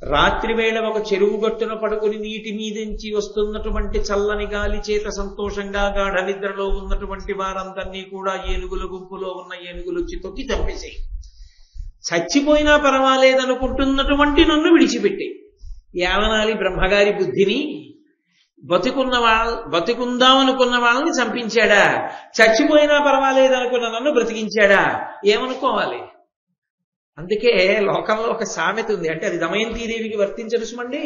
రాత్రి వేళ ఒక చెరువు గట్టున పడుకుని నీటి మీదించి వస్తున్నటువంటి చల్లని గాలి చేత సంతోషంగా గాఢ నిద్రలో ఉన్నటువంటి వారందరినీ కూడా ఏనుగుల గుంపులో ఉన్న ఏనుగులు వచ్చి తొక్కి చంపేసాయి. చచ్చిపోయినా పర్వాలేదనుకుంటున్నటువంటి నన్ను విడిచిపెట్టే ఏమనాలి బ్రహ్మగారి బుద్ధిని? బతుకుందామనుకున్న వాళ్ళని చంపించాడా? చచ్చిపోయినా పర్వాలేదనుకున్న నన్ను బ్రతికించాడా? ఏమనుకోవాలి? అందుకే లోకంలో ఒక సామెత ఉంది, అంటే అది దమయంతీదేవికి వర్తించదు సుమండి.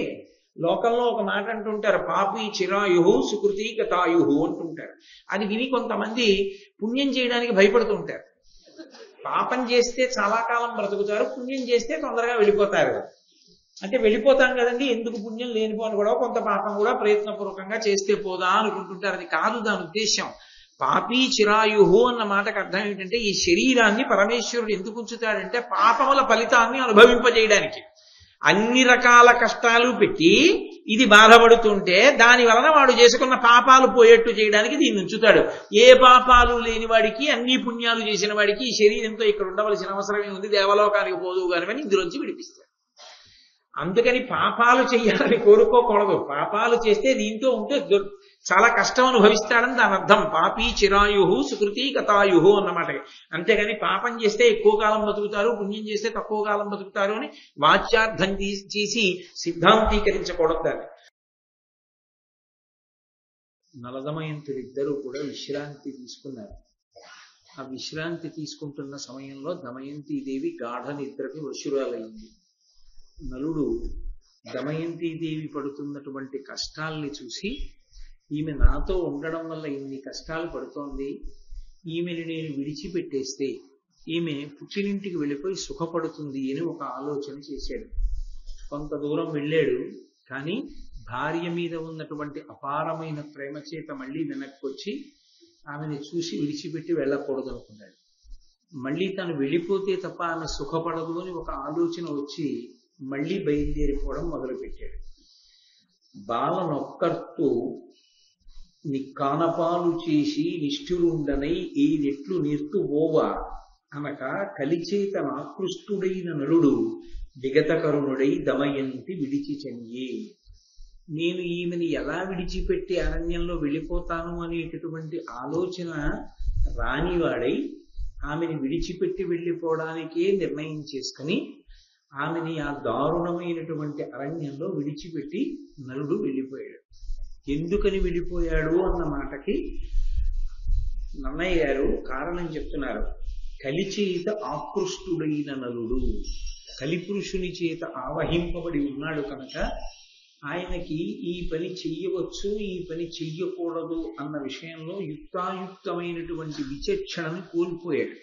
లోకంలో ఒక మాట అంటుంటారు, పాపి చిరాయుహు సుకృతి గతాయుహు అంటుంటారు. అది విని కొంతమంది పుణ్యం చేయడానికి భయపడుతుంటారు. పాపం చేస్తే చాలా కాలం బ్రతుకుతారు, పుణ్యం చేస్తే తొందరగా వెళ్ళిపోతారు. అంటే వెళ్ళిపోతాం కదండి, ఎందుకు పుణ్యం లేనిపోని కూడా కొంత పాపం కూడా ప్రయత్నపూర్వకంగా చేస్తే పోదా అనుకుంటుంటారు. అది కాదు దాని ఉద్దేశం. పాపీ చిరాయుహు అన్న మాటకు అర్థం ఏంటంటే, ఈ శరీరాన్ని పరమేశ్వరుడు ఎందుకు ఉంచుతాడంటే పాపముల ఫలితాన్ని అనుభవింపజేయడానికి. అన్ని రకాల కష్టాలు పెట్టి ఇది బాధపడుతుంటే దాని వలన వాడు చేసుకున్న పాపాలు పోయేట్టు చేయడానికి దీన్ని ఉంచుతాడు. ఏ పాపాలు లేని వాడికి, అన్ని పుణ్యాలు చేసిన వాడికి ఈ శరీరంతో ఇక్కడ ఉండవలసిన అవసరమే ఉంది, దేవలోకానికి పోదు గాని ఇందులోంచి విడిపిస్తాడు. అందుకని పాపాలు చెయ్యాలని కోరుకోకూడదు. పాపాలు చేస్తే దీంతో ఉంటే చాలా కష్టం అనుభవిస్తాడని దాని అర్థం. పాపీ చిరాయుహు సుకృతి గతాయుహు అన్నమాట. అంతేగాని పాపం చేస్తే ఎక్కువ కాలం బతుకుతారు, పుణ్యం చేస్తే తక్కువ కాలం బతుకుతారు అని వాచ్యార్థం చేసి సిద్ధాంతీకరించకూడదు దాన్ని. నలదమయంతులిద్దరూ కూడా విశ్రాంతి తీసుకున్నారు. ఆ విశ్రాంతి తీసుకుంటున్న సమయంలో దమయంతీదేవి గాఢ నిద్రకి వశురాలైంది. నలుడు దమయంతీదేవి పడుతున్నటువంటి కష్టాల్ని చూసి, ఈమె నాతో ఉండడం వల్ల ఇన్ని కష్టాలు పడుతోంది, ఈమెను నేను విడిచిపెట్టేస్తే ఈమె పుట్టినింటికి వెళ్ళిపోయి సుఖపడుతుంది అని ఒక ఆలోచన చేశాడు. కొంత దూరం వెళ్ళాడు, కానీ భార్య మీద ఉన్నటువంటి అపారమైన ప్రేమ చేత మళ్ళీ వెనక్కి వచ్చి ఆమెను చూసి విడిచిపెట్టి వెళ్ళకూడదు అనుకున్నాడు. మళ్ళీ తను వెళ్ళిపోతే తప్ప ఆమె సుఖపడదు అని ఒక ఆలోచన వచ్చి మళ్ళీ బయలుదేరిపోవడం మొదలుపెట్టాడు. బాలనొక్కర్తూ నిక్కానపాలు చేసి నిష్ఠురుండనై ఈ నెట్లు నేర్తు ఓవా అనక కలిచేత నాకృష్టుడైన నలుడు విగతకరుణుడై దమయంతి విడిచి చనియే. నేను ఈమెని ఎలా విడిచిపెట్టి అరణ్యంలో వెళ్ళిపోతాను అనేటటువంటి ఆలోచన రానివాడై ఆమెని విడిచిపెట్టి వెళ్ళిపోవడానికే నిర్ణయం చేసుకుని ఆమెని ఆ దారుణమైనటువంటి అరణ్యంలో విడిచిపెట్టి నలుడు వెళ్ళిపోయాడు. ఎందుకని వెళ్ళిపోయాడు అన్న మాటకి నన్నయ్య గారు కారణం చెప్తున్నారు. కలిచేత ఆకృష్టుడైన నలుడు, కలిపురుషుని చేత ఆవహింపబడి ఉన్నాడు కనుక ఆయనకి ఈ పని చెయ్యవచ్చు, ఈ పని చెయ్యకూడదు అన్న విషయంలో యుక్తాయుక్తమైనటువంటి విచక్షణను కోల్పోయాడు.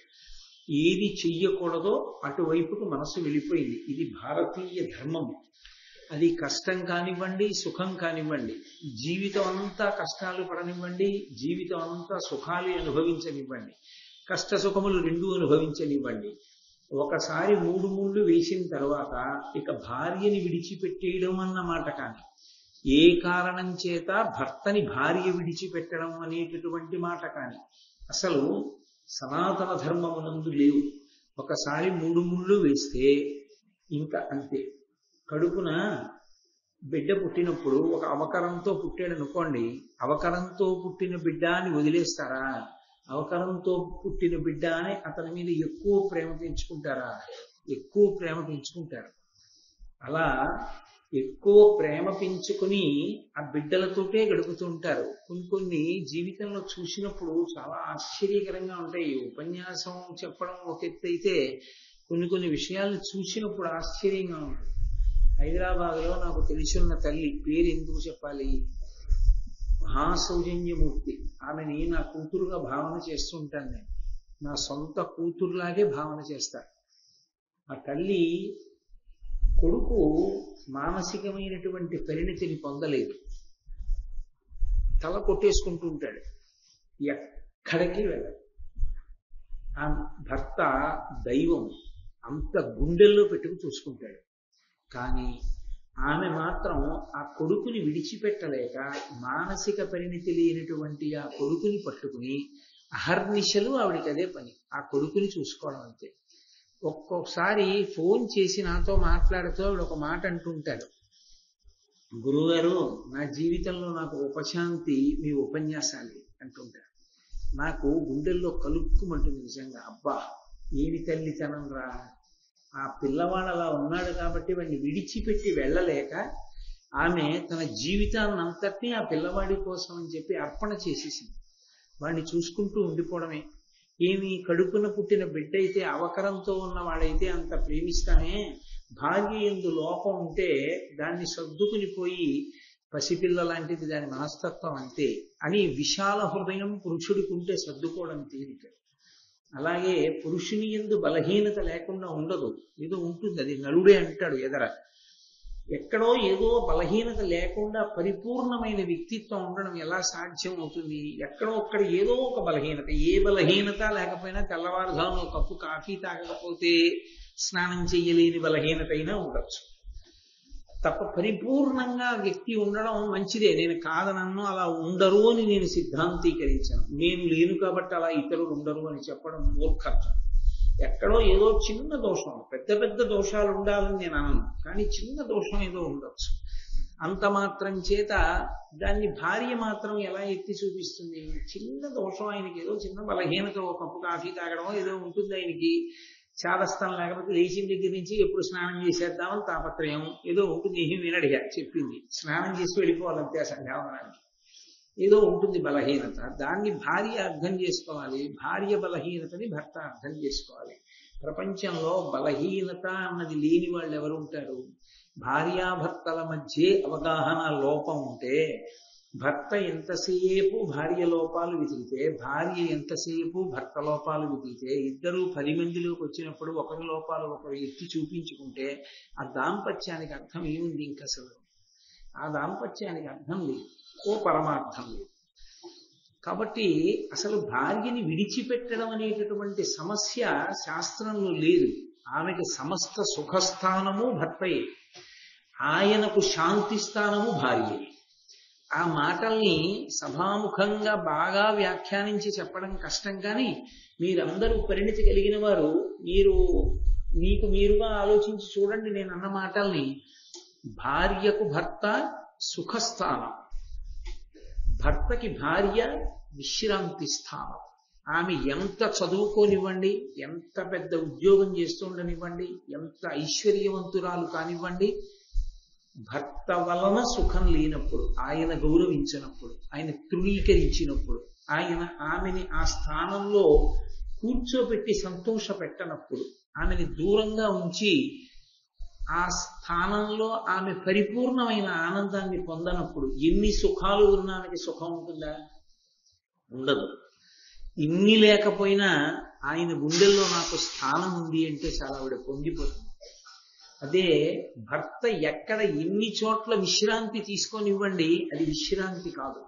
ఏది చెయ్యకూడదో అటువైపుకు మనసు వెళ్ళిపోయింది. ఇది భారతీయ ధర్మము. అది కష్టం కానివ్వండి, సుఖం కానివ్వండి, జీవితం అంతా కష్టాలు పడనివ్వండి, జీవితం అంతా సుఖాలు అనుభవించనివ్వండి, కష్ట సుఖములు రెండూ అనుభవించనివ్వండి. ఒకసారి మూడు ముళ్ళు వేసిన తర్వాత ఇక భార్యని విడిచిపెట్టేయడం అన్నమాట కానీ, ఏ కారణం చేత భర్తని భార్య విడిచిపెట్టడం అనేటటువంటి మాట కానీ అసలు సనాతన ధర్మమునందు లేవు. ఒకసారి మూడు ముళ్ళు వేస్తే ఇంకా అంతే. కడుపున బిడ్డ పుట్టినప్పుడు ఒక అవకరంతో పుట్టాడు అనుకోండి, అవకరంతో పుట్టిన బిడ్డ అని వదిలేస్తారా? అవకరంతో పుట్టిన బిడ్డ అని అతని మీద ఎక్కువ ప్రేమ పెంచుకుంటారా? ఎక్కువ ప్రేమ పెంచుకుంటారు. అలా ఎక్కువ ప్రేమ పెంచుకుని ఆ బిడ్డలతోటే గడుపుతుంటారు. కొన్ని జీవితంలో చూసినప్పుడు చాలా ఆశ్చర్యకరంగా ఉంటాయి. ఉపన్యాసం చెప్పడం ఒక ఎత్తు అయితే కొన్ని విషయాలను చూసినప్పుడు ఆశ్చర్యంగా ఉంటుంది. హైదరాబాద్లో నాకు తెలిసిన తల్లి, పేరు ఎందుకు చెప్పాలి, మహాసౌజన్యమూర్తి. ఆమెని నా కూతురుగా భావన చేస్తూ ఉంటాను నేను. నా సొంత కూతురులాగే భావన చేస్తాను. ఆ తల్లి కొడుకు మానసికమైనటువంటి పరిణతిని పొందలేదు, తల కొట్టేసుకుంటూ ఉంటాడు, ఎక్కడికి వెళ్ళదు. ఆ భర్త దైవం, అంత గుండెల్లో పెట్టుకు చూసుకుంటాడు. కానీ ఆమె మాత్రం ఆ కొడుకుని విడిచిపెట్టలేక మానసిక పరిణతి లేనటువంటి ఆ కొడుకుని పట్టుకుని అహర్నిశలు ఆవిడికి అదే పని, ఆ కొడుకుని చూసుకోవడం అంతే. ఒక్కొక్కసారి ఫోన్ చేసి నాతో మాట్లాడుతూ ఆవిడ ఒక మాట అంటుంటారు, గురువుగారు నా జీవితంలో నాకు ఉపశాంతి మీ ఉపన్యాసాలు అంటుంటారు. నాకు గుండెల్లో కలుక్కుమంటుంది నిజంగా. అబ్బా ఏమి తల్లితనం రా, ఆ పిల్లవాడు అలా ఉన్నాడు కాబట్టి వాడిని విడిచిపెట్టి వెళ్ళలేక ఆమె తన జీవితాన్నంతటినీ ఆ పిల్లవాడి కోసం అని చెప్పి అర్పణ చేసేసింది. వాడిని చూసుకుంటూ ఉండిపోవడమే. ఏమి కడుపున పుట్టిన బిడ్డ అయితే అవకరంతో ఉన్నవాడైతే అంత ప్రేమిస్తామే, భార్య యందు లోపం ఉంటే దాన్ని సర్దుకుని పోయి పసిపిల్ల లాంటిది దాని మనస్తత్వం అంతే అని విశాల హృదయం పురుషుడికి ఉంటే సర్దుకోవడం తేలిక. అలాగే పురుషుని యందు బలహీనత లేకుండా ఉండదు, ఏదో ఉంటుంది. అది నలుడే అంటాడు ఎదర. ఎక్కడో ఏదో బలహీనత లేకుండా పరిపూర్ణమైన వ్యక్తిత్వం ఉండడం ఎలా సాధ్యం అవుతుంది? ఎక్కడో ఒక్కడ ఏదో ఒక బలహీనత, ఏ బలహీనత లేకపోయినా తెల్లవారుజామున ఒక కప్పు కాఫీ తాగకపోతే స్నానం చెయ్యలేని బలహీనత అయినా ఉండొచ్చు తప్ప పరిపూర్ణంగా వ్యక్తి ఉండడం మంచిదే. నేను కాదనన్ను, అలా ఉండరు అని నేను సిద్ధాంతీకరించను. నేను లేను కాబట్టి అలా ఇతరులు ఉండరు అని చెప్పడం మూర్ఖత్వం. ఎక్కడో ఏదో చిన్న దోషం, పెద్ద పెద్ద దోషాలు ఉండాలని నేను అనను, కానీ చిన్న దోషం ఏదో ఉండొచ్చు. అంత మాత్రం చేత దాన్ని భార్య మాత్రం ఎలా ఎత్తి చూపిస్తుంది? చిన్న దోషం, ఆయనకి ఏదో చిన్న బలహీనత, ఒక కప్పు కాఫీ తాగడం ఏదో ఉంటుంది ఆయనకి, చాదస్తాం లేకపోతే లేచిన దగ్గర నుంచి ఎప్పుడు స్నానం చేసేద్దామని తాపత్రయం ఏదో ఉంటుంది. ఏమి వినడిగా చెప్పింది, స్నానం చేసి వెళ్ళిపోవాలంతే సంధ్యావనానికి. ఏదో ఉంటుంది బలహీనత, దాన్ని భార్య అర్థం చేసుకోవాలి, భార్య బలహీనతని భర్త అర్థం చేసుకోవాలి. ప్రపంచంలో బలహీనత అన్నది లేని వాళ్ళు ఎవరు ఉంటారు? భార్యాభర్తల మధ్య అవగాహన లోపం ఉంటే భర్త ఎంతసేపు భార్య లోపాలు వెతికితే, భార్య ఎంతసేపు భర్త లోపాలు వెతికితే, ఇద్దరు 10 మందిలోకి వచ్చినప్పుడు ఒకరి లోపాలు ఒకరు ఎత్తి చూపించుకుంటే ఆ దాంపత్యానికి అర్థం ఏముంది? ఇంక అసలు ఆ దాంపత్యానికి అర్థం లేదు, ఓ పరమార్థం లేదు. కాబట్టి అసలు భార్యని విడిచిపెట్టడం అనేటటువంటి సమస్య శాస్త్రంలో లేదు. ఆమెకి సమస్త సుఖస్థానము భర్తయే, ఆయనకు శాంతి స్థానము భార్యే. ఆ మాటల్ని సభాముఖంగా బాగా వ్యాఖ్యానించి చెప్పడం కష్టం, కానీ మీరందరూ పరిణితి కలిగిన వారు, మీకు మీరుగా ఆలోచించి చూడండి. నేను అన్న మాటల్ని, భార్యకు భర్త సుఖస్థానం, భర్తకి భార్య విశ్రాంతి స్థానం. ఆమె ఎంత చదువుకోనివ్వండి, ఎంత పెద్ద ఉద్యోగం చేస్తుండనివ్వండి, ఎంత ఐశ్వర్యవంతురాలు కానివ్వండి, భర్త వలన సుఖం లేనప్పుడు, ఆయన గౌరవించినప్పుడు, ఆయన తృణీకరించినప్పుడు, ఆయన ఆమెని ఆ స్థానంలో కూర్చోబెట్టి సంతోష పెట్టనప్పుడు, ఆమెని దూరంగా ఉంచి ఆ స్థానంలో ఆమె పరిపూర్ణమైన ఆనందాన్ని పొందనప్పుడు ఎన్ని సుఖాలు ఉన్నా ఆమెకి సుఖం ఉంటుందా? ఉండదు. ఇన్ని లేకపోయినా ఆయన గుండెల్లో నాకు స్థానం ఉంది అంటే చాలా ఆవిడ పొంగిపోతుంది. అదే భర్త ఎక్కడ ఎన్ని చోట్ల విశ్రాంతి తీసుకొనివ్వండి, అది విశ్రాంతి కాదు.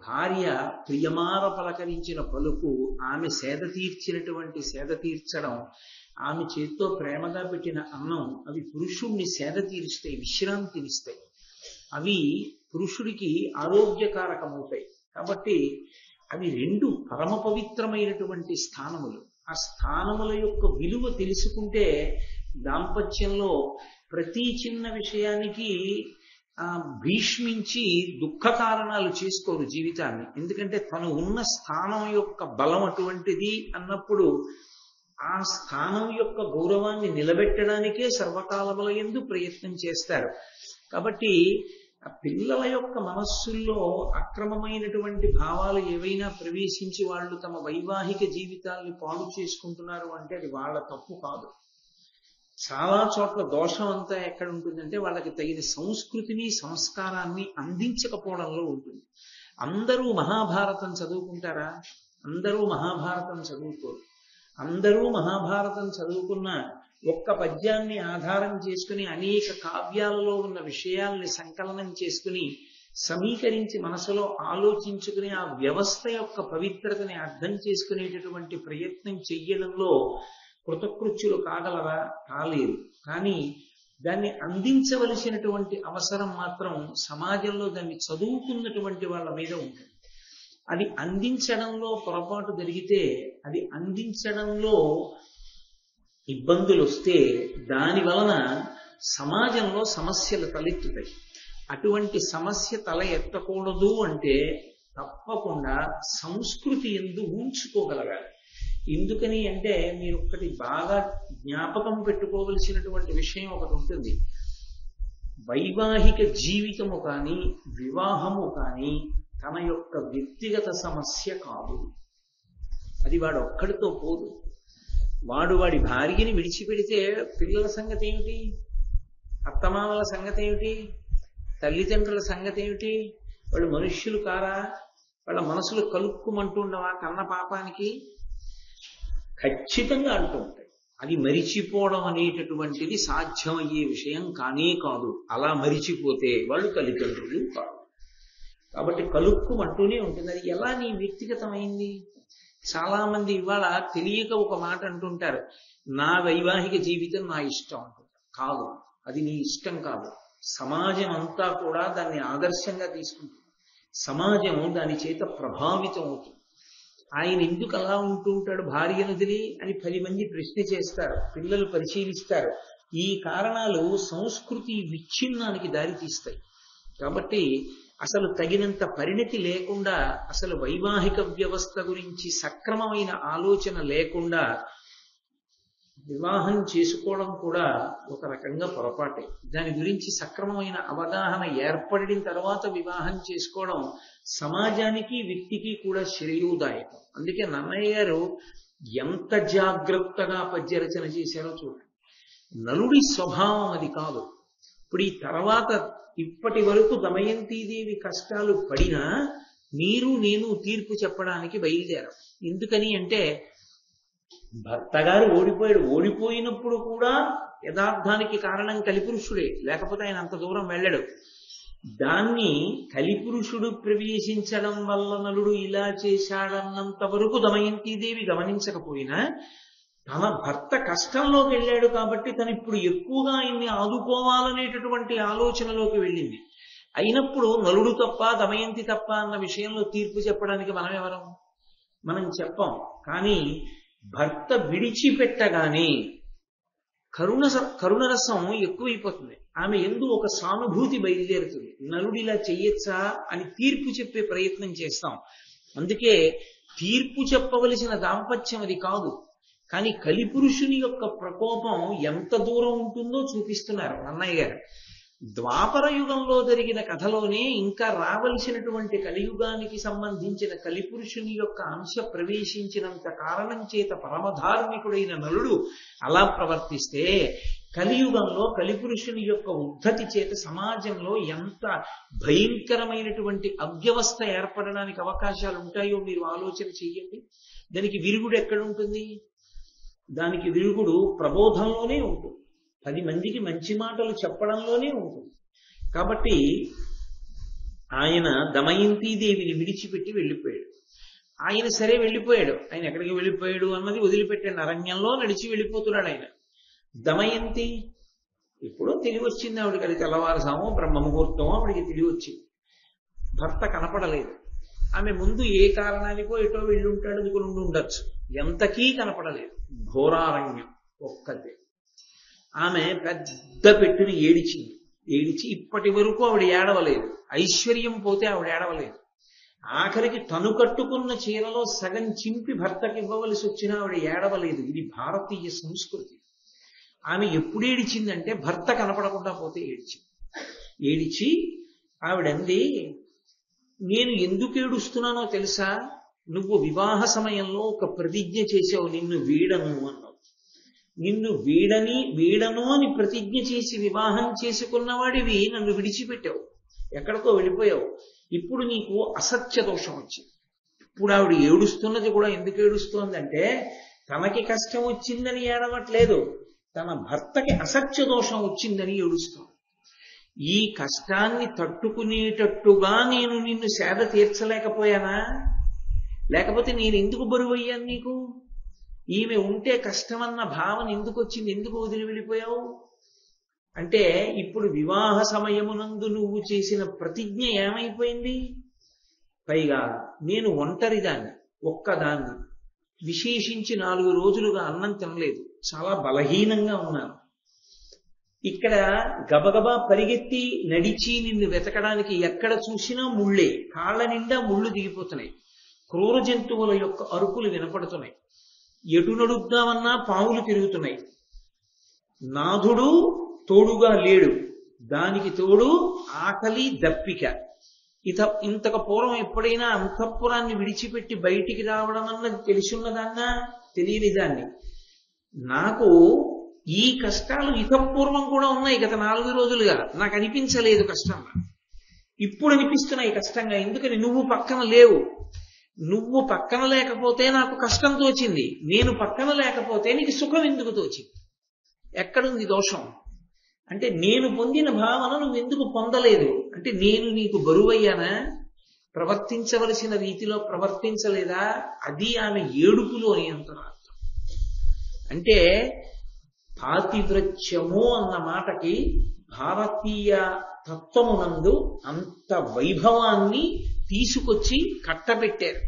భార్య ప్రియమార పలకరించిన పలుకు, ఆమె సేద తీర్చినటువంటి సేద తీర్చడం, ఆమె చేత్తో ప్రేమగా పెట్టిన అన్నం, అవి పురుషుణ్ణి సేద తీరుస్తాయి, విశ్రాంతినిస్తాయి. అవి పురుషుడికి ఆరోగ్యకారకమవుతాయి. కాబట్టి అవి రెండు పరమ పవిత్రమైనటువంటి స్థానములు. ఆ స్థానముల యొక్క విలువ తెలుసుకుంటే దాంపత్యంలో ప్రతి చిన్న విషయానికి భీష్మించి దుఃఖ కారణాలు చేసుకోరు జీవితాన్ని. ఎందుకంటే తను ఉన్న స్థానం యొక్క బలం అటువంటిది అన్నప్పుడు ఆ స్థానం యొక్క గౌరవాన్ని నిలబెట్టడానికే సర్వకాలముల యందు ప్రయత్నం చేస్తారు. కాబట్టి ఆ పిల్లల యొక్క మనస్సుల్లో అక్రమమైనటువంటి భావాలు ఏవైనా ప్రవేశించి వాళ్ళు తమ వైవాహిక జీవితాల్ని పాడు చేసుకుంటున్నారు అంటే అది వాళ్ళ తప్పు కాదు. చాలా చోట్ల దోషం అంతా ఎక్కడ ఉంటుందంటే వాళ్ళకి తగిన సంస్కృతిని సంస్కారాన్ని అందించకపోవడంలో ఉంటుంది. అందరూ మహాభారతం చదువుకుంటారా? అందరూ మహాభారతం చదువుకోరు. అందరూ మహాభారతం చదువుకున్న ఒక్క పద్యాన్ని ఆధారం చేసుకుని అనేక కావ్యాలలో ఉన్న విషయాల్ని సంకలనం చేసుకుని సమీకరించి మనసులో ఆలోచించుకుని ఆ వ్యవస్థ యొక్క పవిత్రతని అర్థం చేసుకునేటటువంటి ప్రయత్నం చెయ్యడంలో కృతకృత్యులు కాగలరా? కాలేరు. కానీ దాన్ని అందించవలసినటువంటి అవసరం మాత్రం సమాజంలో దాన్ని చదువుకున్నటువంటి వాళ్ళ మీద ఉంటుంది. అది అందించడంలో పొరపాటు జరిగితే, అది అందించడంలో ఇబ్బందులు వస్తే దాని వలన సమాజంలో సమస్యలు తలెత్తుతాయి. అటువంటి సమస్య తల ఎత్తకూడదు అంటే తప్పకుండా సంస్కృతి యందు ఉంచుకోగలగాలి. ఎందుకని అంటే మీరు ఒక్కటి బాగా జ్ఞాపకం పెట్టుకోవలసినటువంటి విషయం ఒకటి ఉంటుంది. వైవాహిక జీవితము కానీ వివాహము కానీ తన యొక్క వ్యక్తిగత సమస్య కాదు. అది వాడు ఒక్కడితో పోదు. వాడి భార్యని విడిచిపెడితే పిల్లల సంగతి ఏమిటి, అత్తమామల సంగతి ఏమిటి, తల్లిదండ్రుల సంగతి ఏమిటి? వాళ్ళు మనుష్యులు కారా? వాళ్ళ మనసులు కలుక్కుమంటుండవా కన్న పాపానికి? ఖచ్చితంగా అంటూ ఉంటాయి. అది మరిచిపోవడం అనేటటువంటిది సాధ్యమయ్యే విషయం కానే కాదు. అలా మరిచిపోతే వాళ్ళు తల్లిదండ్రులు కాదు. కాబట్టి కలుక్కుమంటూనే ఉంటుంది. అది ఎలా నీ వ్యక్తిగతమైంది? చాలా మంది ఇవాళ తెలియక ఒక మాట అంటుంటారు, నా వైవాహిక జీవితం నా ఇష్టం అంటుంటారు. కాదు, అది నీ ఇష్టం కాదు. సమాజం అంతా కూడా దాన్ని ఆదర్శంగా తీసుకుంటుంది. సమాజం దాని చేత ప్రభావితం అవుతుంది. ఆయన ఎందుకు అలా ఉంటుంటాడు భార్యను వదిలి అని 10 మంది ప్రశ్న చేస్తారు, పిల్లలు పరిశీలిస్తారు. ఈ కారణాలు సంస్కృతి విచ్ఛిన్నానికి దారితీస్తాయి. కాబట్టి అసలు తగినంత పరిణతి లేకుండా, అసలు వైవాహిక వ్యవస్థ గురించి సక్రమమైన ఆలోచన లేకుండా వివాహం చేసుకోవడం కూడా ఒక రకంగా పొరపాటే. దాని గురించి సక్రమమైన అవగాహన ఏర్పడిన తర్వాత వివాహం చేసుకోవడం సమాజానికి వ్యక్తికి కూడా శ్రేయోదాయకం. అందుకే నన్నయ్య గారు ఎంత జాగ్రత్తగా పద్యరచన చేశారో చూడండి. నలుడి స్వభావం అది కాదు. ఇప్పుడు ఈ తర్వాత ఇప్పటి వరకు దమయంతీదేవి కష్టాలు పడినా మీరు నేను తీర్పు చెప్పడానికి బయలుదేరాం. ఎందుకని అంటే భర్త గారు ఓడిపోయాడు. ఓడిపోయినప్పుడు కూడా యథార్థానికి కారణం కలిపురుషుడే, లేకపోతే ఆయన అంత దూరం వెళ్ళడు. దాన్ని కలిపురుషుడు ప్రవేశించడం వల్ల నలుడు ఇలా చేశాడన్నంత వరకు దమయంతీదేవి గమనించకపోయినా తన భర్త కష్టంలోకి వెళ్ళాడు కాబట్టి తను ఇప్పుడు ఎక్కువగా ఆయన్ని ఆదుకోవాలనేటటువంటి ఆలోచనలోకి వెళ్ళింది. అయినప్పుడు నలుడు తప్ప దమయంతి తప్ప అన్న విషయంలో తీర్పు చెప్పడానికి మనం ఎవరం? మనం చెప్పం. కానీ భర్త విడిచిపెట్టగానే కరుణరసం ఎక్కువైపోతుంది. ఆమె యందు ఒక సానుభూతి బయలుదేరుతుంది. నలుడిలా చెయ్యొచ్చా అని తీర్పు చెప్పే ప్రయత్నం చేస్తాం. అందుకే తీర్పు చెప్పవలసిన దాంపత్యం అది కాదు. కానీ కలిపురుషుని యొక్క ప్రకోపం ఎంత దూరం ఉంటుందో చూపిస్తున్నారు అన్నయ్య గారు. ద్వాపర యుగంలో జరిగిన కథలోనే ఇంకా రావలసినటువంటి కలియుగానికి సంబంధించిన కలిపురుషుని యొక్క అంశ ప్రవేశించినంత కారణం చేత పరమధార్మికుడైన నలుడు అలా ప్రవర్తిస్తే కలియుగంలో కలిపురుషుని యొక్క ఉద్ధతి చేత సమాజంలో ఎంత భయంకరమైనటువంటి అవ్యవస్థ ఏర్పడడానికి అవకాశాలు ఉంటాయో మీరు ఆలోచన చెయ్యండి. దానికి విరుగుడు ఎక్కడుంటుంది? దానికి విరుగుడు ప్రబోధంలోనే ఉంటుంది. 10 మందికి మంచి మాటలు చెప్పడంలోనే ఉంటుంది. కాబట్టి ఆయన దమయంతీదేవిని విడిచిపెట్టి వెళ్ళిపోయాడు. ఆయన సరే వెళ్ళిపోయాడు. ఆయన ఎక్కడికి వెళ్ళిపోయాడు అన్నది వదిలిపెట్టాడు. అరణ్యంలో నడిచి వెళ్ళిపోతున్నాడు ఆయన. దమయంతి ఎప్పుడో తెలివి వచ్చింది ఆవిడికి. అది తెల్లవారుసామో బ్రహ్మ ముహూర్తమో ఆవిడికి తెలివి వచ్చింది. భర్త కనపడలేదు. ఆమె ముందు ఏ కారణానికో ఎటో వెళ్ళి ఉంటాడు అనుకుని ఉండొచ్చు. ఎంతకీ కనపడలేదు. ఘోరారణ్యం ఒక్కతే. ఆమె పెద్ద పెట్టుని ఏడిచి ఇప్పటి వరకు ఆవిడ ఏడవలేదు. ఐశ్వర్యం పోతే ఆవిడ ఏడవలేదు. ఆఖరికి తను కట్టుకున్న చీరలో సగం చింపి భర్తకి ఇవ్వవలసి వచ్చినా ఆవిడ ఏడవలేదు. ఇది భారతీయ సంస్కృతి. ఆమె ఎప్పుడు ఏడిచిందంటే భర్త కనపడకుండా పోతే ఏడిచి ఆవిడంది, నేను ఎందుకు ఏడుస్తున్నానో తెలుసా? నువ్వు వివాహ సమయంలో ఒక ప్రతిజ్ఞ చేసావు, నిన్ను వీడను అన్నావు. నిన్ను వీడను అని ప్రతిజ్ఞ చేసి వివాహం చేసుకున్నవాడివి నన్ను విడిచిపెట్టావు, ఎక్కడికో వెళ్ళిపోయావు. ఇప్పుడు నీకు అసత్య దోషం వచ్చింది. ఇప్పుడు ఆవిడ ఏడుస్తున్నది కూడా ఎందుకు ఏడుస్తోందంటే తనకి కష్టం వచ్చిందని ఏడవట్లేదు, తన భర్తకి అసత్య దోషం వచ్చిందని ఏడుస్తోంది. ఈ కష్టాన్ని తట్టుకునేటట్టుగా నేను నిన్ను సేద తీర్చలేకపోయానా? లేకపోతే నేను ఎందుకు బరువయ్యాను నీకు? ఈమె ఉంటే కష్టమన్న భావన ఎందుకు వచ్చింది? ఎందుకు వదిలి వెళ్ళిపోయావు అంటే ఇప్పుడు వివాహ సమయమునందు నువ్వు చేసిన ప్రతిజ్ఞ ఏమైపోయింది? పైగా నేను ఒంటరిదాన్ని, ఒక్కదాన్ని, విశేషించి 4 రోజులుగా అన్నం తినలేదు, చాలా బలహీనంగా ఉన్నాను. ఇక్కడ గబగబా పరిగెత్తి నడిచి నిన్ను వెతకడానికి ఎక్కడ చూసినా ముళ్ళే, కాళ్ళ నిండా ముళ్ళు దిగిపోతున్నాయి, క్రూర జంతువుల యొక్క అరుపులు వినపడుతున్నాయి, ఎటు నడుద్దామన్నా పాములు తిరుగుతున్నాయి, నాథుడు తోడుగా లేడు, దానికి తోడు ఆకలి దప్పిక. ఇంతకు పూర్వం ఎప్పుడైనా అంతఃపురాన్ని విడిచిపెట్టి బయటికి రావడం అన్నది తెలుసున్నదాన్నా తెలియని దాన్ని. నాకు ఈ కష్టాలు ఇతపూర్వం కూడా ఉన్నాయి. గత 4 రోజులుగా నాకు అనిపించలేదు కష్టంగా, ఇప్పుడు అనిపిస్తున్నాయి కష్టంగా. ఎందుకని? నువ్వు పక్కన లేవు. నువ్వు పక్కన లేకపోతే నాకు కష్టం తోచింది, నేను పక్కన లేకపోతే నీకు సుఖం ఎందుకు తోచింది? ఎక్కడుంది దోషం? అంటే నేను పొందిన భావన నువ్వు ఎందుకు పొందలేదు? అంటే నేను నీకు బరువయ్యానా? ప్రవర్తించవలసిన రీతిలో ప్రవర్తించలేదా? అది ఆమె ఏడుపులోని అంతరార్థం. అంటే పాతివ్రత్యము అన్న మాటకి భారతీయ తత్వమునందు అంత వైభవాన్ని తీసుకొచ్చి కట్టబెట్టారు.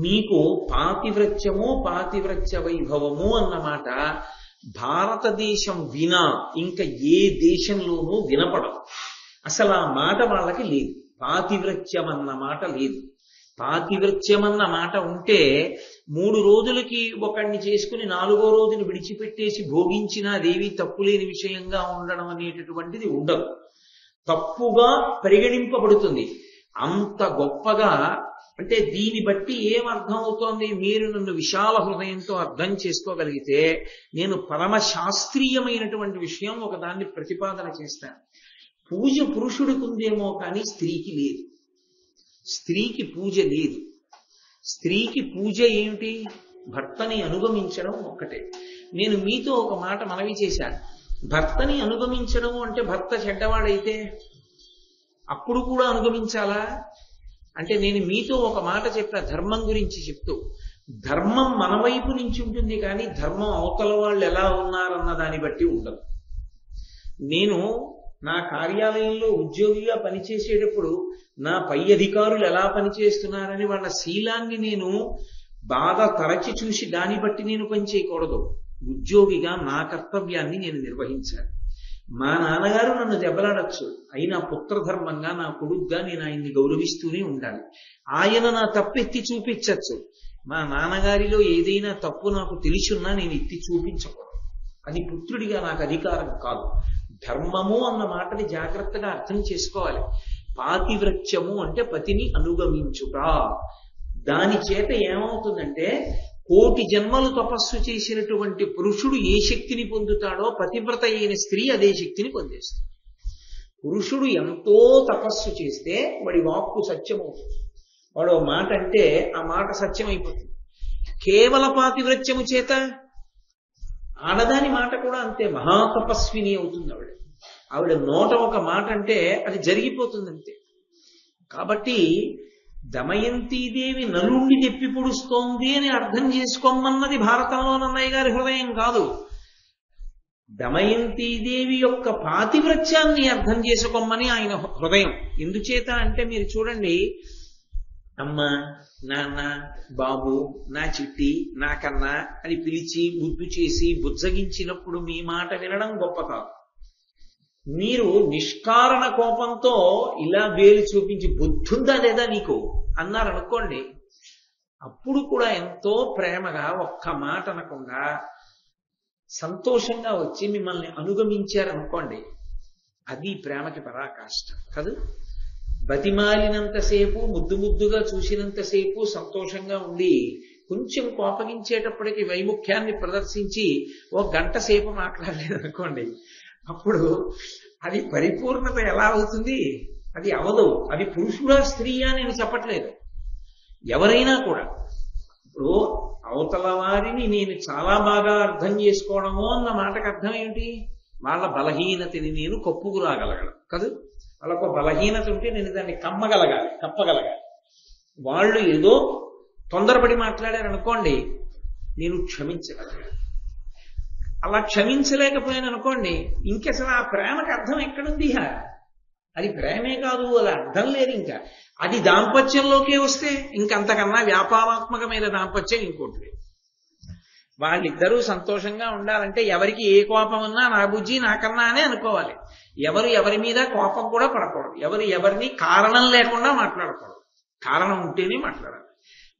మీకు పాతివ్రత్యము, పాతివ్రత్య వైభవము అన్నమాట భారతదేశం వినా ఇంకా ఏ దేశంలోనూ వినపడదు. అసలు ఆ మాట వాళ్ళకి లేదు. పాతివ్రత్యం అన్న మాట లేదు. పాతివ్రత్యం అన్న మాట ఉంటే 3 రోజులకి ఒకడిని చేసుకుని 4వ రోజుని విడిచిపెట్టేసి భోగించినా అదేవి తప్పులేని విషయంగా ఉండడం అనేటటువంటిది ఉండదు. తప్పుగా పరిగణింపబడుతుంది. అంత గొప్పగా అంటే దీన్ని బట్టి ఏమర్థం అవుతోంది? మీరు నన్ను విశాల హృదయంతో అర్థం చేసుకోగలిగితే నేను పరమ శాస్త్రీయమైనటువంటి విషయం ఒకదాన్ని ప్రతిపాదన చేస్తాను. పూజ పురుషుడికి ఉందేమో కానీ స్త్రీకి లేదు. స్త్రీకి పూజ లేదు. స్త్రీకి పూజ ఏమిటి? భర్తని అనుగమించడం ఒక్కటే. నేను మీతో ఒక మాట మనవి చేశాను. భర్తని అనుగమించడం అంటే భర్త చెడ్డవాడైతే అప్పుడు కూడా అనుగమించాలా? అంటే నేను మీతో ఒక మాట చెప్పిన ధర్మం గురించి చెప్తూ, ధర్మం మన వైపు నుంచి ఉంటుంది కానీ ధర్మం అవతల వాళ్ళు ఎలా ఉన్నారన్న దాన్ని బట్టి ఉండదు. నేను నా కార్యాలయంలో ఉద్యోగిగా పనిచేసేటప్పుడు నా పై అధికారులు ఎలా పనిచేస్తున్నారని వాళ్ళ శీలాన్ని నేను బాగా తరచి చూసి దాన్ని బట్టి నేను పనిచేయకూడదు. ఉద్యోగిగా నా కర్తవ్యాన్ని నేను నిర్వహించాలి. మా నాన్నగారు నన్ను దెబ్బలాడచ్చు, అయినా పుత్రధర్మంగా నా కొడుగ్గా నేను ఆయన్ని గౌరవిస్తూనే ఉండాలి. ఆయన నా తప్పు ఎత్తి చూపించచ్చు. మా నాన్నగారిలో ఏదైనా తప్పు నాకు తెలిసున్నా నేను ఎత్తి చూపించకూడదు. అది పుత్రుడిగా నాకు అధికారం కాదు. ధర్మము అన్న మాటని జాగ్రత్తగా అర్థం చేసుకోవాలి. పాతివ్రత్యము అంటే పతిని అనుగమించుట. దాని చేత ఏమవుతుందంటే 1,000,000 జన్మలు తపస్సు చేసినటువంటి పురుషుడు ఏ శక్తిని పొందుతాడో పతివ్రత అయిన స్త్రీ అదే శక్తిని పొందేస్తుంది. పురుషుడు ఎంతో తపస్సు చేస్తే వాడి వాక్కు సత్యమవుతుంది. వాడు మాట అంటే ఆ మాట సత్యమైపోతుంది. కేవల పాతివ్రత్యము చేత ఆడదాని మాట కూడా అంతే మహాతపస్విని అవుతుంది. ఆవిడ నోట ఒక మాట అంటే అది జరిగిపోతుంది అంతే. కాబట్టి దమయంతీదేవి నలుండి తెప్పి పొడుస్తోంది అని అర్థం చేసుకోమన్నది భారతంలో నన్నయ్య గారి హృదయం కాదు. దమయంతీదేవి యొక్క పాతివ్రత్యాన్ని అర్థం చేసుకోమని ఆయన హృదయం. ఎందుచేత అంటే మీరు చూడండి, అమ్మ, నాన్న, బాబు, నా చిట్టి, నా కన్నా అని పిలిచి ముద్దు చేసి బుజ్జగించినప్పుడు మీ మాట వినడం గొప్ప కాదు. మీరు నిష్కారణ కోపంతో ఇలా వేలు చూపించి బుద్ధుందా లేదా నీకు అన్నారనుకోండి, అప్పుడు కూడా ఎంతో ప్రేమగా ఒక్క మాట అనకుండా సంతోషంగా వచ్చి మిమ్మల్ని అనుగమించారనుకోండి, అది ప్రేమకి పరాకాష్ట కాదు. బతిమాలినంతసేపు, ముద్దు ముద్దుగా చూసినంతసేపు సంతోషంగా ఉండి కొంచెం కోపగించేటప్పటికి వైముఖ్యాన్ని ప్రదర్శించి 1 గంట సేపు మాట్లాడలేదనుకోండి, అప్పుడు అది పరిపూర్ణత ఎలా అవుతుంది? అది అవదు. అది పురుషుడా స్త్రీయా నేను చెప్పట్లేదు. ఎవరైనా కూడా ఇప్పుడు అవతల వారిని నేను చాలా బాగా అర్థం చేసుకోవడము అన్న మాటకు అర్థం ఏమిటి? వాళ్ళ బలహీనతని నేను కప్పుకురాగలగడం కాదు. వాళ్ళకు బలహీనత ఉంటే నేను దాన్ని కప్పగలగాలి. వాళ్ళు ఏదో తొందరపడి మాట్లాడారనుకోండి, నేను క్షమించగలగాలి. అలా క్షమించలేకపోయాను అనుకోండి, ఇంకసలు ఆ ప్రేమకు అర్థం ఎక్కడుంది? అది ప్రేమే కాదు, అది అర్థం లేదు. ఇంకా అది దాంపత్యంలోకే వస్తే ఇంకంతకన్నా వ్యాపారాత్మకమైన దాంపత్యం ఇంకోటి లేదు. వాళ్ళిద్దరూ సంతోషంగా ఉండాలంటే ఎవరికి ఏ కోపం ఉన్నా నా బుజ్జి నాకన్నా అనే అనుకోవాలి. ఎవరి మీద కోపం కూడా పడకూడదు. ఎవరిని కారణం లేకుండా మాట్లాడకూడదు. కారణం ఉంటేనే మాట్లాడాలి.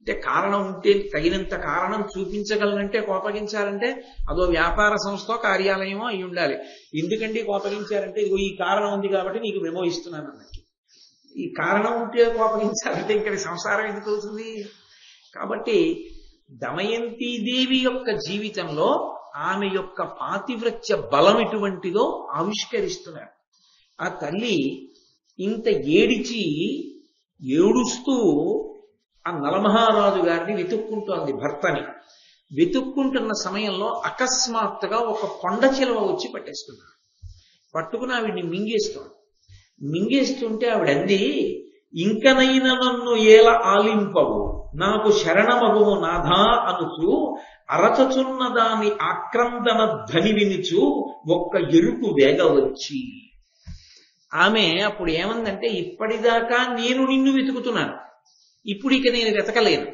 అంటే కారణం ఉంటే తగినంత కారణం చూపించగలనంటే కోపగించాలంటే అదో వ్యాపార సంస్థ కార్యాలయమో అయి ఉండాలి. ఎందుకండి కోపగించారంటే ఇదిగో ఈ కారణం ఉంది కాబట్టి నీకు మెమో ఇస్తున్నాను అన్నట్టు. ఈ కారణం ఉంటే కోపగించాలంటే ఇక్కడ సంసారం ఎందుకు అవుతుంది? కాబట్టి దమయంతీదేవి యొక్క జీవితంలో ఆమె యొక్క పాతివ్రత్య బలం ఎటువంటిదో ఆవిష్కరిస్తున్నారు. ఆ తల్లి ఇంత ఏడుస్తూ ఆ నలమహారాజు గారిని వెతుక్కుంటోంది, భర్తని వెతుక్కుంటున్న సమయంలో అకస్మాత్తుగా ఒక కొండ చిలువ వచ్చి పట్టేస్తున్నాడు. పట్టుకుని ఆవిడ్ని మింగేస్తుంటే ఆవిడంది, ఇంకనైనా నన్ను ఏల ఆలింపవు నాకు శరణమగుము నాథా అనుచు అరచచున్న దాని ఆక్రందన ధ్వని వినుచు ఒక్క ఎరుకు వేగవచ్చి. ఆమె అప్పుడు ఏమందంటే, ఇప్పటిదాకా నేను నిన్ను వెతుకుతున్నాను, ఇప్పుడు ఇక నేను వెతకలేను.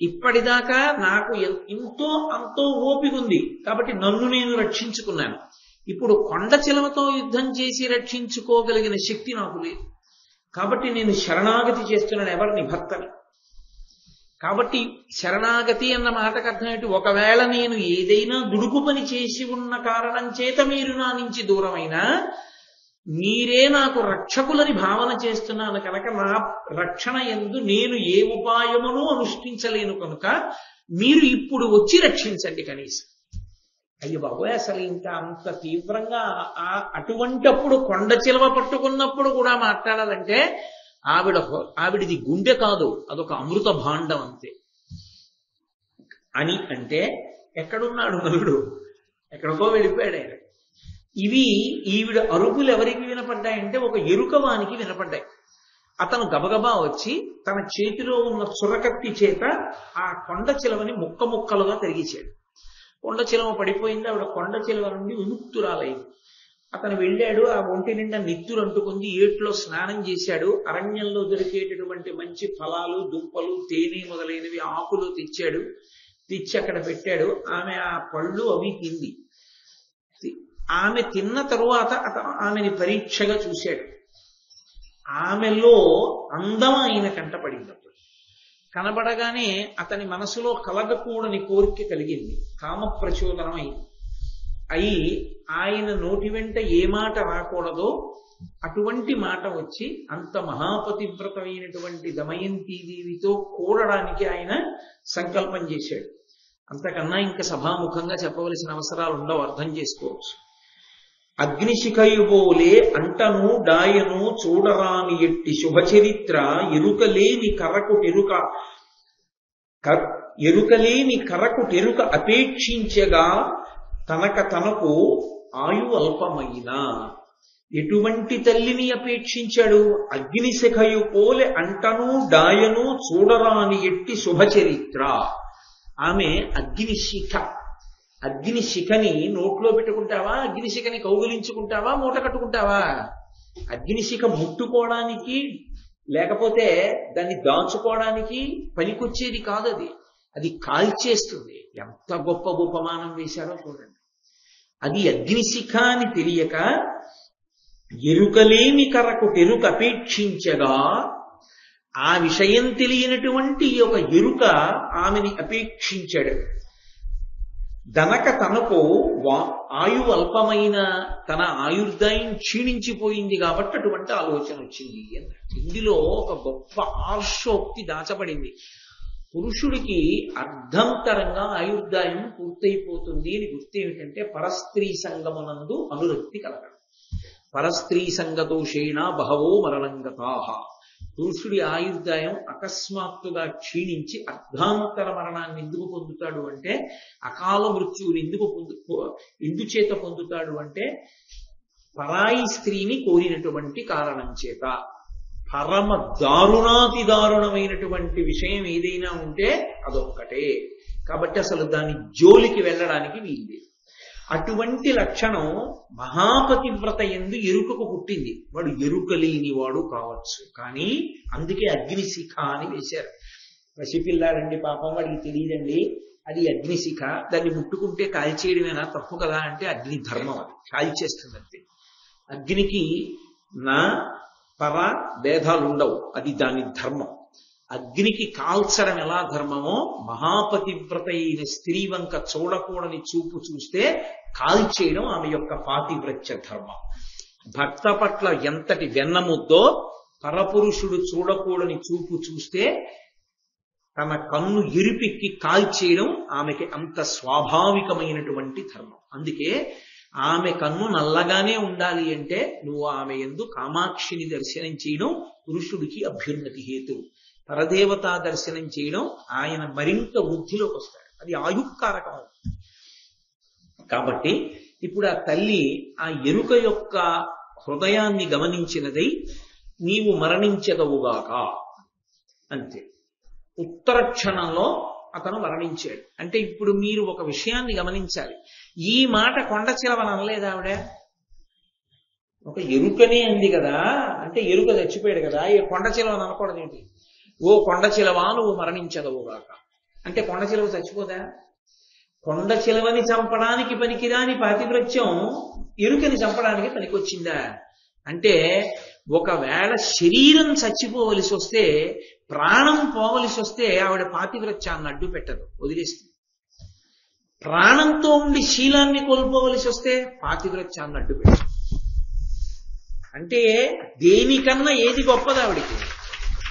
ఇప్పటిదాకా నాకు ఎంతో అంతో ఓపిక ఉంది కాబట్టి నన్ను నేను రక్షించుకున్నాను. ఇప్పుడు కొండ చిలవతో యుద్ధం చేసి రక్షించుకోగలిగిన శక్తి నాకు లేదు కాబట్టి నేను శరణాగతి చేస్తున్నాను ఎవరిని? భర్తని. కాబట్టి శరణాగతి అన్న మాటకు అర్థం ఏంటి? ఒకవేళ నేను ఏదైనా దుడుకు పని చేసి ఉన్న కారణం చేత మీరు నా నుంచి దూరమైనా మీరే నాకు రక్షకులని భావన చేస్తున్నాను కనుక నా రక్షణ యందు నేను ఏ ఉపాయమును అనుష్ఠించలేను కనుక మీరు ఇప్పుడు వచ్చి రక్షించండి కనీసం. అయ్యో బాబోయ్, అసలు ఇంకా అంత అటువంటప్పుడు కొండ చిలవ పట్టుకున్నప్పుడు కూడా మాట్లాడాలంటే ఆవిడిది గుండె కాదు, అదొక అమృత భాండం అంతే. అంటే ఎక్కడున్నాడు నలుడు? ఎక్కడికో వెళ్ళిపోయాడు ఆయన. ఈవిడ అరుపులు ఎవరికి వినపడ్డాయంటే ఒక ఎరుకవానికి వినపడ్డాయి. అతను గబగబా వచ్చి తన చేతిలో ఉన్న చురకత్తి చేత ఆ కొండ చిలవని ముక్కలుగా తిరిగిచ్చాడు. కొండ చిలవ పడిపోయింది. ఆవిడ కొండ చిలవ నుండి విముక్తురాలైంది. అతను వెళ్ళాడు, ఆ ఒంటి నిండా నిత్తులు అంటుకుంది, ఏట్లో స్నానం చేశాడు. అరణ్యంలో దొరికేటటువంటి మంచి ఫలాలు, దుంపలు, తేనె మొదలైనవి ఆకులు తెచ్చి అక్కడ పెట్టాడు. ఆమె ఆ పళ్ళు అవి తింది. ఆమె తిన్న తరువాత అతను ఆమెని పరీక్షగా చూశాడు. ఆమెలో అందం ఆయన కంటపడింది. కనబడగానే అతని మనసులో కలగకూడని కోరిక కలిగింది, కామ ప్రచోదనం అయి ఆయన నోటి వెంట ఏ మాట రాకూడదో అటువంటి మాట వచ్చి అంత మహాపతివ్రతమైనటువంటి దమయంతీదేవితో కూడడానికి ఆయన సంకల్పం చేశాడు. అంతకన్నా ఇంకా సభాముఖంగా చెప్పవలసిన అవసరాలు ఉండవు, అర్థం చేసుకోవచ్చు. అగ్నిశిఖయుబోలే అంటను డాయను చూడరాని ఎట్టి శుభచరిత్ర ఎరుకలేని కరకుటెరుక అపేక్షించగా తనకు ఆయు అల్పమైన. ఎటువంటి తల్లిని అపేక్షించాడు? అగ్నిశిఖయు పోలే అంటను డాయను చూడరాని ఎట్టి శుభచరిత్ర. ఆమె అగ్నిశిఖని నోట్లో పెట్టుకుంటావా? అగ్నిశిఖని కౌగిలించుకుంటావా? మూట కట్టుకుంటావా? అగ్నిశిఖ ముట్టుకోవడానికి లేకపోతే దాన్ని దాచుకోవడానికి పనికొచ్చేది కాదు. అది కాల్చేస్తుంది. ఎంత గొప్ప ఉపమానం వేశారో చూడండి. అది అగ్నిశిఖ అని తెలియక ఎరుకలేని కరకుటెరుక అపేక్షించగా ఆ విషయం తెలియనటువంటి ఒక ఎరుక ఆమెని అపేక్షించాడు. తనకు ఆయు అల్పమైన తన ఆయుర్దాయం క్షీణించిపోయింది కాబట్టి అటువంటి ఆలోచన వచ్చింది అన్నాడు. ఇందులో ఒక గొప్ప ఆర్షోక్తి దాచబడింది. పురుషుడికి అర్ధంతరంగా ఆయుర్దాయం పూర్తయిపోతుంది అని గుర్తు ఏమిటంటే పరస్త్రీ సంగమునందు అనురక్తి కలగడం. పరస్త్రీ సంగదోషేణ బహవో మరణంగతాః. పురుషుడి ఆయుర్దాయం అకస్మాత్తుగా క్షీణించి అర్ధాంతర మరణాన్ని ఎందుకు పొందుతాడు అంటే, అకాల మృత్యువుని ఎందుచేత పొందుతాడు అంటే పరాయి స్త్రీని కోరినటువంటి కారణం చేత. పరమ దారుణాతి దారుణమైనటువంటి విషయం ఏదైనా ఉంటే అదొక్కటే. కాబట్టి అసలు దాని జోలికి వెళ్ళడానికి వీల్లేదు. అటువంటి లక్షణం మహాపతివ్రత యందు ఎరుకకు పుట్టింది. వాడు ఎరుకలేని వాడు కావచ్చు, కానీ అందుకే అగ్నిశిఖ అని వేశారు. పసిపిల్లాడండి పాపం, వాడికి తెలియదండి. అది అగ్నిశిఖ, దాన్ని ముట్టుకుంటే కాల్చేయడమేనా, తప్పు కదా అంటే అగ్ని ధర్మం, అది కాల్చేస్తుందంతే. అగ్నికి నా పర భేదాలు ఉండవు, అది దాని ధర్మం. అగ్నికి కాల్చడం ఎలా ధర్మమో మహాపతివ్రత అయిన స్త్రీ వంక చూడకూడని చూపు చూస్తే కాల్చేయడం ఆమె యొక్క పాతివ్రత్య ధర్మం. భర్త పట్ల ఎంతటి వెన్నముద్దో పరపురుషుడు చూడకూడని చూపు చూస్తే తన కన్ను ఎరిపెక్కి కాల్చేయడం ఆమెకి అంత స్వాభావికమైనటువంటి ధర్మం. అందుకే ఆమె కన్ను నల్లగానే ఉండాలి అంటే నువ్వు ఆమె యందు కామాక్షిని దర్శనం చేయడం పురుషుడికి అభ్యున్నతి హేతు. పరదేవతా దర్శనం చేయడం ఆయన మరింత వృద్ధిలోకి వస్తాడు, అది ఆయుక్కారకం. కాబట్టి ఇప్పుడు ఆ తల్లి ఆ ఎరుక యొక్క హృదయాన్ని గమనించినదై నీవు మరణించదవుగాక అంతే. ఉత్తర క్షణంలో అతను మరణించాడు. అంటే ఇప్పుడు మీరు ఒక విషయాన్ని గమనించాలి. ఈ మాట కొండ చిలవని అనలేదు ఆవిడ, ఒక ఎరుకనే అంది కదా, అంటే ఎరుక చచ్చిపోయాడు కదా, ఈ కొండ చిలవని అనకూడదు ఏంటి? ఓ కొండ చిలవా నువ్వు మరణించదవుగాక అంటే కొండ చిలవ చచ్చిపోదా? కొండ చిలవని చంపడానికి పనికిరాని పాతివ్రత్యం ఎరుకని చంపడానికి పనికొచ్చిందా? అంటే ఒకవేళ శరీరం చచ్చిపోవలసి వస్తే, ప్రాణం పోవలసి వస్తే ఆవిడ పాతివ్రత్యాన్ని అడ్డు పెట్టదు, వదిలేస్తుంది. ప్రాణంతో ఉండి శీలాన్ని కోల్పోవలసి వస్తే పాతివ్రత్యాన్ని అడ్డు పెట్టదు. అంటే దేనికన్నా ఏది గొప్పది ఆవిడికి?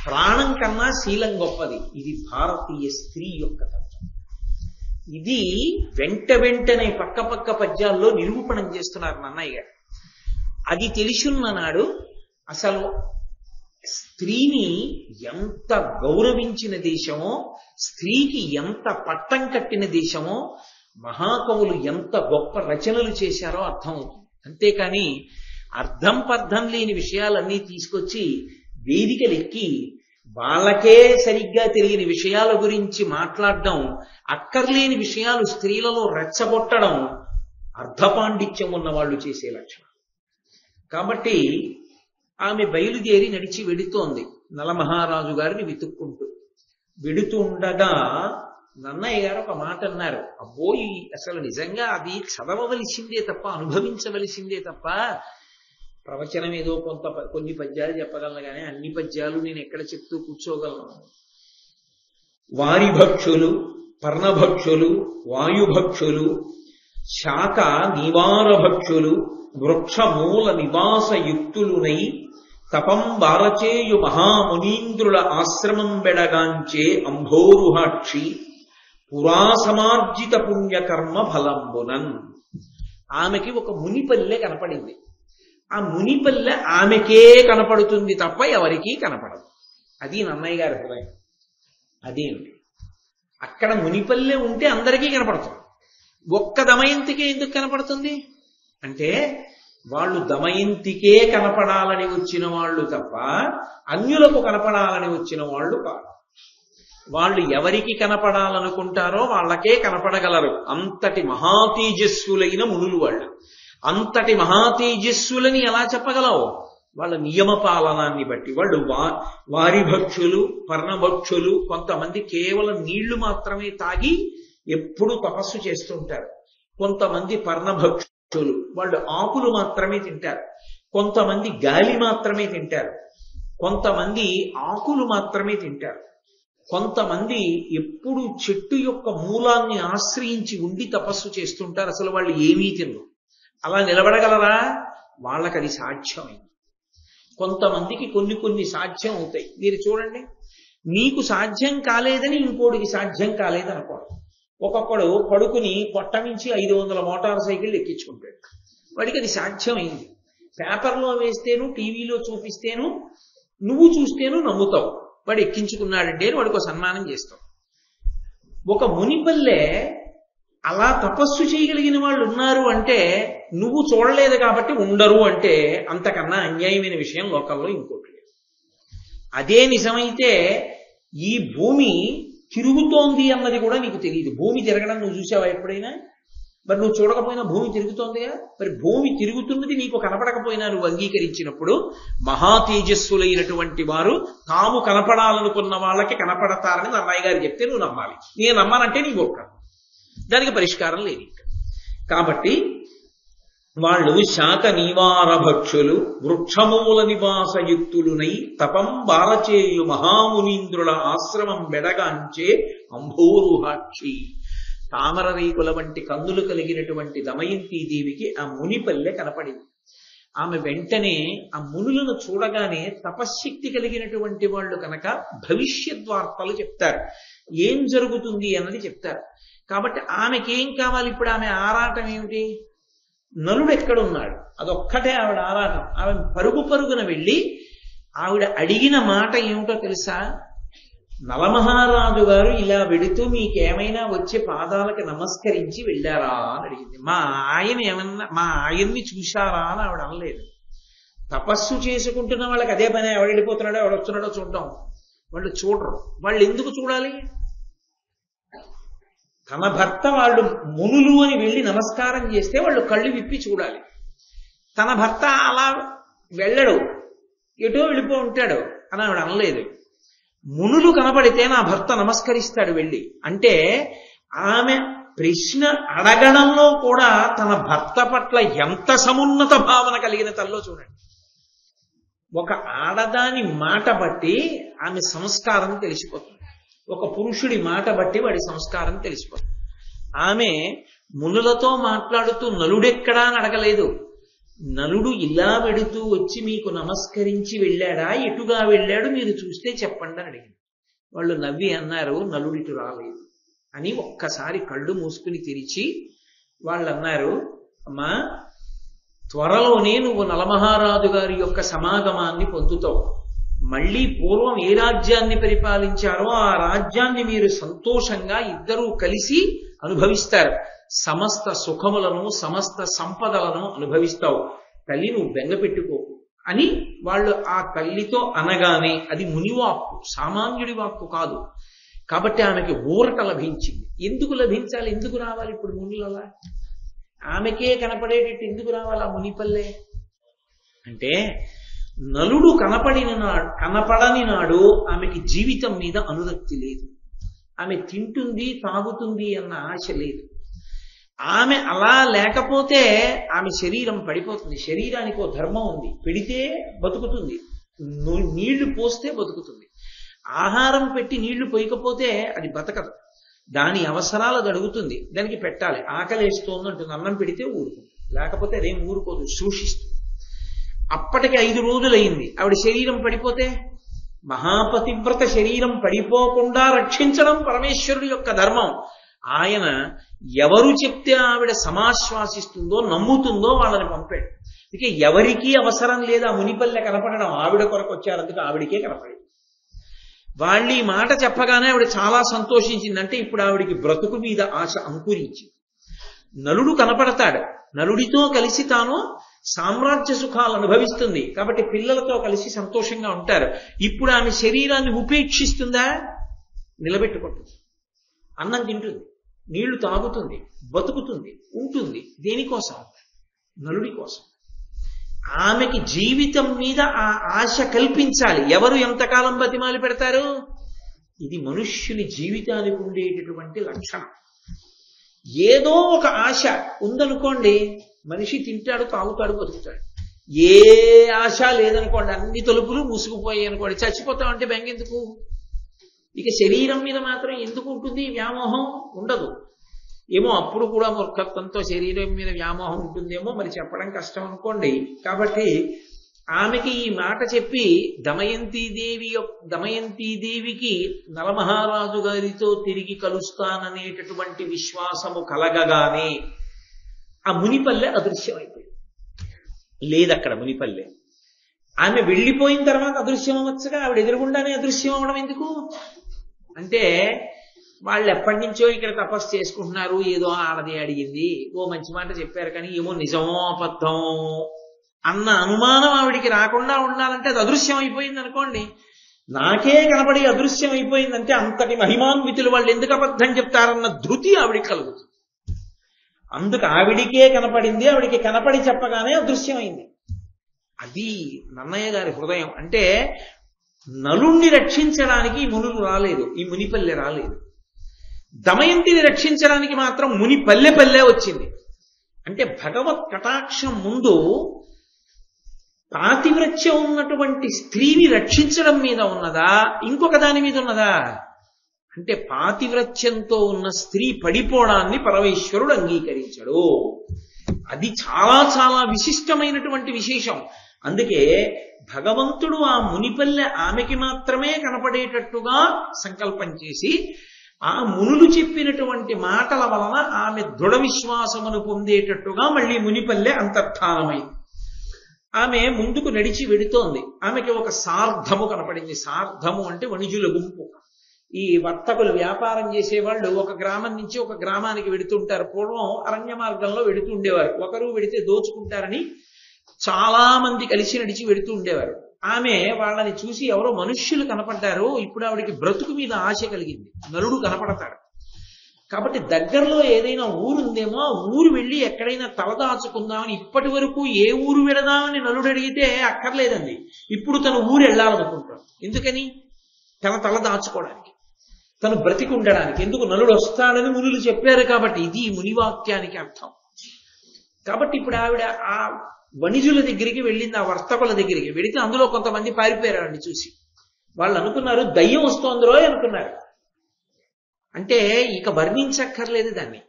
ప్రాణం కన్నా శీలం గొప్పది. ఇది భారతీయ స్త్రీ యొక్క తత్వం. ఇది వెంటనే పక్క పద్యాల్లో నిరూపణం చేస్తున్నారు నన్నయ్య గారు. అది తెలుసున్న నాడు అసలు స్త్రీని ఎంత గౌరవించిన దేశమో, స్త్రీకి ఎంత పట్టం కట్టిన దేశమో, మహాకవులు ఎంత గొప్ప రచనలు చేశారో అర్థమవుతుంది. అంతేకాని అర్థం పర్థం లేని విషయాలన్నీ తీసుకొచ్చి వేదికలెక్కి వాళ్ళకే సరిగ్గా తెలియని విషయాల గురించి మాట్లాడడం, అక్కర్లేని విషయాలు స్త్రీలలో రెచ్చగొట్టడం అర్ధపాండిత్యం ఉన్న వాళ్ళు చేసే లక్షణం. కాబట్టి ఆమె బయలుదేరి నడిచి వెడుతోంది నలమహారాజు గారిని వెతుక్కుంటూ. వెడుతూ ఉండగా నన్నయ్య గారు ఒక మాట అన్నారు, అబ్బోయి అసలు నిజంగా అది చదవవలసిందే తప్ప, అనుభవించవలసిందే తప్ప, ప్రవచనం ఏదో కొన్ని పద్యాలు చెప్పగలను కానీ అన్ని పద్యాలు నేను ఎక్కడ చెప్తూ కూర్చోగలను. వారి భక్షులు, పర్ణభక్షులు, వాయుభక్షులు, శాఖ నివార భక్షులు, వృక్షమూల నివాసయుక్తులునై తపం బారచేయు మహామునీంద్రుల ఆశ్రమం బెడగాంచే అంభోరుహాక్షి పురాసమార్జిత పుణ్యకర్మ ఫలంబునన్. ఆమెకి ఒక మునిపల్లె కనపడింది. ఆ మునిపల్లె ఆమెకే కనపడుతుంది తప్ప ఎవరికీ కనపడదు. అది నన్నయ్య గారి హృదయం. అదేంటి, అక్కడ మునిపల్లె ఉంటే అందరికీ కనపడుతుంది, ఒక్క దమయంతికే ఎందుకు కనపడుతుంది అంటే వాళ్ళు దమయంతికే కనపడాలని వచ్చిన వాళ్ళు తప్ప అన్యులకు కనపడాలని వచ్చిన వాళ్ళు కాదు. వాళ్ళు ఎవరికి కనపడాలనుకుంటారో వాళ్ళకే కనపడగలరు. అంతటి మహాతేజస్సులైన మునులు వాళ్ళు. అంతటి మహాతేజస్సులని ఎలా చెప్పగలవు? వాళ్ళ నియమ పాలనాన్ని బట్టి. వాళ్ళు వారి భక్షులు, పర్ణభక్షులు, కొంతమంది కేవలం నీళ్లు మాత్రమే తాగి ఎప్పుడు తపస్సు చేస్తుంటారు. కొంతమంది పర్ణభక్షులు, వాళ్ళు ఆకులు మాత్రమే తింటారు. కొంతమంది గాలి మాత్రమే తింటారు. కొంతమంది ఆకులు మాత్రమే తింటారు. కొంతమంది ఎప్పుడు చెట్టు యొక్క మూలాన్ని ఆశ్రయించి ఉండి తపస్సు చేస్తుంటారు. అసలు వాళ్ళు ఏమీ తినరు. అలా నిలబడగలరా? వాళ్ళకి అది సాధ్యమైంది. కొంతమందికి కొన్ని సాధ్యం అవుతాయి. మీరు చూడండి, నీకు సాధ్యం కాలేదని ఇంకోటికి సాధ్యం కాలేదనుకోండి. ఒక్కొక్కడు పడుకుని పొట్టమించి 500 మోటార్ సైకిళ్ళు ఎక్కించుకుంటాడు. వాడికి అది సాధ్యమైంది. పేపర్లో వేస్తేను, టీవీలో చూపిస్తేను, నువ్వు చూస్తేను నమ్ముతావు. వాడు ఎక్కించుకున్నాడంటే వాడికి సన్మానం చేస్తావు. ఒక మునిపల్లె అలా తపస్సు చేయగలిగిన వాళ్ళు ఉన్నారు అంటే నువ్వు చూడలేదు కాబట్టి ఉండరు అంటే అంతకన్నా అన్యాయమైన విషయం లోకల్లో ఇంకోటి లేదు. అదే నిజమైతే ఈ భూమి తిరుగుతోంది అన్నది కూడా నీకు తెలియదు. భూమి తిరగడం నువ్వు చూసావా ఎప్పుడైనా? మరి నువ్వు చూడకపోయినా భూమి తిరుగుతోందిగా. మరి భూమి తిరుగుతున్నది నీకు కనపడకపోయినా నువ్వు అంగీకరించినప్పుడు మహా తేజస్సులైనటువంటి వారు తాము కనపడాలనుకున్న వాళ్ళకి కనపడతారని నన్నయ్య గారు చెప్తే నువ్వు నమ్మాలి. నేను నమ్మానంటే నీకు ఒక్క దానికి పరిష్కారం లేదు. కాబట్టి వాళ్ళు శాక నివార భక్షులు వృక్షమూల నివాసయుక్తులునై తపం బాలచేయు మహామునీంద్రుల ఆశ్రమం బెడగాంచే అంభోరుహాక్షి. తామర రేకుల వంటి కన్నులు కలిగినటువంటి దమయంతీదేవికి ఆ మునిపల్లె కనపడింది. ఆమె వెంటనే ఆ మునులను చూడగానే తపశ్శక్తి కలిగినటువంటి వాళ్ళు కనుక భవిష్యద్వార్తలు చెప్తారు, ఏం జరుగుతుంది అన్నది చెప్తారు. కాబట్టి ఆమెకేం కావాలి? ఇప్పుడు ఆమె ఆరాటం ఏమిటి? నలుడు ఎక్కడున్నాడు అదొక్కటే ఆవిడ ఆరాటం. ఆమె పరుగు పరుగున వెళ్ళి ఆవిడ అడిగిన మాట ఏమిటో తెలుసా? నలమహారాజు గారు ఇలా వెడుతూ మీకేమైనా వచ్చే పాదాలకు నమస్కరించి వెళ్ళారా అని అడిగింది. మా ఆయన్ని చూశారా అని ఆవిడ అనలేదు. తపస్సు చేసుకుంటున్న వాళ్ళకి అదే పని, ఎవడు వెళ్ళిపోతున్నాడో ఎవడు వస్తున్నాడో చూడటం. వాళ్ళు చూడరు. వాళ్ళు ఎందుకు చూడాలి? తన భర్త వాళ్ళు మునులు అని వెళ్ళి నమస్కారం చేస్తే వాళ్ళు కళ్ళు విప్పి చూడాలి. తన భర్త అలా వెళ్ళడు, ఎటో వెళ్ళిపో ఉంటాడు అని ఆవిడ అనలేదు. మునులు కనపడితే నా భర్త నమస్కరిస్తాడు వెళ్ళి అంటే, ఆమె ప్రశ్న అడగడంలో కూడా తన భర్త పట్ల ఎంత సమున్నత భావన కలిగిన తల్లో చూడండి. ఒక ఆడదాని మాట బట్టి ఆమె సంస్కారం తెలిసిపోతుంది. ఒక పురుషుడి మాట బట్టి వాడి సంస్కారం తెలిసిపోతుంది. ఆమె మునులతో మాట్లాడుతూ నలుడెక్కడా అని అడగలేదు. నలుడు ఇలా వెడుతూ వచ్చి మీకు నమస్కరించి వెళ్ళాడా, ఎటుగా వెళ్ళాడు మీరు చూస్తే చెప్పండి అని అడిగింది. వాళ్ళు నవ్వి అన్నారు, నలుడిటు రాలేదు అని. ఒక్కసారి కళ్ళు మూసుకుని తెరిచి వాళ్ళు అన్నారు, అమ్మా త్వరలోనే నువ్వు నలమహారాజు గారి యొక్క సమాగమాన్ని పొందుతావు. మళ్ళీ పూర్వం ఏ రాజ్యాన్ని పరిపాలించారో ఆ రాజ్యాన్ని మీరు సంతోషంగా ఇద్దరూ కలిసి అనుభవిస్తారు. సమస్త సుఖములను సమస్త సంపదలను అనుభవిస్తావు. తల్లి నువ్వు బెంగ పెట్టుకోకు అని వాళ్ళు ఆ తల్లితో అనగానే, అది మునివాక్కు, సామాన్యుడి వాక్కు కాదు. కాబట్టి ఆమెకి ఊరట లభించింది. ఎందుకు లభించాలి? ఎందుకు రావాలి ఇప్పుడు మునులలా? ఆమెకే కనపడేటట్టు ఎందుకు రావాలి ఆ మునిపల్లె అంటే, నలుడు కనపడని నాడు ఆమెకి జీవితం మీద అనురక్తి లేదు. ఆమె తింటుంది తాగుతుంది అన్న ఆశ లేదు. ఆమె అలా లేకపోతే ఆమె శరీరం పడిపోతుంది. శరీరానికి ఓ ధర్మం ఉంది, పెడితే బతుకుతుంది, నీళ్లు పోస్తే బతుకుతుంది. ఆహారం పెట్టి నీళ్లు పోయకపోతే అది బతకదు. దాని అవసరాలు అడుగుతుంది, దానికి పెట్టాలి. ఆకలేస్తోంది అంటుంది, అన్నం పెడితే ఊరుకుంది, లేకపోతే అదేం ఊరుకోదు, సూషిస్తుంది. అప్పటికి 5 రోజులైంది. ఆవిడ శరీరం పడిపోతే, మహాపతివ్రత శరీరం పడిపోకుండా రక్షించడం పరమేశ్వరుడి యొక్క ధర్మం. ఆయన ఎవరు చెప్తే ఆవిడ సమాశ్వాసిస్తుందో నమ్ముతుందో వాళ్ళని పంపాడు. అందుకే ఎవరికీ అవసరం లేదు ఆ మునిపల్లె కనపడడం. ఆవిడ కొరకు వచ్చారు, అందుకే ఆవిడికే కనపడింది. వాళ్ళు ఈ మాట చెప్పగానే ఆవిడ చాలా సంతోషించింది. అంటే ఇప్పుడు ఆవిడికి బ్రతుకు మీద ఆశ అంకురించింది. నలుడు కనపడతాడు, నలుడితో కలిసి తాను సామ్రాజ్య సుఖాలు అనుభవిస్తుంది. కాబట్టి పిల్లలతో కలిసి సంతోషంగా ఉంటారు. ఇప్పుడు ఆమె శరీరాన్ని ఉపేక్షిస్తుందా? నిలబెట్టుకుంటుంది, అన్నం తింటుంది, నీళ్లు తాగుతుంది, బతుకుతుంది, ఉంటుంది. దేనికోసం? నలుడి కోసం. ఆమెకి జీవితం మీద ఆ ఆశ కల్పించాలి. ఎవరు ఎంతకాలం బతిమాలి పెడతారు? ఇది మనుష్యుని జీవితానికి ఉండేటటువంటి లక్షణం. ఏదో ఒక ఆశ ఉందనుకోండి, మనిషి తింటాడు, తాగుతాడు, బతుకుతాడు. ఏ ఆశ లేదనుకోండి, అన్ని తలుపులు మూసుకుపోయాయి అనుకోండి, చచ్చిపోతామంటే బెంగెందుకు? ఇక శరీరం మీద మాత్రం ఎందుకు ఉంటుంది వ్యామోహం? ఉండదు. ఏమో అప్పుడు కూడా మూర్ఖత్వంతో శరీరం మీద వ్యామోహం ఉంటుందేమో, మరి చెప్పడం కష్టం అనుకోండి. కాబట్టి ఆమెకి ఈ మాట చెప్పి దమయంతీదేవికి నలమహారాజు గారితో తిరిగి కలుస్తాననేటటువంటి విశ్వాసము కలగగానే ఆ మునిపల్లె అదృశ్యం అయిపోయింది. లేదక్కడ మునిపల్లె. ఆమె వెళ్ళిపోయిన తర్వాత అదృశ్యం అవ్వచ్చుగా, ఆవిడ ఎదురుగుండానే అదృశ్యం అవ్వడం ఎందుకు అంటే, వాళ్ళు ఎప్పటి నుంచో ఇక్కడ తపస్సు చేసుకుంటున్నారు, ఏదో ఆడది అడిగింది, ఓ మంచి మాట చెప్పారు, కానీ ఏమో నిజమో అబద్ధం అన్న అనుమానం ఆవిడికి రాకుండా ఉండాలంటే అది అదృశ్యం అయిపోయింది అనుకోండి. నాకే కనపడి అదృశ్యం అయిపోయిందంటే అంతటి మహిమాన్వితులు వాళ్ళు ఎందుకు అబద్ధం చెప్తారన్న ధృతి ఆవిడికి కలుగుతుంది. అందుకు ఆవిడికే కనపడింది, ఆవిడికి కనపడి చెప్పగానే అదృశ్యమైంది. అది నన్నయ్య గారి హృదయం. అంటే నలుణ్ణి రక్షించడానికి ఈ మునులు రాలేదు, ఈ మునిపల్లె రాలేదు. దమయంతిని రక్షించడానికి మాత్రం ముని పల్లె పల్లె వచ్చింది. అంటే భగవత్ కటాక్షం ముందు పాతివ్రత్యం ఉన్నటువంటి స్త్రీని రక్షించడం మీద ఉన్నదా, ఇంకొక దాని మీద ఉన్నదా? అంటే పాతివ్రత్యంతో ఉన్న స్త్రీ పడిపోవడాన్ని పరమేశ్వరుడు అంగీకరించడు. అది చాలా చాలా విశిష్టమైనటువంటి విశేషం. అందుకే భగవంతుడు ఆ మునిపల్లె ఆమెకి మాత్రమే కనపడేటట్టుగా సంకల్పం చేసి ఆ మునులు చెప్పినటువంటి మాటల వలన ఆమె దృఢ విశ్వాసమును పొందేటట్టుగా మళ్ళీ మునిపల్లె అంతర్ధానమైంది. ఆమె ముందుకు నడిచి వెడుతోంది. ఆమెకి ఒక సార్ధము కనపడింది. సార్ధము అంటే వణిజుల గుంపు. ఈ వర్తకులు వ్యాపారం చేసేవాళ్ళు ఒక గ్రామం నుంచి ఒక గ్రామానికి వెడుతుంటారు. పూర్వం అరణ్య మార్గంలో వెడుతూ ఉండేవారు. ఒకరు వెడితే దోచుకుంటారని చాలా మంది కలిసి నడిచి వెడుతూ ఉండేవారు. ఆమె వాళ్ళని చూసి ఎవరో మనుష్యులు కనపడ్డారు. ఇప్పుడు ఆవిడికి బ్రతుకు మీద ఆశ కలిగింది. నలుడు కనపడతాడు కాబట్టి దగ్గరలో ఏదైనా ఊరుందేమో ఆ ఊరు వెళ్ళి ఎక్కడైనా తలదాచుకుందామని, ఇప్పటి వరకు ఏ ఊరు వెళదామని నలుడు అడిగితే అక్కర్లేదండి. ఇప్పుడు తను ఊరు వెళ్ళాలనుకుంటాడు. ఎందుకని? తన తల దాచుకోవడానికి, తను బ్రతికి ఉండడానికి. ఎందుకు? నలుడు వస్తాడని మునులు చెప్పారు కాబట్టి. ఇది మునివాక్యానికి అర్థం. కాబట్టి ఇప్పుడు ఆవిడ ఆ వణిజుల దగ్గరికి వెళ్ళింది, ఆ వర్తకుల దగ్గరికి వెళితే అందులో కొంతమంది పారిపోయారండి చూసి. వాళ్ళు అనుకున్నారు దయ్యం వస్తోందిరో అనుకున్నారు. అంటే ఇక వర్ణించక్కర్లేదు దాన్ని.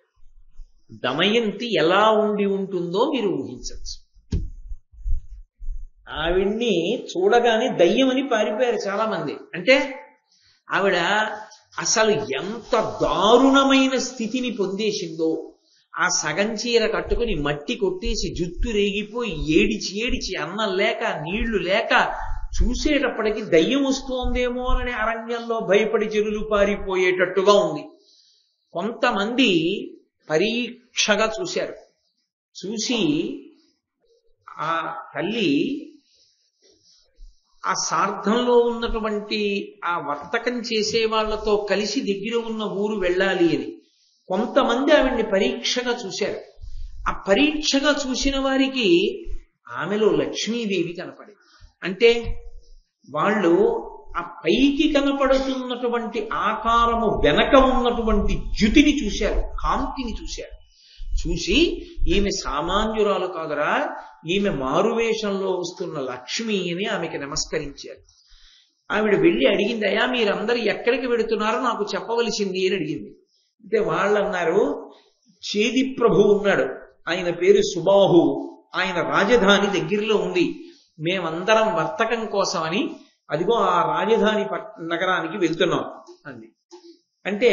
దమయంతి ఎలా ఉండి ఉంటుందో మీరు ఊహించవచ్చు. ఆవిడ్ని చూడగానే దయ్యమని పారిపోయారు చాలా మంది. అంటే ఆవిడ అసలు ఎంత దారుణమైన స్థితిని పొందేసిందో. ఆ సగం చీర కట్టుకుని మట్టి కొట్టేసి జుట్టు రేగిపోయి ఏడిచి ఏడిచి అన్నం లేక నీళ్లు లేక చూసేటప్పటికి దయ్యం వస్తోందేమో అని అరణ్యంలో భయపడి జనులు పారిపోయేటట్టుగా ఉంది. కొంతమంది పరీక్షగా చూశారు. చూసి ఆ తల్లి ఆ సార్థంలో ఉన్నటువంటి ఆ వర్తకం చేసే వాళ్లతో కలిసి దగ్గర ఉన్న ఊరు వెళ్ళాలి అని కొంతమంది ఆవిడ్ని పరీక్షగా చూశారు. ఆ పరీక్షగా చూసిన వారికి ఆమెలో లక్ష్మీదేవి కనపడింది. అంటే వాళ్ళు ఆ పైకి కనపడుతున్నటువంటి ఆకారము వెనక ఉన్నటువంటి జ్యుతిని చూశారు, కాంతిని చూశారు. చూసి ఈమె సామాన్యురాలు కాదురా, ఈమె మారువేషంలో వస్తున్న లక్ష్మి అని ఆమెకి నమస్కరించారు. ఆవిడ వెళ్ళి అడిగింది, అయ్యా మీరందరూ ఎక్కడికి వెడుతున్నారో నాకు చెప్పవలసింది అని అడిగింది. అంటే వాళ్ళు అన్నారు, చేది ప్రభు ఉన్నాడు, ఆయన పేరు సుబాహు, ఆయన రాజధాని దగ్గరలో ఉంది, మేమందరం వర్తకం కోసమని అదిగో ఆ రాజధాని నగరానికి వెళ్తున్నాం అంది. అంటే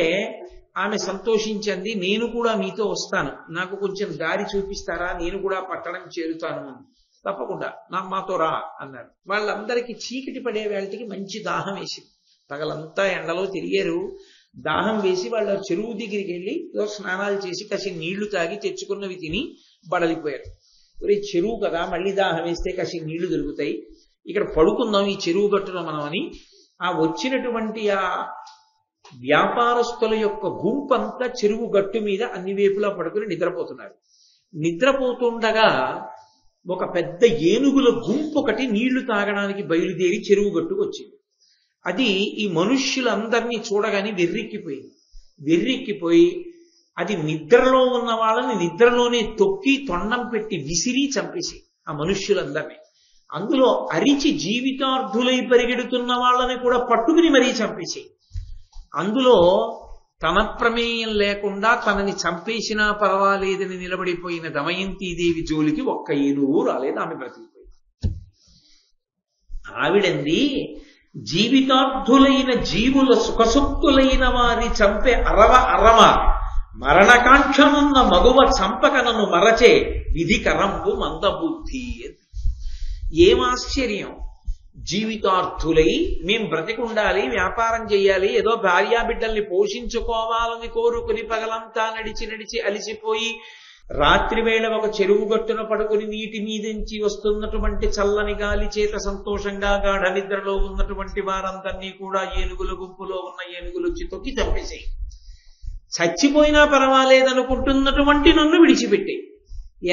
ఆమె సంతోషించింది, నేను కూడా మీతో వస్తాను, నాకు కొంచెం దారి చూపిస్తారా, నేను కూడా పట్టణం చేరుతాను అని. తప్పకుండా మాతో రా అన్నారు. వాళ్ళందరికీ చీకటి పడే వేళకి మంచి దాహం వేసింది. పగలంతా ఎండలో తిరిగారు. దాహం వేసి వాళ్ళ చెరువు దగ్గరికి వెళ్ళి స్నానాలు చేసి కసి నీళ్లు తాగి తెచ్చుకున్నవి తిని బడలిపోయారు. ఒరే చెరువు కదా, మళ్ళీ దాహం వేస్తే కసి నీళ్లు దొరుకుతాయి, ఇక్కడ పడుకుందాం ఈ చెరువు గట్టున మనం అని ఆ వచ్చినటువంటి ఆ వ్యాపారస్తుల యొక్క గుంపంతా చెరువు గట్టు మీద అన్ని వైపులా పడుకుని నిద్రపోతున్నారు. నిద్రపోతుండగా ఒక పెద్ద ఏనుగుల గుంపు ఒకటి నీళ్లు తాగడానికి బయలుదేరి చెరువు గట్టుకు వచ్చింది. అది ఈ మనుష్యులందరినీ చూడగానే వెర్రెక్కిపోయింది. వెర్రెక్కిపోయి అది నిద్రలో ఉన్న వాళ్ళని నిద్రలోనే తొక్కి తొండం పెట్టి విసిరి చంపేసి ఆ మనుష్యులందరినీ, అందులో అరిచి జీవితార్థులై పరిగెడుతున్న వాళ్ళని కూడా పట్టుకుని మరీ చంపేసి, అందులో తన ప్రమేయం లేకుండా తనని చంపేసినా పర్వాలేదని నిలబడిపోయిన దమయంతీదేవి జోలికి ఒక్క ఏనుగు రాలేదు. ఆమె బ్రతికిపోయింది. ఆవిడంది, జీవితార్థులైన జీవుల సుఖసుక్తులైన వారి చంపే అరవ మరణకాంక్షనున్న మగువ చంపకనను మరచే విధికరంబు మందబుద్ధి. ఏం ఆశ్చర్యం! జీవితార్థులై మేం బ్రతికుండాలి, వ్యాపారం చేయాలి, ఏదో భార్యాబిడ్డల్ని పోషించుకోవాలని కోరుకుని పగలంతా నడిచి నడిచి అలిసిపోయి రాత్రి వేళ ఒక చెరువు గట్టున పడుకుని నీటి మీదించి వస్తున్నటువంటి చల్లని గాలి చేత సంతోషంగా గాఢ నిద్రలో ఉన్నటువంటి వారందరినీ కూడా ఏనుగుల గుంపులో ఉన్న ఏనుగులు వచ్చి తొక్కి చంపేసాయి. చచ్చిపోయినా పర్వాలేదనుకుంటున్నటువంటి నన్ను విడిచిపెట్టే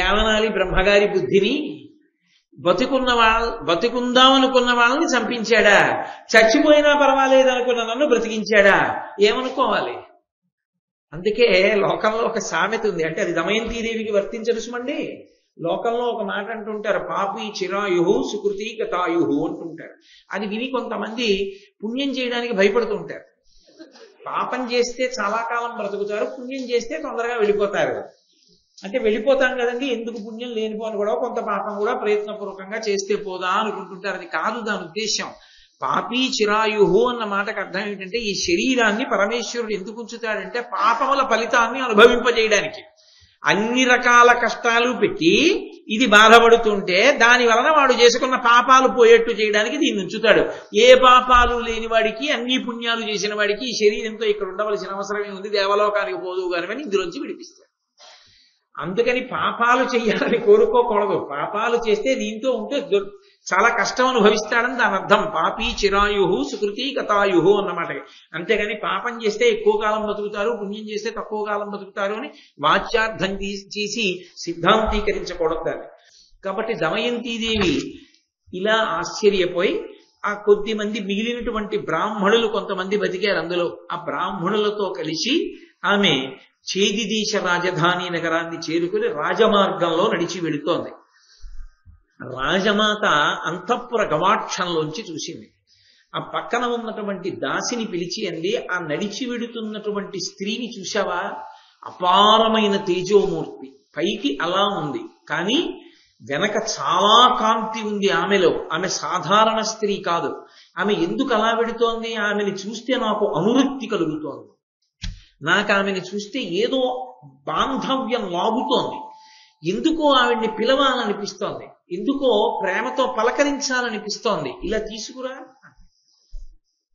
ఏమనాలి బ్రహ్మగారి బుద్ధిని? బతుకుందామనుకున్న వాళ్ళని చంపించాడా? చచ్చిపోయినా పర్వాలేదనుకున్న నన్ను బ్రతికించాడా? ఏమనుకోవాలి? అందుకే లోకంలో ఒక సామెత ఉంది, అంటే అది దమయంతీదేవికి వర్తించదు సుమండి. లోకంలో ఒక మాట అంటుంటారు, పాపి చిరాయుహు సుకృతి గతాయుహు అంటుంటారు. అది విని కొంతమంది పుణ్యం చేయడానికి భయపడుతుంటారు. పాపం చేస్తే చాలా కాలం బ్రతుకుతారు, పుణ్యం చేస్తే తొందరగా వెళ్ళిపోతారు. అంటే వెళ్ళిపోతాం కదండి, ఎందుకు పుణ్యం లేనిపోని కూడా కొంత పాపం కూడా ప్రయత్నపూర్వకంగా చేస్తే పోదా అనుకుంటుంటారు. అది కాదు దాని ఉద్దేశం. పాపీ చిరాయుహు అన్న మాటకు అర్థం ఏంటంటే, ఈ శరీరాన్ని పరమేశ్వరుడు ఎందుకు ఉంచుతాడంటే పాపముల ఫలితాన్ని అనుభవింపజేయడానికి. అన్ని రకాల కష్టాలు పెట్టి ఇది బాధపడుతుంటే దాని వలన వాడు చేసుకున్న పాపాలు పోయేట్టు చేయడానికి దీన్ని ఉంచుతాడు. ఏ పాపాలు లేని వాడికి, అన్ని పుణ్యాలు చేసిన వాడికి ఈ శరీరంతో ఇక్కడ ఉండవలసిన అవసరమే ఉంది, దేవలోకానికి పోదు కానీ ఇందులోంచి విడిపిస్తాడు. అందుకని పాపాలు చెయ్యాలని కోరుకోకూడదు. పాపాలు చేస్తే దీంతో ఉంటే చాలా కష్టం అనుభవిస్తాడని దాని అర్థం. పాపీ చిరాయుహు సుకృతి గతాయుహు అన్నమాట. అంతేగాని పాపం చేస్తే ఎక్కువ కాలం బతుకుతారు, పుణ్యం చేస్తే తక్కువ కాలం బతుకుతారు అని వాచ్యార్థం చేసి సిద్ధాంతీకరించకూడదు దాన్ని. కాబట్టి దమయంతీదేవి ఇలా ఆశ్చర్యపోయి ఆ కొద్ది మంది మిగిలినటువంటి బ్రాహ్మణులు కొంతమంది బతికారు అందులో. ఆ బ్రాహ్మణులతో కలిసి ఆమె చేదిదేశ రాజధాని నగరాన్ని చేరుకుని రాజమార్గంలో నడిచి వెళుతోంది. రాజమాత అంతఃపుర గవాక్షంలోంచి చూసింది. ఆ పక్కన ఉన్నటువంటి దాసిని పిలిచి అంది, ఆ నడిచి వెడుతున్నటువంటి స్త్రీని చూశావా? అపారమైన తేజోమూర్తి, పైకి అలా ఉంది కానీ వెనక చాలా కాంతి ఉంది ఆమెలో. ఆమె సాధారణ స్త్రీ కాదు. ఆమె ఎందుకు అలా వెడుతోంది? ఆమెని చూస్తే నాకు అనురక్తి కలుగుతోంది. నాకు ఆమెను చూస్తే ఏదో బాంధవ్యం లాగుతోంది. ఎందుకో ఆవిడ్ని పిలవాలనిపిస్తోంది, ఎందుకో ప్రేమతో పలకరించాలనిపిస్తోంది. ఇలా తీసుకురా.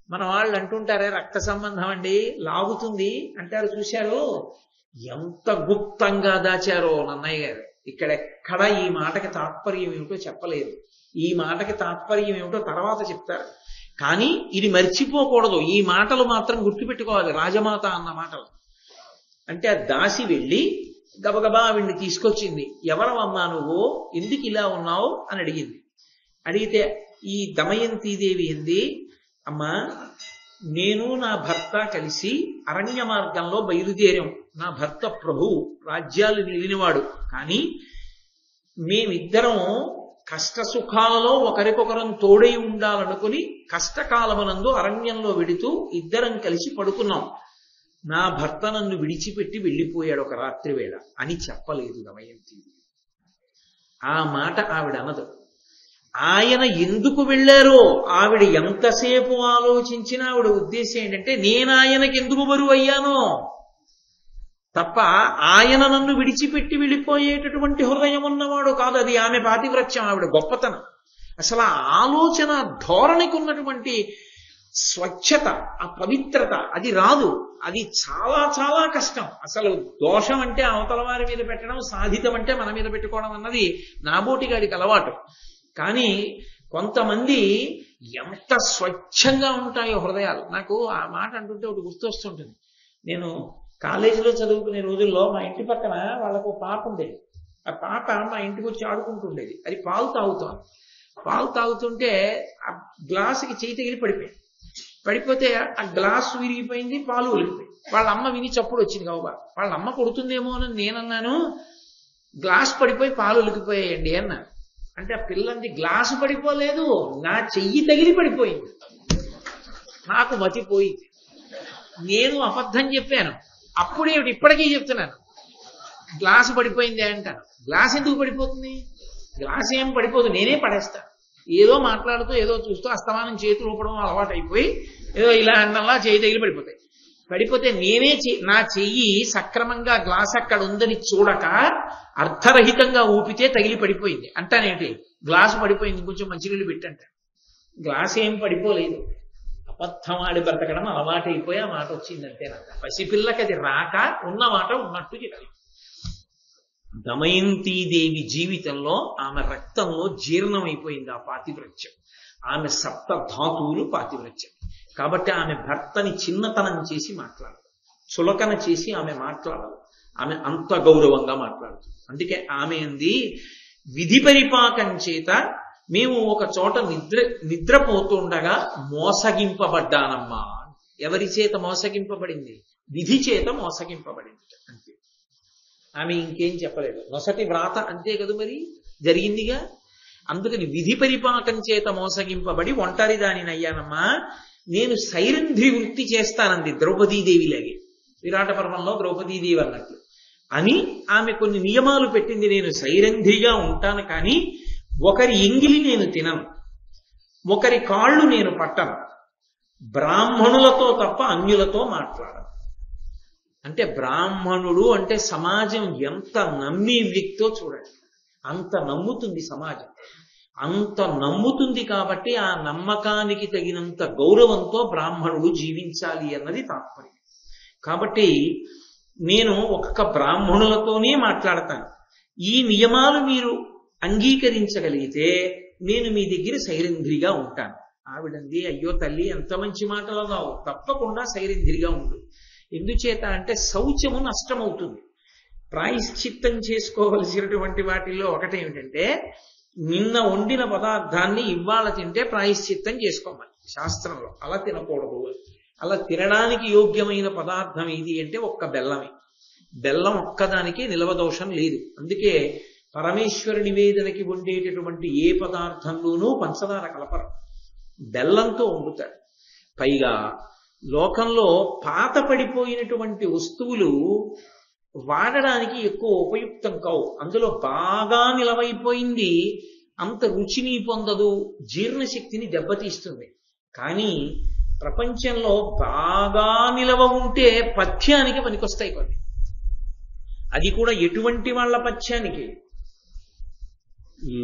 మన వాళ్ళు అంటుంటారే, రక్త సంబంధం అండి లాగుతుంది అంటారు. చూశారు ఎంత గుప్తంగా దాచారో నన్నయ్య గారు. ఇక్కడెక్కడ ఈ మాటకి తాత్పర్యం ఏమిటో చెప్పలేదు. ఈ మాటకి తాత్పర్యం ఏమిటో తర్వాత చెప్తారు. కానీ ఇది మర్చిపోకూడదు. ఈ మాటలు మాత్రం గుర్తుపెట్టుకోవాలి. రాజమాత అన్న మాటలు అంటే ఆ దాసి వెళ్ళి గబగబా ఆవిడ్ని తీసుకొచ్చింది. ఎవరమ్మా నువ్వు, ఎందుకు ఇలా ఉన్నావు అని అడిగింది. అడిగితే ఈ దమయంతీదేవి ఏంది, అమ్మా నేను నా భర్త కలిసి అరణ్య మార్గంలో బయలుదేరాం. నా భర్త ప్రభు, రాజ్యాలు నిలినివాడు. కానీ మేమిద్దరం కష్ట సుఖాలలో ఒకరికొకరం తోడై ఉండాలనుకుని కష్టకాలమునందు అరణ్యంలో వెడుతూ ఇద్దరం కలిసి పడుకున్నాం. నా భర్త నన్ను విడిచిపెట్టి వెళ్ళిపోయాడు ఒక రాత్రి వేళ అని చెప్పలేదు దమయంతి. ఆ మాట ఆవిడ అనదు. ఆయన ఎందుకు వెళ్ళారో ఆవిడ ఎంతసేపు ఆలోచించినా ఆవిడ ఉద్దేశం ఏంటంటే, నేను ఆయనకి ఎందుకు బరువు అయ్యానో తప్ప ఆయన నన్ను విడిచిపెట్టి వెళ్ళిపోయేటటువంటి హృదయం ఉన్నవాడు కాదు. అది ఆమె పాతివ్రత్యం, ఆవిడ గొప్పతనం. అసలు ఆ ఆలోచన ధోరణికి ఉన్నటువంటి స్వచ్ఛత, ఆ పవిత్రత అది రాదు. అది చాలా చాలా కష్టం. అసలు దోషం అంటే అవతల వారి మీద పెట్టడం, సాధితం అంటే మన మీద పెట్టుకోవడం అన్నది నాబోటిగాడికి అలవాటు. కానీ కొంతమంది ఎంత స్వచ్ఛంగా ఉంటాయో హృదయాలు. నాకు ఆ మాట అంటుంటే ఒకటి గుర్తొస్తుంటుంది. నేను కాలేజీలో చదువుకునే రోజుల్లో మా ఇంటి పక్కన వాళ్ళకు పాప ఉండేది. ఆ పాప మా ఇంటికి వచ్చి ఆడుకుంటుండేది. అది పాలు తాగుతోంది. పాలు తాగుతుంటే ఆ గ్లాసుకి చేయి తగిలి పడిపోతే ఆ గ్లాసు విరిగిపోయింది, పాలు ఒలిగిపోయింది. వాళ్ళ అమ్మ విని చప్పుడు వచ్చింది కాబా. వాళ్ళ అమ్మ కొడుతుందేమో అని నేనన్నాను, గ్లాసు పడిపోయి పాలు ఒలిగిపోయాయండి అన్నాను. అంటే ఆ పిల్లంది గ్లాసు పడిపోలేదు, నా చెయ్యి తగిలి పడిపోయింది. నాకు మతిపోయింది. నేను అబద్ధం చెప్పాను. అప్పుడేమిటి ఇప్పటికీ చెప్తున్నాను, గ్లాసు పడిపోయింది అంటాను. గ్లాస్ ఎందుకు పడిపోతుంది? గ్లాస్ ఏం పడిపోదు, నేనే పడేస్తాను. ఏదో మాట్లాడుతూ ఏదో చూస్తూ అస్తమానం చేతులు ఊపడం అలవాటు అయిపోయి ఏదో ఇలా అన్నలా చేయి తగిలి పడిపోతాయి. పడిపోతే నేనే నా చెయ్యి సక్రమంగా గ్లాస్ అక్కడ ఉందని చూడక అర్థరహితంగా ఊపితే తగిలి పడిపోయింది అంటానేంటి. గ్లాసు పడిపోయింది, కొంచెం మంచినీళ్ళు పెట్టంట. గ్లాస్ ఏం పడిపోలేదు. అబద్ధం ఆడి బ్రతకడం అలవాటు అయిపోయి ఆ మాట వచ్చిందంటే నాకు. పసిపిల్లకి అది రాక ఉన్న మాట ఉన్నట్టు చెప్పాలి. దమయంతీదేవి జీవితంలో ఆమె రక్తంలో జీర్ణమైపోయింది ఆ పాతివ్రత్యం. ఆమె సప్త ధాతువులు పాతివ్రత్యం. కాబట్టి ఆమె భర్తని చిన్నతనం చేసి మాట్లాడదు, చులకన చేసి ఆమె మాట్లాడదు. ఆమె అంత గౌరవంగా మాట్లాడుతుంది. అందుకే ఆమె అంది, విధి పరిపాకం చేత మేము ఒక చోట నిద్రపోతుండగా మోసగింపబడ్డానమ్మా. ఎవరి చేత మోసగింపబడింది? విధి చేత మోసగింపబడింది అంతే. ఆమె ఇంకేం చెప్పలేదు. నొసటి వ్రాత అంతే కదా మరి జరిగిందిగా. అందుకని విధి పరిపాకం చేత మోసగింపబడి ఒంటరి దానినయ్యానమ్మా, నేను సైరంధ్రి వృత్తి చేస్తానంది ద్రౌపదీదేవిలాగే. విరాట పర్వంలో ద్రౌపదీదేవి అన్నట్లు అని ఆమె కొన్ని నియమాలు పెట్టింది. నేను సైరంధ్రిగా ఉంటాను, కానీ ఒకరి ఎంగిలి నేను తినను, ఒకరి కాళ్ళు నేను పట్టను, బ్రాహ్మణులతో తప్ప అన్యులతో మాట్లాడను. అంటే బ్రాహ్మణుడు అంటే సమాజం ఎంత నమ్మే వ్యక్తో చూడండి. అంత నమ్ముతుంది సమాజం, అంత నమ్ముతుంది. కాబట్టి ఆ నమ్మకానికి తగినంత గౌరవంతో బ్రాహ్మణుడు జీవించాలి అన్నది తాత్పర్యం. కాబట్టి నేను ఒక్క బ్రాహ్మణులతోనే మాట్లాడతాను. ఈ నియమాలు మీరు అంగీకరించగలిగితే నేను మీ దగ్గర సైరంధ్రిగా ఉంటాను. ఆవిడంది, అయ్యో తల్లి ఎంత మంచి మాటలు అన్నావు, తప్పకుండా సైరంధ్రిగా ఉండు. ఎందుచేత అంటే శౌచము నష్టమవుతుంది. ప్రాయశ్చిత్తం చేసుకోవలసినటువంటి వాటిల్లో ఒకటేమిటంటే, నిన్న వండిన పదార్థాన్ని ఇవాళ తింటే ప్రాయశ్చిత్తం చేసుకోమని శాస్త్రంలో. అలా తినకూడదు. అలా తినడానికి యోగ్యమైన పదార్థం ఏది అంటే ఒక్క బెల్లమే. బెల్లం ఒక్కదానికి నిలవదోషం లేదు. అందుకే పరమేశ్వర నివేదనకి వండేటటువంటి ఏ పదార్థంలోనూ పంచదార కలపరు, బెల్లంతో వండుతాడు. పైగా లోకంలో పాత పడిపోయినటువంటి వస్తువులు వాడడానికి ఎక్కువ ఉపయుక్తం కావు. అందులో బాగా నిలవైపోయింది అంత రుచిని పొందదు, జీర్ణశక్తిని దెబ్బతీస్తుంది. కానీ ప్రపంచంలో బాగా నిలవ ఉంటే పథ్యానికి పనికొస్తాయి కొన్ని. అది కూడా ఎటువంటి వాళ్ళ పథ్యానికి?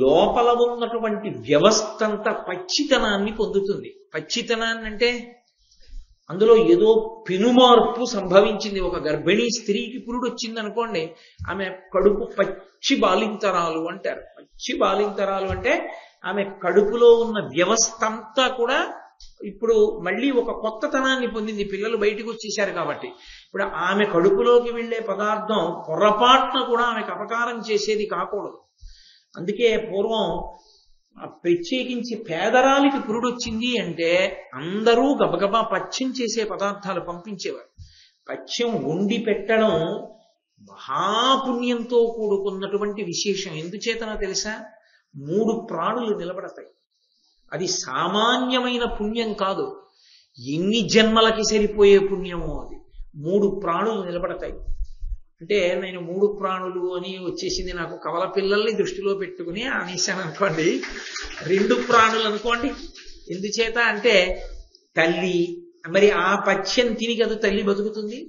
లోపల ఉన్నటువంటి వ్యవస్థ అంతా పచ్చితనాన్ని పొందుతుంది. పచ్చితనాన్ని అంటే అందులో ఏదో పెనుమార్పు సంభవించింది. ఒక గర్భిణీ స్త్రీకి పురుడు వచ్చింది అనుకోండి, ఆమె కడుపు పచ్చి బాలింతరాలు అంటారు. పచ్చి బాలింతరాలు అంటే ఆమె కడుపులో ఉన్న వ్యవస్థ అంతా కూడా ఇప్పుడు మళ్ళీ ఒక కొత్తతనాన్ని పొందింది. పిల్లలు బయటకు వచ్చేసారు కాబట్టి ఇప్పుడు ఆమె కడుపులోకి వెళ్లే పదార్థం పొరపాటున కూడా ఆమెకు అపకారం చేసేది కాకూడదు. అందుకే పూర్వం ప్రత్యేకించి పేదరాలికి పురుడొచ్చింది అంటే అందరూ గబగబా పథ్యం చేసే పదార్థాలు పంపించేవారు. పథ్యం వండి పెట్టడం మహాపుణ్యంతో కూడుకున్నటువంటి విశేషం. ఎందుచేతనో తెలుసా? 3 ప్రాణులు నిలబడతాయి. అది సామాన్యమైన పుణ్యం కాదు, ఎన్ని జన్మలకి సరిపోయే పుణ్యమో అది. 3 ప్రాణులు నిలబడతాయి. అంటే నేను 3 ప్రాణులు అని వచ్చేసింది, నాకు కవల పిల్లల్ని దృష్టిలో పెట్టుకుని అనేసాను అనుకోండి. 2 ప్రాణులు అనుకోండి. ఎందుచేత అంటే తల్లి, మరి ఆ పథ్యం తిని కదా తల్లి బతుకుతుంది.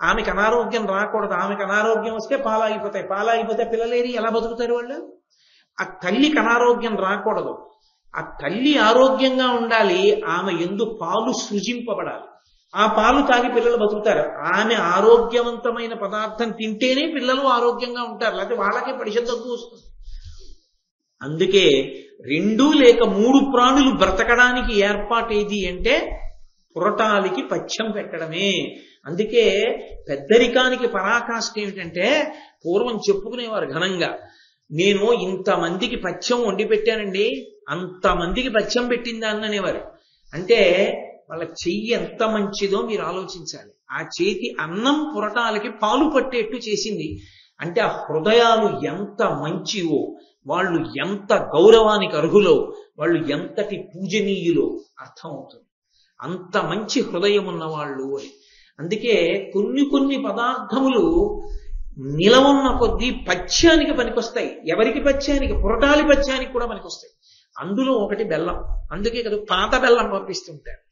ఆమెకు అనారోగ్యం రాకూడదు. ఆమెకు అనారోగ్యం వస్తే పాలాగిపోతాయి. పాలాగిపోతే పిల్లలేరి ఎలా బతుకుతారు వాళ్ళు? ఆ తల్లికి అనారోగ్యం రాకూడదు. ఆ తల్లి ఆరోగ్యంగా ఉండాలి. ఆమె యందు పాలు సృజింపబడాలి. ఆ పాలు తాగి పిల్లలు బతుకుతారు. ఆమె ఆరోగ్యవంతమైన పదార్థం తింటేనే పిల్లలు ఆరోగ్యంగా ఉంటారు, లేకపోతే వాళ్ళకే పరిశుద్ధత వస్తుంది. అందుకే 2 లేక 3 ప్రాణులు బ్రతకడానికి ఏర్పాటేది అంటే పురటాలికి పథ్యం పెట్టడమే. అందుకే పెద్దరికానికి పరాకాష్ఠ ఏమిటంటే, పూర్వం చెప్పుకునేవారు ఘనంగా, నేను ఇంతమందికి పథ్యం వండి పెట్టానండి, అంతమందికి పథ్యం పెట్టిందా అనేవారు. అంటే వాళ్ళ చెయ్యి ఎంత మంచిదో మీరు ఆలోచించాలి. ఆ చేతి అన్నం పురటాలకి పాలు పట్టేట్టు చేసింది. అంటే ఆ హృదయాలు ఎంత మంచివో, వాళ్ళు ఎంత గౌరవానికి అర్హులో, వాళ్ళు ఎంతటి పూజనీయులో అర్థమవుతుంది. అంత మంచి హృదయం ఉన్నవాళ్ళు అని. అందుకే కొన్ని పదార్థములు నిలవున్న కొద్దీ పథ్యానికి పనికొస్తాయి. ఎవరికి పథ్యానికి? పురటాలి పథ్యానికి కూడా పనికొస్తాయి. అందులో ఒకటి బెల్లం. అందుకే కదా పాత బెల్లం పంపిస్తుంటారు.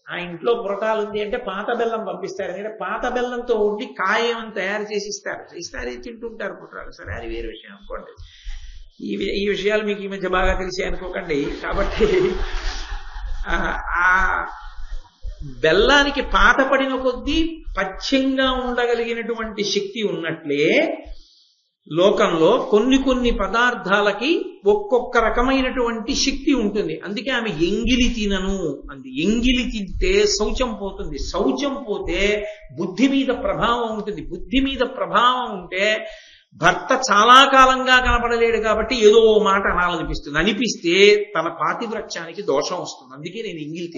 ఆ ఇంట్లో పురటాలు ఉంది అంటే పాత బెల్లం పంపిస్తారు. ఎందుకంటే పాత బెల్లంతో ఉండి కాయం తయారు చేసి ఇస్తారు. తింటుంటారు పురటాలు. సరే, అది వేరే విషయం అనుకోండి. ఈ విషయాలు మీకు ఈ మధ్య బాగా తెలిసాయి అనుకోకండి. కాబట్టి ఆ బెల్లానికి పాత పడిన కొద్దీ పథ్యంగా ఉండగలిగినటువంటి శక్తి ఉన్నట్లే లోకంలో కొన్ని పదార్థాలకి ఒక్కొక్క రకమైనటువంటి శక్తి ఉంటుంది. అందుకే ఆమె ఎంగిలి తినను అంది. ఎంగిలి తింటే శౌచం పోతుంది. శౌచం పోతే బుద్ధి మీద ప్రభావం ఉంటుంది. బుద్ధి మీద ప్రభావం ఉంటే భర్త చాలా కాలంగా కనపడలేడు కాబట్టి ఏదో మాట అనాలనిపిస్తుంది. అనిపిస్తే తన పాతివ్రత్యానికి దోషం వస్తుంది. అందుకే నేను ఎంగిలి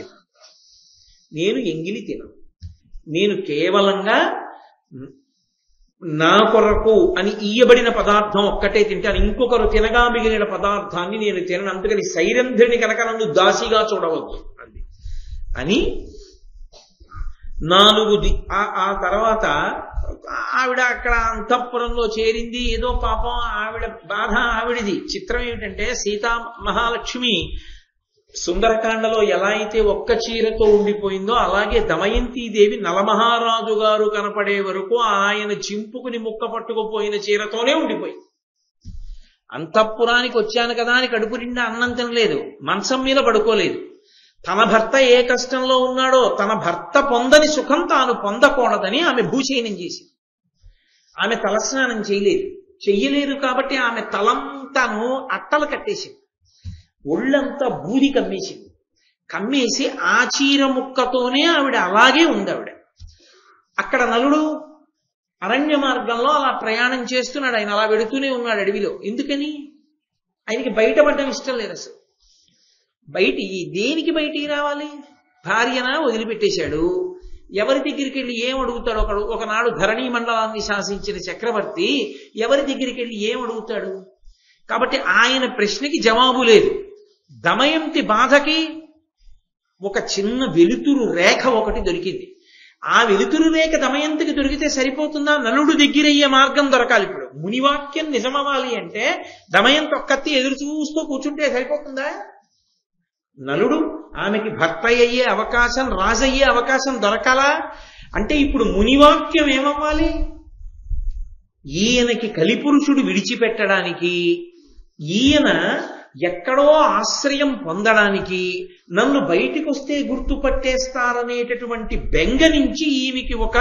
తినను. నేను కేవలంగా నా కొరకు అని ఇయ్యబడిన పదార్థం ఒక్కటే తింటాను, ఇంకొకరు తినగా మిగిలిన పదార్థాన్ని నేను తినను, అందుకని సైరంధ్రిని కనుక నన్ను దాసిగా చూడవద్దు అంది అని 4 ఆ తర్వాత ఆవిడ అక్కడ అంతఃపురంలో చేరింది. ఏదో పాపం ఆవిడ బాధ ఆవిడిది. చిత్రం ఏమిటంటే సీతా మహాలక్ష్మి సుందరకాండలో ఎలా అయితే ఒక్క చీరతో ఉండిపోయిందో అలాగే దమయంతీదేవి నలమహారాజు గారు కనపడే వరకు ఆయన చింపుకుని ముక్క పట్టుకుపోయిన చీరతోనే ఉండిపోయింది. అంతఃపురానికి వచ్చాను కదా అని కడుపు నిండా అన్నం తినలేదు, మంచం మీద పడుకోలేదు. తన భర్త ఏ కష్టంలో ఉన్నాడో తన భర్త పొందని సుఖం తాను పొందకూడదని ఆమె భూశయనం చేసింది. ఆమె తలస్నానం చెయ్యలేదు కాబట్టి ఆమె తలంతాను అట్టలు కట్టేసింది, ఒళ్ళంతా బూది కమ్మేసింది. కమ్మేసి ఆ చీర ముక్కతోనే ఆవిడ అలాగే ఉంది. ఆవిడ అక్కడ నలుడు అరణ్య మార్గంలో అలా ప్రయాణం చేస్తున్నాడు. ఆయన అలా వెడుతూనే ఉన్నాడు అడవిలో. ఎందుకని? ఆయనకి బయటపడడం ఇష్టం లేదు అసలు. దేనికి బయటికి రావాలి? భార్యన వదిలిపెట్టేశాడు. ఎవరి దగ్గరికి వెళ్ళి ఏం అడుగుతాడు? ఒకనాడు ధరణీ మండలాన్ని శాసించిన చక్రవర్తి ఎవరి దగ్గరికి వెళ్ళి ఏం అడుగుతాడు? కాబట్టి ఆయన ప్రశ్నకి జవాబు లేదు. దమయంతి బాధకి ఒక చిన్న వెలుతురు రేఖ ఒకటి దొరికింది. ఆ వెలుతురు రేఖ దమయంతికి దొరికితే సరిపోతుందా? నలుడు దగ్గరయ్యే మార్గం దొరకాలి. ఇప్పుడు మునివాక్యం నిజమవ్వాలి అంటే దమయంతి ఒక్కత్తి ఎదురు చూస్తూ కూర్చుంటే సరిపోతుందా? నలుడు ఆమెకి భర్త అయ్యే అవకాశం, రాజయ్యే అవకాశం దొరకాలా అంటే ఇప్పుడు మునివాక్యం ఏమవ్వాలి? ఈయనకి కలిపురుషుడు విడిచిపెట్టడానికి, ఈయన ఎక్కడో ఆశ్రయం పొందడానికి, నన్ను బయటికి వస్తే గుర్తుపట్టేస్తారనేటటువంటి బెంగ నుంచి ఈమెకి ఒక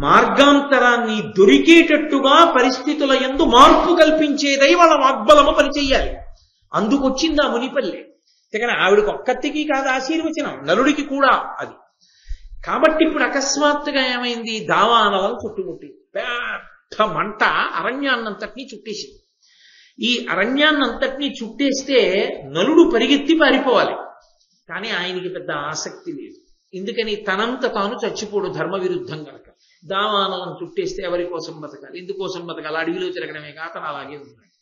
మార్గాంతరాన్ని దొరికేటట్టుగా పరిస్థితుల యందు మార్పు కల్పించేదై వాళ్ళ వాగ్బలము పనిచెయ్యాలి. అందుకొచ్చింది ఆ మునిపల్లె. కానీ ఆవిడకి ఒక్కత్తికి కాదు ఆశీర్వచనం, నలుడికి కూడా అది. కాబట్టి ఇప్పుడు అకస్మాత్తుగా ఏమైంది? దావానలం చుట్టుముట్టి పెద్ద మంట అరణ్యాన్నంతటినీ చుట్టేసింది. ఈ అరణ్యాన్నంతటినీ చుట్టేస్తే నలుడు పరిగెత్తి పారిపోవాలి, కానీ ఆయనకి పెద్ద ఆసక్తి లేదు. ఎందుకని? తనంత తాను చచ్చిపోడు ధర్మ విరుద్ధం కనుక. దావానలం చుట్టేస్తే ఎవరి కోసం బతకాలి? ఎందుకోసం బతకాలి? అడవిలో తిరగడమే కాక అతను అలాగే ఉన్నాడు.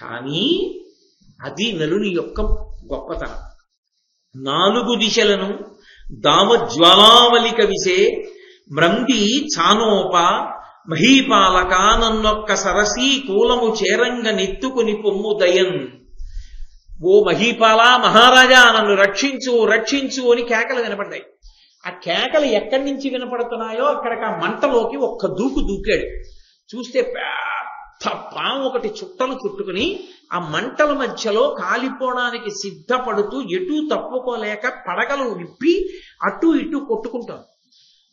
కానీ అది నలుని యొక్క గొప్పతనం. 4 దిశలను దావజ్వాలావలిక విసే మ్రంది చానోప మహీపాలక నన్నొక్క సరసీ కూలము చేరంగ నెత్తుకుని పొమ్ము దయన్. ఓ మహీపాల, మహారాజా నన్ను రక్షించు రక్షించు అని కేకలు వినపడ్డాయి. ఆ కేకలు ఎక్కడి నుంచి వినపడుతున్నాయో అక్కడికి ఆ మంటలోకి ఒక్క దూకాడు. చూస్తే పాము ఒకటి చుట్టలు చుట్టుకుని ఆ మంటల మధ్యలో కాలిపోవడానికి సిద్ధపడుతూ ఎటూ తప్పుకోలేక పడగలు విప్పి అటు ఇటు కొట్టుకుంటాం.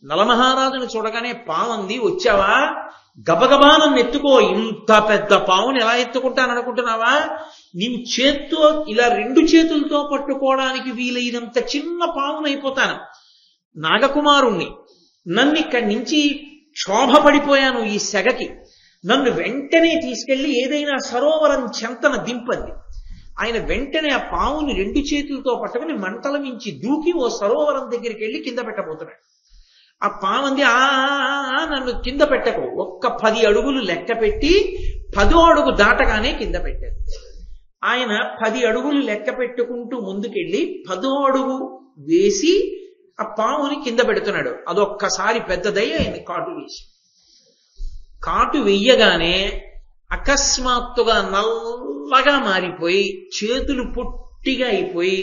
నలమహారాజును చూడగానే పాముంది, వచ్చావా? గబగబా నన్ను ఎత్తుకో. ఇంత పెద్ద పావుని ఎలా ఎత్తుకుంటాననుకుంటున్నావా? నీవు చేత్తో ఇలా 2 చేతులతో పట్టుకోవడానికి వీలైనంత చిన్న పావునైపోతాను. నాగకుమారుణ్ణి, నన్ను ఇక్కడి నుంచి క్షోభ పడిపోయాను ఈ సెగకి, నన్ను వెంటనే తీసుకెళ్లి ఏదైనా సరోవరం చెంతన దింపంది. ఆయన వెంటనే ఆ పావుని 2 చేతులతో పట్టుకుని మంటల మించి దూకి ఓ సరోవరం దగ్గరికి వెళ్ళి కింద పెట్టబోతున్నాడు. ఆ పావంది, నన్ను కింద పెట్టకు, ఒక్క 10 అడుగులు లెక్క పెట్టి 10వ అడుగు దాటగానే కింద పెట్టారు. ఆయన 10 అడుగులు లెక్క పెట్టుకుంటూ ముందుకెళ్ళి 10వ అడుగు వేసి ఆ పావుని కింద పెడుతున్నాడు. అదొక్కసారి పెద్దదై ఆయన కాటు వెయ్యగానే అకస్మాత్తుగా నల్లగా మారిపోయి చేతులు పొట్టిగా అయిపోయి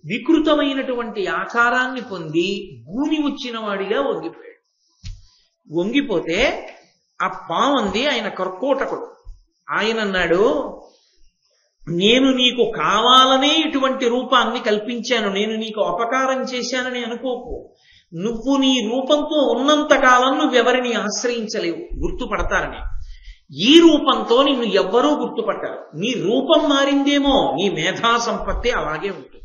వికృతమైనటువంటి ఆకారాన్ని పొంది గూని వచ్చిన వాడిగా వంగిపోయాడు. వంగిపోతే ఆ పావుంది ఆయన కర్కోటకుడు. ఆయన అన్నాడు, నేను నీకు కావాలనే ఇటువంటి రూపాన్ని కల్పించాను, నేను నీకు అపకారం చేశానని అనుకోకు. నువ్వు నీ రూపంతో ఉన్నంతకాలం నువ్వెవరిని ఆశ్రయించలేవు, గుర్తుపడతారని. ఈ రూపంతో నిన్ను ఎవ్వరూ గుర్తుపట్టారు. నీ రూపం మారిందేమో, నీ మేధా సంపత్తి అలాగే ఉంటుంది.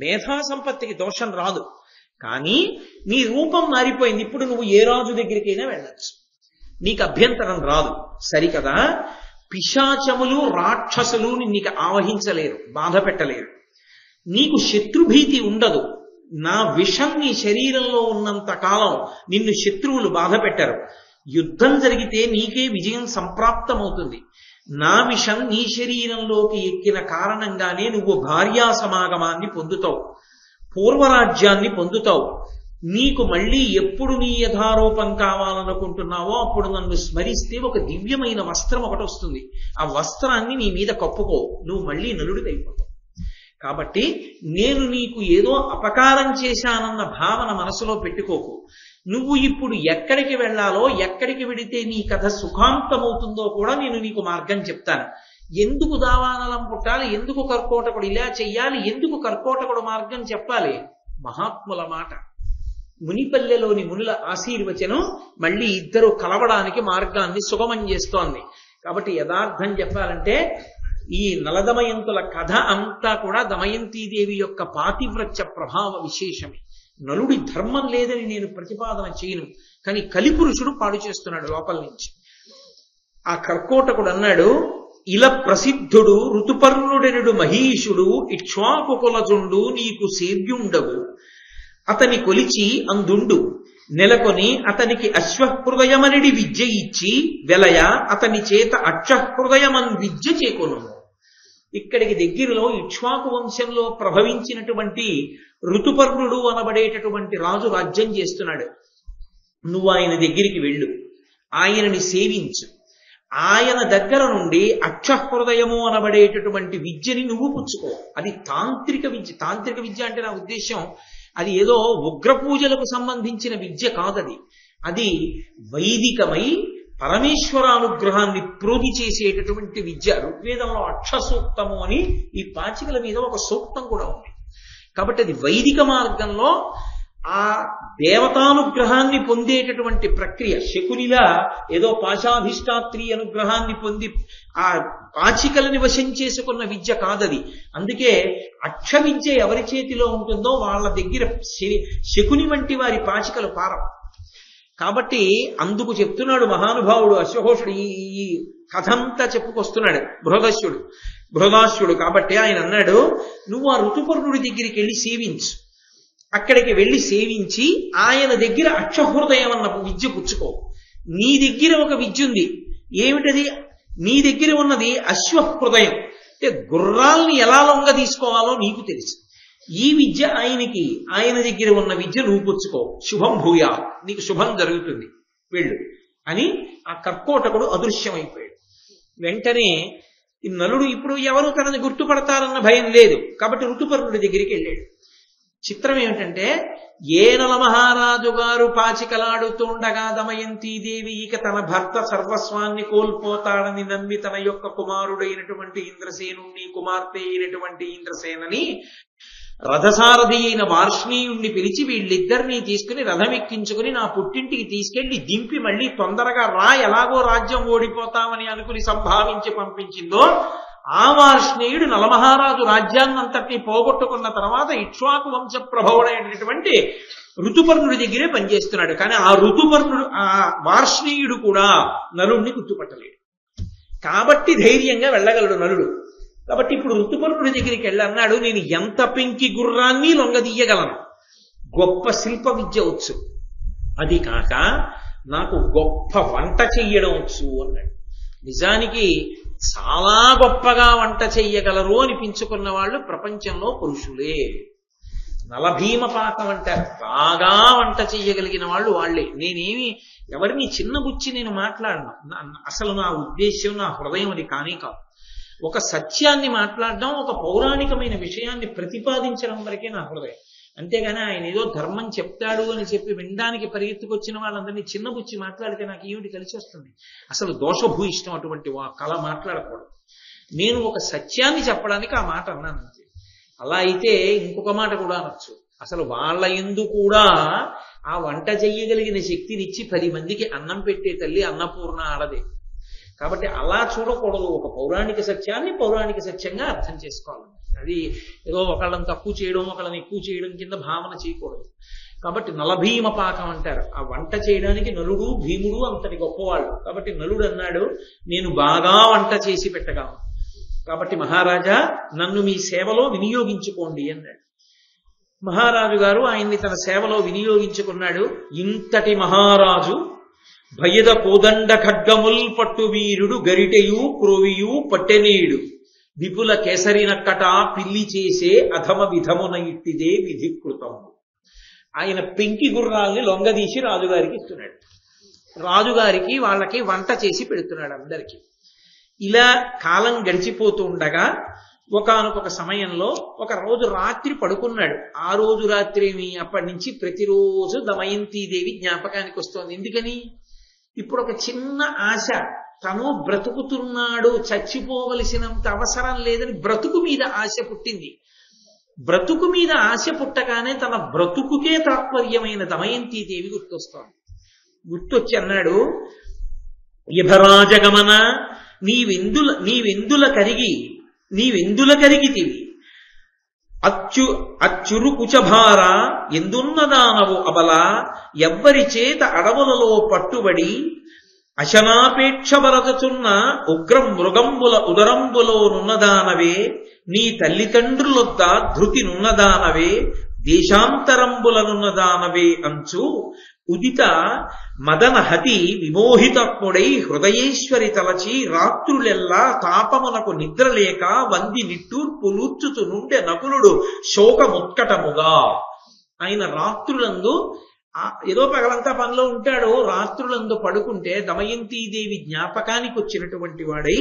మేధా సంపత్తికి దోషం రాదు, కానీ నీ రూపం మారిపోయింది. ఇప్పుడు నువ్వు ఏ రాజు దగ్గరికైనా వెళ్ళచ్చు, నీకు అభ్యంతరం రాదు. సరికదా? పిశాచములు రాక్షసులు నిన్ను ఆవహించలేరు, బాధ పెట్టలేరు. నీకు శత్రుభీతి ఉండదు. నా విషం నీ శరీరంలో ఉన్నంత కాలం నిన్ను శత్రువులు బాధ పెట్టరు. యుద్ధం జరిగితే నీకే విజయం సంప్రాప్తమవుతుంది. నా విషం నీ శరీరంలోకి ఎక్కిన కారణంగానే నువ్వు భార్యా సమాగమాన్ని పొందుతావు, పూర్వరాజ్యాన్ని పొందుతావు. నీకు మళ్ళీ ఎప్పుడు నీ యథారూపం కావాలనుకుంటున్నావో అప్పుడు నన్ను స్మరిస్తే ఒక దివ్యమైన వస్త్రం ఒకటి వస్తుంది. ఆ వస్త్రాన్ని నీ మీద కప్పుకో, నువ్వు మళ్ళీ నలుడికైపోతావు. కాబట్టి నేను నీకు ఏదో అపకారం చేశానన్న భావన మనసులో పెట్టుకోకు. నువ్వు ఇప్పుడు ఎక్కడికి వెళ్ళాలో, ఎక్కడికి వెడితే నీ కథ సుఖాంతమవుతుందో కూడా నేను నీకు మార్గం చెప్తాను. ఎందుకు దావానలం పుట్టాలి, ఎందుకు కర్కోటకుడు ఇలా చెయ్యాలి, ఎందుకు కర్కోటకుడు మార్గం చెప్పాలి? మహాత్ముల మాట, మునిపల్లెలోని మునుల ఆశీర్వచనం మళ్ళీ ఇద్దరు కలవడానికి మార్గాన్ని సుగమం చేస్తోంది. కాబట్టి యథార్థం చెప్పాలంటే ఈ నలదమయంతుల కథ అంతా కూడా దమయంతీదేవి యొక్క పాతివ్రత్య ప్రభావ విశేషమే. నలుడి ధర్మం లేదని నేను ప్రతిపాదన చేయను, కానీ కలిపురుషుడు పాడు చేస్తున్నాడు లోపల నుంచి. ఆ కర్కోటకుడు అన్నాడు, ఇలా ప్రసిద్ధుడు ఋతుపర్ణుడెనుడు మహీషుడు ఇక్ష్వాకుకులజుండు నీకు సేవ్యుండవు. అతని కొలిచి అందుండు నెలకొని అతనికి అశ్వహృదయమనిడి విద్య ఇచ్చి వెలయ అతని చేత అక్షహృదయమన్ విద్య చేకొను. ఇక్కడికి దగ్గరలో ఇక్ష్వాకు వంశంలో ప్రభవించినటువంటి ఋతుపర్ణుడు అనబడేటటువంటి రాజు రాజ్యం చేస్తున్నాడు. నువ్వు ఆయన దగ్గరికి వెళ్ళు, ఆయనని సేవించు. ఆయన దగ్గర నుండి అక్షహృదయము అనబడేటటువంటి విద్యని నువ్వు పుచ్చుకో. అది తాంత్రిక విద్య. తాంత్రిక విద్య అంటే నా ఉద్దేశం అది ఏదో ఉగ్ర పూజలకు సంబంధించిన విద్య కాదది. అది వైదికమై పరమేశ్వరానుగ్రహాన్ని ప్రోధి చేసేటటువంటి విద్య. ఋగ్వేదంలో అక్షసూక్తము అని ఈ పాచికల మీద ఒక సూక్తం కూడా ఉంది. కాబట్టి అది వైదిక మార్గంలో ఆ దేవతానుగ్రహాన్ని పొందేటటువంటి ప్రక్రియ. శకునిలా ఏదో పాశాధిష్టాత్రి అనుగ్రహాన్ని పొంది ఆ పాచికలని వశం చేసుకున్న విద్య కాదది. అందుకే అక్ష విద్య ఎవరి చేతిలో ఉంటుందో వాళ్ళ దగ్గర శకుని వంటి వారి పాచికలు పారం. కాబట్టి అందుకు చెప్తున్నాడు మహానుభావుడు అశ్వఘోషుడు. ఈ కథంతా చెప్పుకొస్తున్నాడు బృహదాశ్యుడు. కాబట్టి ఆయన అన్నాడు, నువ్వు ఆ ఋతుపర్ణుడి దగ్గరికి వెళ్ళి సేవించు. అక్కడికి వెళ్ళి సేవించి ఆయన దగ్గర అక్షహృదయం అన్న విద్య పుచ్చుకో. నీ దగ్గర ఒక విద్య ఉంది. ఏమిటది? నీ దగ్గర ఉన్నది అశ్వహృదయం. అంటే గుర్రాల్ని ఎలా లొంగ తీసుకోవాలో నీకు తెలుసు. ఈ విద్య ఆయన దగ్గర ఉన్న విద్య నువ్వు పుచ్చుకో. శుభం భూయా, నీకు శుభం జరుగుతుంది, వెళ్ళు అని ఆ కర్కోటకుడు అదృశ్యమైపోయాడు. వెంటనే ఈ నలుడు ఇప్పుడు ఎవరు తనని గుర్తుపడతారన్న భయం లేదు కాబట్టి ఋతుపర్ణుడి దగ్గరికి వెళ్ళాడు. చిత్రం ఏమిటంటే, ఏ నలమహారాజు గారు పాచికలాడుతుండగా దమయంతీదేవి ఇక తన భర్త సర్వస్వాన్ని కోల్పోతాడని నమ్మి తన యొక్క కుమారుడైనటువంటి ఇంద్రసేనుణ్ణి, కుమార్తె అయినటువంటి ఇంద్రసేనని, రథసారథి అయిన వార్ష్ణీయుణ్ణి పిలిచి వీళ్ళిద్దరినీ తీసుకుని రథమెక్కించుకుని నా పుట్టింటికి తీసుకెళ్లి దింపి మళ్ళీ తొందరగా రా, ఎలాగో రాజ్యం ఓడిపోతామని అనుకుని సంభావించి పంపించిందో, ఆ వార్ష్ణేయుడు నలమహారాజు రాజ్యాన్నంతటినీ పోగొట్టుకున్న తర్వాత ఇక్ష్వాకు వంశ ప్రభవుడైనటువంటి ఋతుపర్ణుడి దగ్గరే పనిచేస్తున్నాడు. కానీ ఆ వార్ష్ణేయుడు కూడా నలుడిని గుర్తుపట్టలేడు. కాబట్టి ధైర్యంగా వెళ్ళగలడు నలుడు. కాబట్టి ఇప్పుడు ఋతుపర్ణుడి దగ్గరికి వెళ్ళన్నాడు, నేను ఎంత పెంకి గుర్రాన్ని లొంగదీయగలను, గొప్ప శిల్ప విద్య వచ్చు, అది కాక నాకు గొప్ప వంట చెయ్యడం వచ్చు అన్నాడు. నిజానికి చాలా గొప్పగా వంట చెయ్యగలరు అనిపించుకున్న వాళ్ళు ప్రపంచంలో పురుషులే. నలభీమ పాకం అంటారు, బాగా వంట చెయ్యగలిగిన వాళ్ళు వాళ్లే. నేనేమి ఎవరిని చిన్నబుచ్చి నేను మాట్లాడను. అసలు నా ఉద్దేశ్యం, నా హృదయం అది కానీ కాదు. ఒక సత్యాన్ని మాట్లాడడం, ఒక పౌరాణికమైన విషయాన్ని ప్రతిపాదించడం వరకే నా హృదయం. అంతేగాని ఆయన ఏదో ధర్మం చెప్తాడు అని చెప్పి వినడానికి పరిగెత్తుకొచ్చిన వాళ్ళందరినీ చిన్నబుచ్చి మాట్లాడితే నాకు ఏమిటి కలిసి వస్తుంది? అసలు దోషభూయిష్టం అటువంటి కళ మాట్లాడకూడదు. నేను ఒక సత్యాన్ని చెప్పడానికి ఆ మాట అన్నాను అంతే. అలా అయితే ఇంకొక మాట కూడా అనొచ్చు, అసలు వాళ్ళ యందు కూడా ఆ వంట చెయ్యగలిగిన శక్తినిచ్చి 10 మందికి అన్నం పెట్టే తల్లి అన్నపూర్ణ ఆడదే. కాబట్టి అలా చూడకూడదు. ఒక పౌరాణిక సత్యాన్ని పౌరాణిక సత్యంగా అర్థం చేసుకోవాలి. అది ఏదో ఒకళ్ళని తక్కువ చేయడం, ఒకళ్ళని ఎక్కువ చేయడం కింద భావన చేయకూడదు. కాబట్టి నలభీమ పాకం అంటారు. ఆ వంట చేయడానికి నలుడు భీముడు అంతటి గొప్పవాళ్ళు. కాబట్టి నలుడు అన్నాడు, నేను బాగా వంట చేసి పెట్టగలను, కాబట్టి మహారాజా నన్ను మీ సేవలో వినియోగించుకోండి అన్నాడు. మహారాజు గారు ఆయన్ని తన సేవలో వినియోగించుకున్నాడు. ఇంతటి మహారాజు భయద కోదండ ఖడ్గముల్ పట్టు వీరుడు గరిటెయు క్రోవియు పట్టెనీడు విపుల కేసరినక్కట పిల్లి చేసే అధమ విధమున ఇట్టిదే విధికృతము. ఆయన పెంకి గుర్రాల్ని లొంగదీసి రాజుగారికి ఇస్తున్నాడు. రాజుగారికి వాళ్ళకి వంట చేసి పెడుతున్నాడు అందరికి. ఇలా కాలం గడిచిపోతూ ఉండగా ఒకానొక సమయంలో ఒక రోజు రాత్రి పడుకున్నాడు. ఆ రోజు రాత్రి అప్పటి నుంచి ప్రతిరోజు దమయంతీదేవి జ్ఞాపకానికి వస్తోంది. ఎందుకని? ఇప్పుడు ఒక చిన్న ఆశ, తను బ్రతుకుతున్నాడు, చచ్చిపోవలసినంత అవసరం లేదని బ్రతుకు మీద ఆశ పుట్టింది. బ్రతుకు మీద ఆశ పుట్టగానే తన బ్రతుకుకే తాత్పర్యమైన దమయంతీదేవి గుర్తొస్తోంది. గుర్తొచ్చి అన్నాడు, యభరాజగమన నీవెందుల కరిగితివి అచ్చురు కుచభార ఎందున్నదానవు అబల ఎవ్వరి చేత అడవులలో పట్టుబడి అశనాపేక్ష బరచున్న ఉగ్రం మృగంబుల ఉదరంబులోనున్నదానవే నీ తల్లిదండ్రులొద్ద ధృతి నున్నదానవే దేశాంతరంబులనున్నదానవే అంచు ఉదిత మదన హతి విమోహితత్ముడై హృదయేశ్వరి తలచి రాత్రులెల్లా తాపమునకు నిద్రలేక వంది నిట్టూర్పులూర్చుతు నుండే నకులుడు శోకముత్కటముగా. ఆయన రాత్రులందు ఏదో పగలంతా పనిలో ఉంటాడు, రాత్రులందు పడుకుంటే దమయంతీదేవి జ్ఞాపకానికి వచ్చినటువంటి వాడై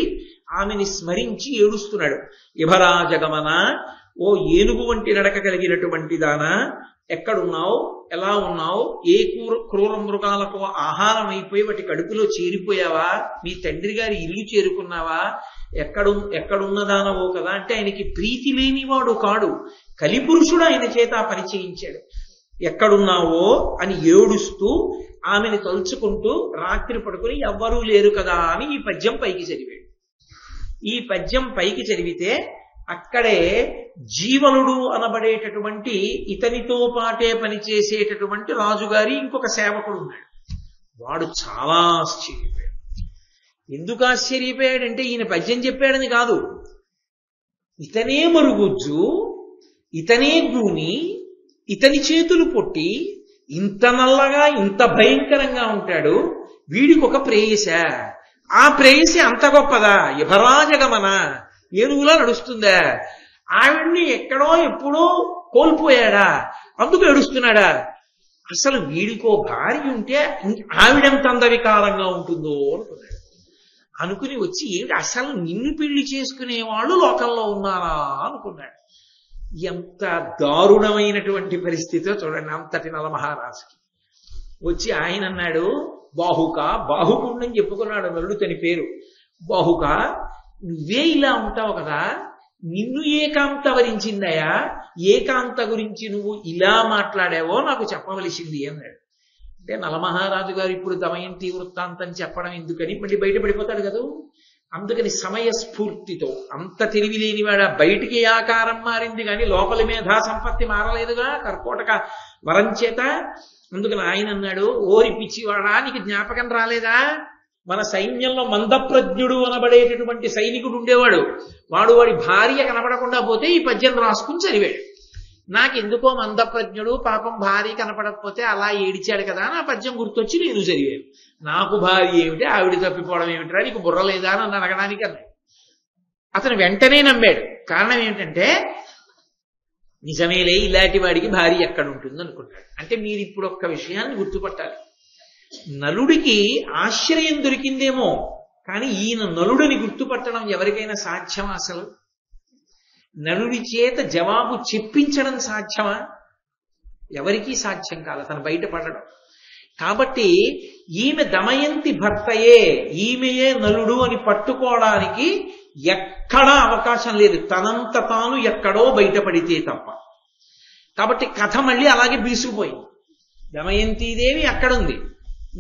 ఆమెని స్మరించి ఏడుస్తున్నాడు. యభరాజగమన, ఓ ఏనుగు వంటి నడక కలిగినటువంటి దానా, ఎక్కడున్నావు, ఎలా ఉన్నావు, ఏ క్రూర మృగాలకు ఆహారం అయిపోయి వాటి కడుపులో చేరిపోయావా, మీ తండ్రి గారి ఇల్లు చేరుకున్నావా, ఎక్కడున్నదానవో కదా అంటే ఆయనకి ప్రీతి లేనివాడు కాడు, కలిపురుషుడు ఆయన చేత పని చేయించాడు. ఎక్కడున్నావో అని ఏడుస్తూ ఆమెను తలుచుకుంటూ రాత్రి పడుకుని ఎవ్వరూ లేరు కదా అని ఈ పద్యం పైకి చదివాడు. ఈ పద్యం పైకి చదివితే అక్కడే జీవనుడు అనబడేటటువంటి ఇతనితో పాటే పనిచేసేటటువంటి రాజుగారి ఇంకొక సేవకుడు ఉన్నాడు. వాడు చాలా ఆశ్చర్యపోయాడు. ఎందుకు ఆశ్చర్యపోయాడంటే ఈయన పద్యం చెప్పాడని కాదు, ఇతనే మరుగుజ్జు, ఇతనే గూని, ఇతని చేతులు పొట్టి, ఇంత నల్లగా ఇంత భయంకరంగా ఉంటాడు, వీడికి ఒక ప్రేయస, ఆ ప్రేయసి అంత గొప్పదా, యభరాజగమన ఏనుగులా నడుస్తుందా, ఆవిడ్ని ఎక్కడో ఎప్పుడో కోల్పోయాడా అందుకు ఏడుస్తున్నాడా, అసలు వీడికో భార్య ఉంటే ఆవిడెంత అందవికారంగా ఉంటుందో అనుకున్నాడు. అనుకుని వచ్చి ఏమిటి అసలు నిన్ను పెళ్లి చేసుకునేవాళ్ళు లోకంలో ఉన్నారా అనుకున్నాడు. ఎంత దారుణమైనటువంటి పరిస్థితిలో చూడండి అంతటి నలమహారాజుకి. వచ్చి ఆయన అన్నాడు, బాహుకుండని చెప్పుకున్నాడు నలుడు తని పేరు. బాహుక, నువ్వే ఇలా ఉంటావు కదా, నిన్ను ఏకాంత వరించిందయా, ఏకాంత గురించి నువ్వు ఇలా మాట్లాడావో నాకు చెప్పవలసింది అన్నాడు. అంటే నలమహారాజు గారు ఇప్పుడు దమయంతి వృత్తాంతం చెప్పడం ఎందుకని మళ్ళీ బయటపడిపోతాడు కదా, అందుకని సమయస్ఫూర్తితో, అంత తెలివి లేనివాడ, బయటికి ఆకారం మారింది కానీ లోపలి మేధా సంపత్తి మారలేదుగా కర్కోటక వరం చేత. అందుకని ఆయన అన్నాడు, ఓరి పిచ్చివాడా నీకు జ్ఞాపకం రాలేదా, మన సైన్యంలో మందప్రజ్ఞుడు అనబడేటటువంటి సైనికుడు ఉండేవాడు, వాడి భార్య కనపడకుండా పోతే ఈ పద్యం రాసుకుని చదివాడు. నాకెందుకో మందప్రజ్ఞుడు పాపం భార్య కనపడకపోతే అలా ఏడిచాడు కదా నా పద్యం గుర్తొచ్చి నేను చదివాను. నాకు భార్య ఏమిటి, ఆవిడ తప్పిపోవడం ఏమిట్రా, నీకు బుర్ర లేదా అని అడగడానికి అన్నాడు. అతను వెంటనే నమ్మాడు. కారణం ఏమిటంటే నిజమేలే ఇలాంటి వాడికి భార్య ఎక్కడ ఉంటుంది అనుకున్నాడు. అంటే మీరు ఇప్పుడు ఒక్క విషయాన్ని గుర్తుపట్టాలి, నలుడికి ఆశ్రయం దొరికిందేమో కానీ ఈయన నలుడిని గుర్తుపట్టడం ఎవరికైనా సాధ్యమా? అసలు నలుడి చేత జవాబు చెప్పించడం సాధ్యమా? ఎవరికీ సాధ్యం కాదు తను బయటపడడం. కాబట్టి ఈమె దమయంతి భర్తయే, ఈమెయే నలుడు అని పట్టుకోవడానికి ఎక్కడా అవకాశం లేదు, తనంత తాను ఎక్కడో బయటపడితే తప్ప. కాబట్టి కథ మళ్ళీ అలాగే బీసుకుపోయింది. దమయంతీదేవి అక్కడుంది,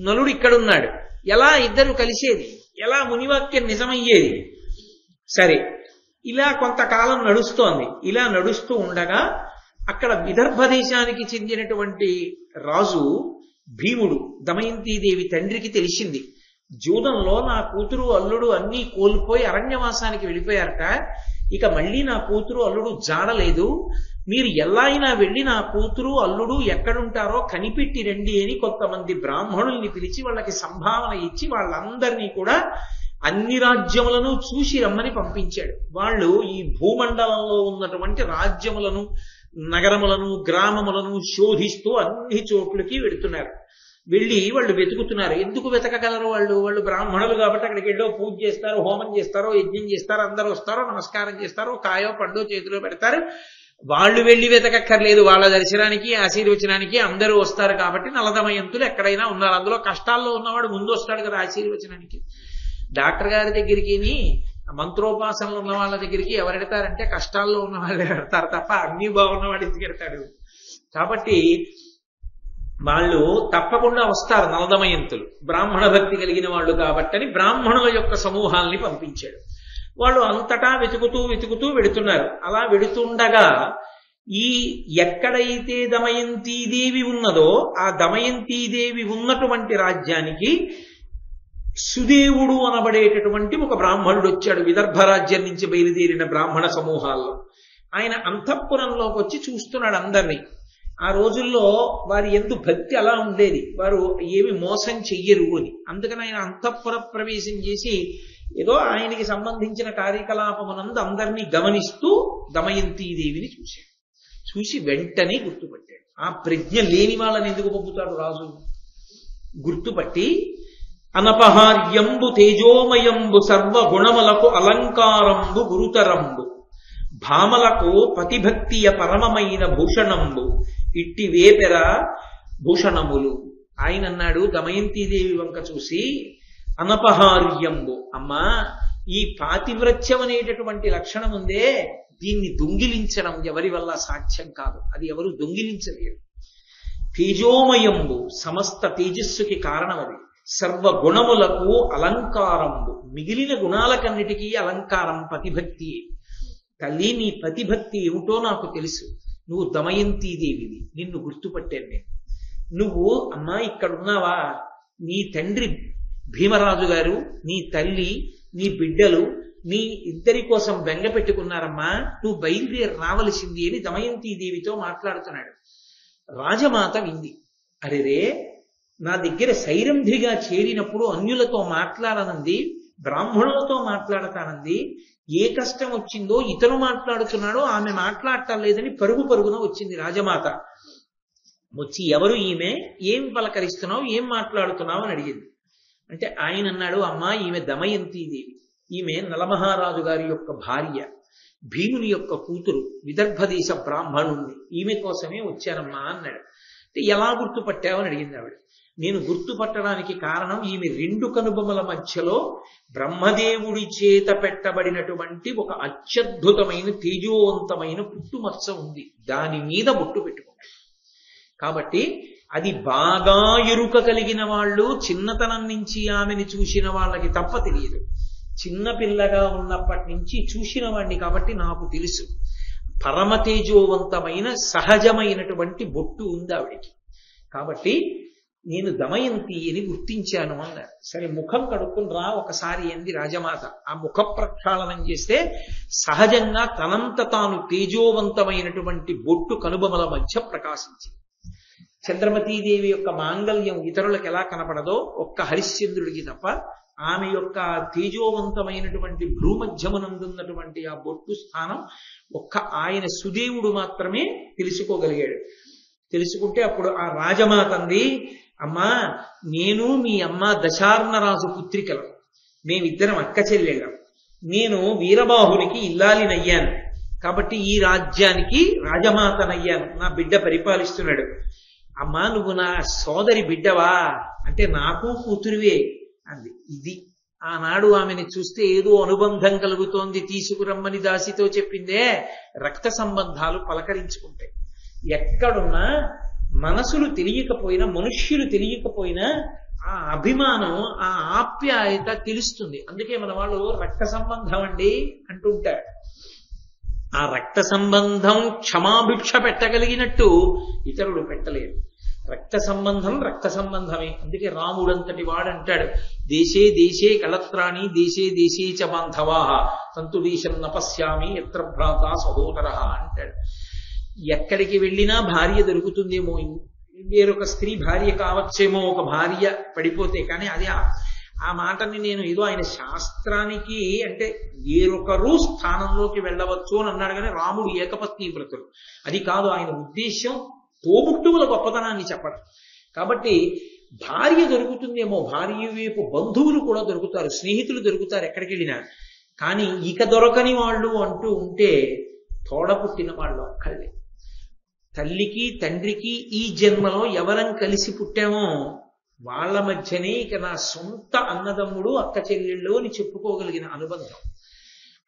నలుడు ఇక్కడున్నాడు, ఎలా ఇద్దరు కలిసేది, ఎలా మునివాక్యం నిజమయ్యేది? సరే, ఇలా కొంతకాలం నడుస్తోంది. ఇలా నడుస్తూ ఉండగా అక్కడ విదర్భ దేశానికి చెందినటువంటి రాజు భీముడు దమయంతీదేవి తండ్రికి తెలిసింది, జూదంలో నా కూతురు అల్లుడు అన్నీ కోల్పోయి అరణ్యవాసానికి వెళ్ళిపోయారట, ఇక మళ్ళీ నా కూతురు అల్లుడు జాడలేదు, మీరు ఎలా అయినా వెళ్ళి నా కూతురు అల్లుడు ఎక్కడుంటారో కనిపెట్టి రండి అని కొంతమంది బ్రాహ్మణుల్ని పిలిచి వాళ్ళకి సంభావన ఇచ్చి వాళ్ళందరినీ కూడా అన్ని రాజ్యములను చూసి రమ్మని పంపించాడు. వాళ్ళు ఈ భూమండలంలో ఉన్నటువంటి రాజ్యములను, నగరములను, గ్రామములను శోధిస్తూ అన్ని చోట్లకి వెడుతున్నారు. వెళ్ళి వాళ్ళు వెతుకుతున్నారు. ఎందుకు వెతకగలరు? వాళ్ళు బ్రాహ్మణులు కాబట్టి అక్కడికి వెళ్ళో పూజ చేస్తారు, హోమం చేస్తారో, యజ్ఞం చేస్తారు, అందరూ వస్తారో, నమస్కారం చేస్తారో, కాయో పండో చేతిలో పెడతారు. వాళ్ళు వెళ్ళి వెతకక్కర్లేదు. వాళ్ళ దర్శనానికి, ఆశీర్వచనానికి అందరూ వస్తారు కాబట్టి నలదమయంతులు ఎక్కడైనా ఉన్నారు. అందులో కష్టాల్లో ఉన్నవాడు ముందు వస్తాడు కదా ఆశీర్వచనానికి. డాక్టర్ గారి దగ్గరికి, మంత్రోపాసనలు ఉన్న వాళ్ళ దగ్గరికి ఎవరు పెడతారంటే కష్టాల్లో ఉన్న వాళ్ళే పెడతారు తప్ప అన్ని బాగున్నవాడు ఎందుకు పెడతాడు? కాబట్టి వాళ్ళు తప్పకుండా వస్తారు నలదమయంతులు, బ్రాహ్మణ భక్తి కలిగిన వాళ్ళు కాబట్టి బ్రాహ్మణుల యొక్క సమూహాల్ని పంపించాడు. వాళ్ళు అంతటా వెతుకుతూ వెడుతున్నారు. అలా వెడుతుండగా ఈ ఎక్కడైతే దమయంతీదేవి ఉన్నదో ఆ దమయంతీదేవి ఉన్నటువంటి రాజ్యానికి సుదేవుడు అనబడేటటువంటి ఒక బ్రాహ్మణుడు వచ్చాడు. విదర్భ రాజ్యం నుంచి బయలుదేరిన బ్రాహ్మణ సమూహాల్లో ఆయన అంతఃపురంలోకి వచ్చి చూస్తున్నాడు అందరినీ. ఆ రోజుల్లో వారి యందు భక్తి అలా ఉండేది, వారు ఏమి మోసం చెయ్యరు అని. అందుకని ఆయన అంతఃపుర ప్రవేశం చేసి ఏదో ఆయనకి సంబంధించిన కార్యకలాపమునందు అందరినీ గమనిస్తూ దమయంతీదేవిని చూశాడు. చూసి వెంటనే గుర్తుపట్టాడు. ఆ ప్రజ్ఞ లేని వాళ్ళని ఎందుకు పంపుతాడు రాజు? గుర్తుపట్టి అనపహార్యంబు తేజోమయంబు సర్వగుణములకు అలంకారంబు గురుతరంబు భామలకు పతిభక్తియ పరమమైన భూషణంబు ఇట్టి వేపెర భూషణములు. ఆయన అన్నాడు దమయంతీదేవి వంక చూసి, అనపహార్యంబు, అమ్మా ఈ పాతివ్రత్యం అనేటటువంటి లక్షణం ఉందే, దీన్ని దొంగిలించడం ఎవరి వల్ల సాధ్యం కాదు, అది ఎవరు దొంగిలించలేరు. తేజోమయంబు, సమస్త తేజస్సుకి కారణం అది. సర్వగుణములకు అలంకారంబు, మిగిలిన గుణాలకన్నిటికీ అలంకారం పతిభక్తి. తల్లి నీ పతిభక్తి ఏమిటో నాకు తెలుసు, నువ్వు దమయంతీదేవివి, నిన్ను గుర్తుపట్టాను నేను. నువ్వు అమ్మా ఇక్కడున్నావా? నీ తండ్రి భీమరాజు గారు, నీ తల్లి, నీ బిడ్డలు నీ ఇద్దరి కోసం బెంగ పెట్టుకున్నారమ్మా, నువ్వు బయలుదేరి రావలసింది అని దమయంతీదేవితో మాట్లాడుతున్నాడు. రాజమాత వింది. అరెరే, నా దగ్గర సైరంధ్రిగా చేరినప్పుడు అన్యులతో మాట్లాడనంది, బ్రాహ్మణులతో మాట్లాడతానంది. ఏ కష్టం వచ్చిందో ఇతను మాట్లాడుతున్నాడో ఆమె మాట్లాడటం లేదని పరుగున వచ్చింది రాజమాత. వచ్చి ఎవరు ఈమె, ఏం పలకరిస్తున్నావు, ఏం మాట్లాడుతున్నావు అని అడిగింది. అంటే ఆయన అన్నాడు, అమ్మా ఈమె దమయంతీదేవి, ఈమె నలమహారాజు గారి యొక్క భార్య, భీముని యొక్క కూతురు, విదర్భ దేశ బ్రాహ్మణుణ్ణి, ఈమె కోసమే వచ్చానమ్మా అన్నాడు. అంటే ఎలా గుర్తుపట్టావని అడిగింది ఆవిడ. నేను గుర్తుపట్టడానికి కారణం ఈమె రెండు కనుబొమల మధ్యలో బ్రహ్మదేవుడి చేత పెట్టబడినటువంటి ఒక అత్యద్భుతమైన తేజోవంతమైన పుట్టుమచ్చ ఉంది, దాని మీద బొట్టు పెట్టుకున్నాడు. కాబట్టి అది బాగా ఎరుక కలిగిన వాళ్ళు, చిన్నతనం నుంచి ఆమెని చూసిన వాళ్ళకి తప్ప తెలియదు. చిన్నపిల్లగా ఉన్నప్పటి నుంచి చూసిన వాడిని కాబట్టి నాకు తెలుసు. పరమ తేజోవంతమైన సహజమైనటువంటి బొట్టు ఉంది ఆవిడికి. కాబట్టి నేను దమయంతి అని గుర్తించాను అన్నారు. సరే ముఖం కడుక్కుని రా ఒకసారి అంది రాజమాత. ఆ ముఖ ప్రక్షాళనం చేస్తే సహజంగా తనంత తాను తేజోవంతమైనటువంటి బొట్టు కనుబొమల మధ్య ప్రకాశించింది. చంద్రమతీదేవి యొక్క మాంగళ్యం ఇతరులకు ఎలా కనపడదో ఒక్క హరిశ్చంద్రుడికి తప్ప ఆమె యొక్క తేజోవంతమైనటువంటి భ్రూమధ్యమునందున్నటువంటి ఆ బొట్టు స్థానం ఒక్క ఆయన సుదేవుడు మాత్రమే తెలుసుకోగలిగాడు. తెలుసుకుంటే అప్పుడు ఆ రాజమాత అంది, అమ్మా నేను మీ అమ్మ దశార్ణరాజు పుత్రికలం, మేమిద్దరం అక్క చెల్లెళ్ళం. నేను వీరబాహునికి ఇల్లాలినయ్యాను కాబట్టి ఈ రాజ్యానికి రాజమాతనయ్యాను, నా బిడ్డ పరిపాలిస్తున్నాడు. అమ్మా నువ్వు నా సోదరి బిడ్డవా అంటే నాకు కూతురువే అంది. ఇది ఆనాడు ఆమెను చూస్తే ఏదో అనుబంధం కలుగుతోంది, తీసుకురమ్మని దాసితో చెప్పిందే. రక్త సంబంధాలు పలకరించుకుంటాయి. ఎక్కడున్నా మనసులు తెలియకపోయినా, మనుష్యులు తెలియకపోయినా ఆ అభిమానం, ఆ ఆప్యాయత తెలుస్తుంది. అందుకే మన వాళ్ళు రక్త సంబంధం అండి అంటుంటారు. ఆ రక్త సంబంధం క్షమాభిక్ష పెట్టగలిగినట్టు ఇతరులు పెట్టలేరు. రక్త సంబంధం రక్త సంబంధమే. అందుకే రాముడంతటి వాడంటాడు, దేశే దేశే కళత్రాణి దేశే దేశే చ బాంధవా తంతు దేశం నపశ్యామి ఎత్ర భ్రాత సహోదర అంటాడు. ఎక్కడికి వెళ్ళినా భార్య దొరుకుతుందేమో, వేరొక స్త్రీ భార్య కావచ్చేమో, ఒక భార్య పడిపోతే. కానీ అది ఆ మాటని నేను ఏదో ఆయన శాస్త్రానికి అంటే వేరొకరు స్థానంలోకి వెళ్ళవచ్చు అని అన్నాడు. కానీ రాముడు ఏకపత్ని వ్రతుడు, అది కాదు ఆయన ఉద్దేశం. తోబుట్టువుల గొప్పతనాన్ని చెప్పడం. కాబట్టి భార్య దొరుకుతుందేమో, భార్య వైపు బంధువులు కూడా దొరుకుతారు, స్నేహితులు దొరుకుతారు ఎక్కడికి వెళ్ళినా. కానీ ఇక దొరకని వాళ్ళు అంటూ ఉంటే తోడ పుట్టిన వాళ్ళు ఒక్కళ్ళే. తల్లికి తండ్రికి ఈ జన్మలో ఎవరం కలిసి పుట్టామో వాళ్ళ మధ్యనే ఇక నా సొంత అన్నదమ్ముడు అక్క చెల్లెళ్ళు అని చెప్పుకోగలిగిన అనుబంధం.